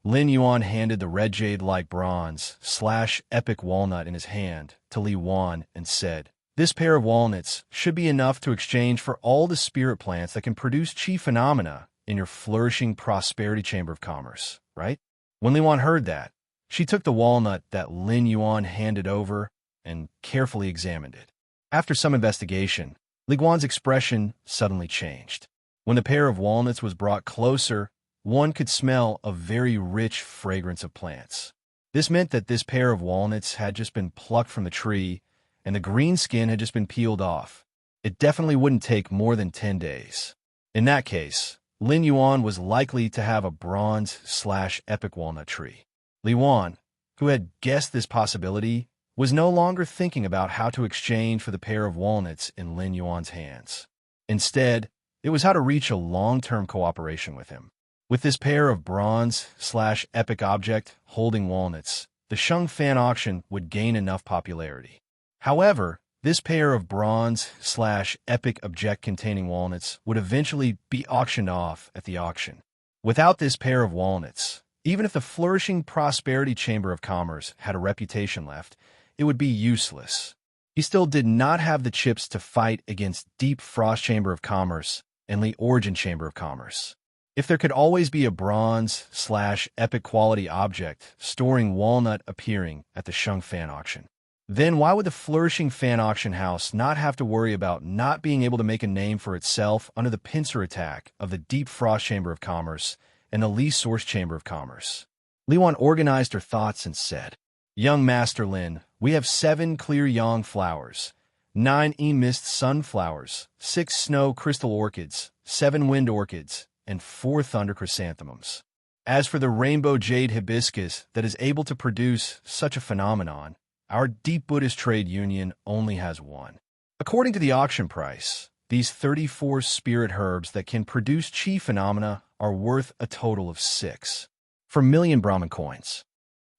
[SPEAKER 1] Lin Yuan handed the red jade-like bronze/epic walnut in his hand to Li Yuan and said, "This pair of walnuts should be enough to exchange for all the spirit plants that can produce chi phenomena in your flourishing prosperity chamber of commerce, right?" When Li Yuan heard that, she took the walnut that Lin Yuan handed over and carefully examined it. After some investigation, Li Yuan's expression suddenly changed. When the pair of walnuts was brought closer, one could smell a very rich fragrance of plants. This meant that this pair of walnuts had just been plucked from the tree, and the green skin had just been peeled off. It definitely wouldn't take more than 10 days. In that case, Lin Yuan was likely to have a bronze/epic walnut tree. Li Yuan, who had guessed this possibility, was no longer thinking about how to exchange for the pair of walnuts in Lin Yuan's hands. Instead, it was how to reach a long-term cooperation with him. With this pair of bronze/epic object holding walnuts, the Sheng Fan auction would gain enough popularity. However, this pair of bronze/epic object containing walnuts would eventually be auctioned off at the auction. Without this pair of walnuts, even if the flourishing prosperity chamber of commerce had a reputation left, it would be useless. He still did not have the chips to fight against Deep Frost Chamber of Commerce and Li Origin Chamber of Commerce. If there could always be a bronze/epic quality object storing walnut appearing at the Sheng Fan auction, then why would the flourishing fan auction house not have to worry about not being able to make a name for itself under the pincer attack of the Deep Frost Chamber of Commerce and the Li Source Chamber of Commerce? Li Yuan organized her thoughts and said, "Young Master Lin, we have 7 clear yang flowers, 9 mist sunflowers, 6 snow crystal orchids, 7 wind orchids, and 4 thunder chrysanthemums. As for the rainbow jade hibiscus that is able to produce such a phenomenon, our Deep Buddhist Trade Union only has 1. According to the auction price, these 34 spirit herbs that can produce chi phenomena are worth a total of 6. For million Brahmin coins.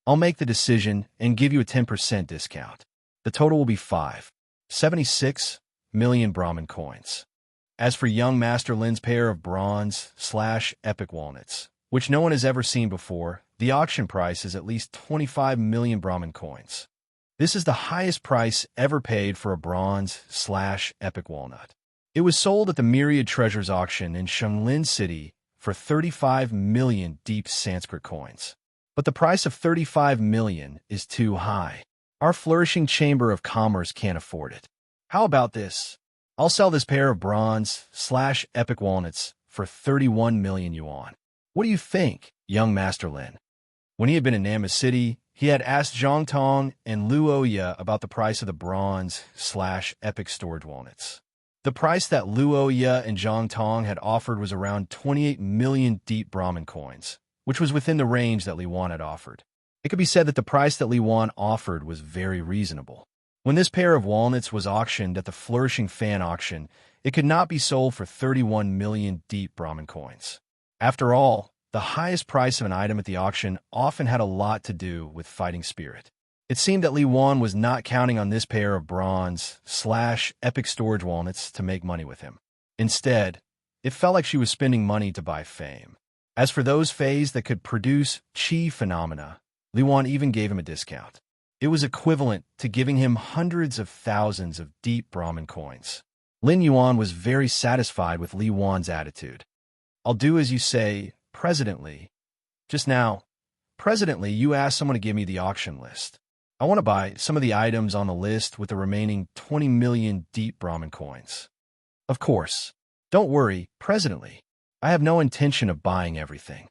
[SPEAKER 1] I'll make the decision and give you a 10% discount. The total will be 76 million Brahmin coins. As for young Master Lin's pair of bronze/epic walnuts, which no one has ever seen before, the auction price is at least 25 million Brahmin coins. This is the highest price ever paid for a bronze/epic walnut. It was sold at the Myriad Treasures auction in Shenglin City for 35 million deep Sanskrit coins. But the price of 35 million is too high. Our flourishing Chamber of Commerce can't afford it. How about this? I'll sell this pair of bronze/epic walnuts for 31 million yuan. What do you think, young Master Lin? When he had been in Nama City, he had asked Zhang Tong and Lu Oya about the price of the bronze/epic storage walnuts. The price that Luoya and Zhang Tong had offered was around 28 million deep Brahmin coins, which was within the range that Li Wan had offered. It could be said that the price that Li Wan offered was very reasonable. When this pair of walnuts was auctioned at the Flourishing Fan auction, it could not be sold for 31 million deep Brahmin coins. After all, the highest price of an item at the auction often had a lot to do with fighting spirit. It seemed that Li Wan was not counting on this pair of bronze/epic storage walnuts to make money with him. Instead, it felt like she was spending money to buy fame. As for those fays that could produce chi phenomena, Li Wan even gave him a discount. It was equivalent to giving him hundreds of thousands of deep Brahmin coins. Lin Yuan was very satisfied with Li Wan's attitude. "I'll do as you say, President Li. Just now, President Li, you asked someone to give me the auction list. I want to buy some of the items on the list with the remaining 20 million deep Brahmin coins." "Of course. Don't worry, President Li. I have no intention of buying everything.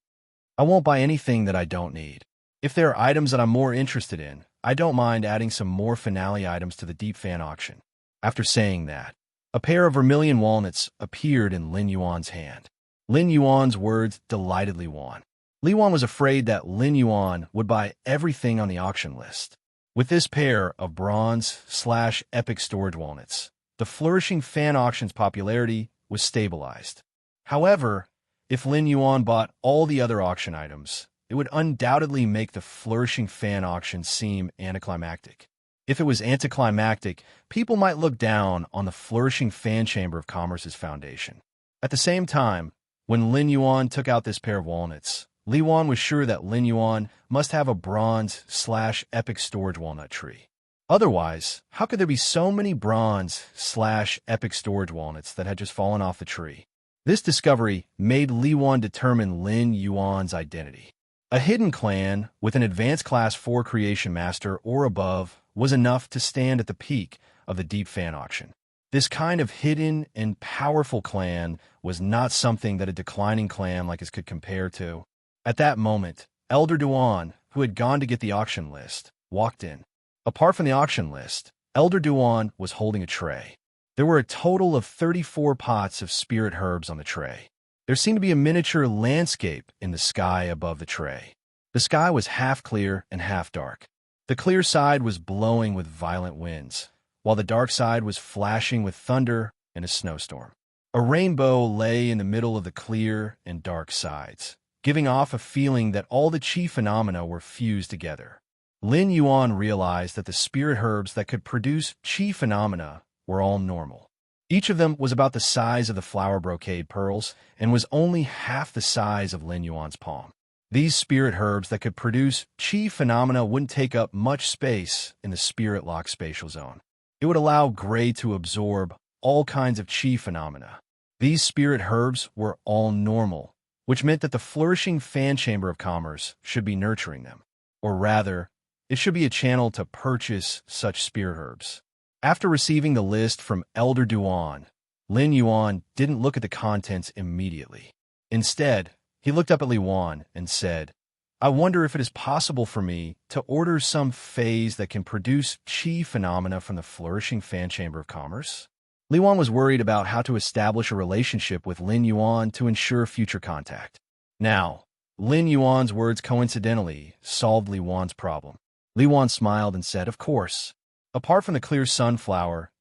[SPEAKER 1] I won't buy anything that I don't need. If there are items that I'm more interested in, I don't mind adding some more finale items to the Deep Fan auction." After saying that, a pair of vermilion walnuts appeared in Lin Yuan's hand. Lin Yuan's words delighted Li Wan. Li Wan was afraid that Lin Yuan would buy everything on the auction list. With this pair of bronze/epic storage walnuts, the Flourishing Fan auction's popularity was stabilized. However, if Lin Yuan bought all the other auction items, it would undoubtedly make the Flourishing Fan auction seem anticlimactic. If it was anticlimactic, people might look down on the Flourishing Fan Chamber of Commerce's foundation. At the same time, when Lin Yuan took out this pair of walnuts, Li Wan was sure that Lin Yuan must have a bronze/epic storage walnut tree. Otherwise, how could there be so many bronze/epic storage walnuts that had just fallen off the tree? This discovery made Li Wan determine Lin Yuan's identity. A hidden clan with an advanced class 4 creation master or above was enough to stand at the peak of the Deep Fan auction. This kind of hidden and powerful clan was not something that a declining clan like his could compare to. At that moment, Elder Duan, who had gone to get the auction list, walked in. Apart from the auction list, Elder Duan was holding a tray. There were a total of 34 pots of spirit herbs on the tray. There seemed to be a miniature landscape in the sky above the tray. The sky was half clear and half dark. The clear side was blowing with violent winds, while the dark side was flashing with thunder and a snowstorm. A rainbow lay in the middle of the clear and dark sides, giving off a feeling that all the chi phenomena were fused together. Lin Yuan realized that the spirit herbs that could produce chi phenomena were all normal. Each of them was about the size of the flower brocade pearls and was only half the size of Lin Yuan's palm. These spirit herbs that could produce chi phenomena wouldn't take up much space in the spirit lock spatial zone. It would allow Gray to absorb all kinds of chi phenomena. These spirit herbs were all normal, which meant that the Flourishing Fan Chamber of Commerce should be nurturing them. Or rather, it should be a channel to purchase such spirit herbs. After receiving the list from Elder Duan, Lin Yuan didn't look at the contents immediately. Instead, he looked up at Li Wan and said, "I wonder if it is possible for me to order some phase that can produce chi phenomena from the Flourishing Fan Chamber of Commerce?" Li Wan was worried about how to establish a relationship with Lin Yuan to ensure future contact. Now, Lin Yuan's words coincidentally solved Li Wan's problem. Li Wan smiled and said, "Of course. Apart from the clear sunflower,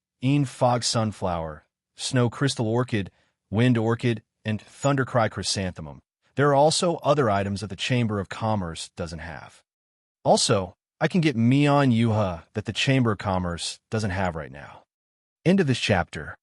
[SPEAKER 1] fog sunflower, snow crystal orchid, wind orchid, and thundercry chrysanthemum, there are also other items that the Chamber of Commerce doesn't have. Also, I can get Mian Yuha that the Chamber of Commerce doesn't have right now." End of this chapter.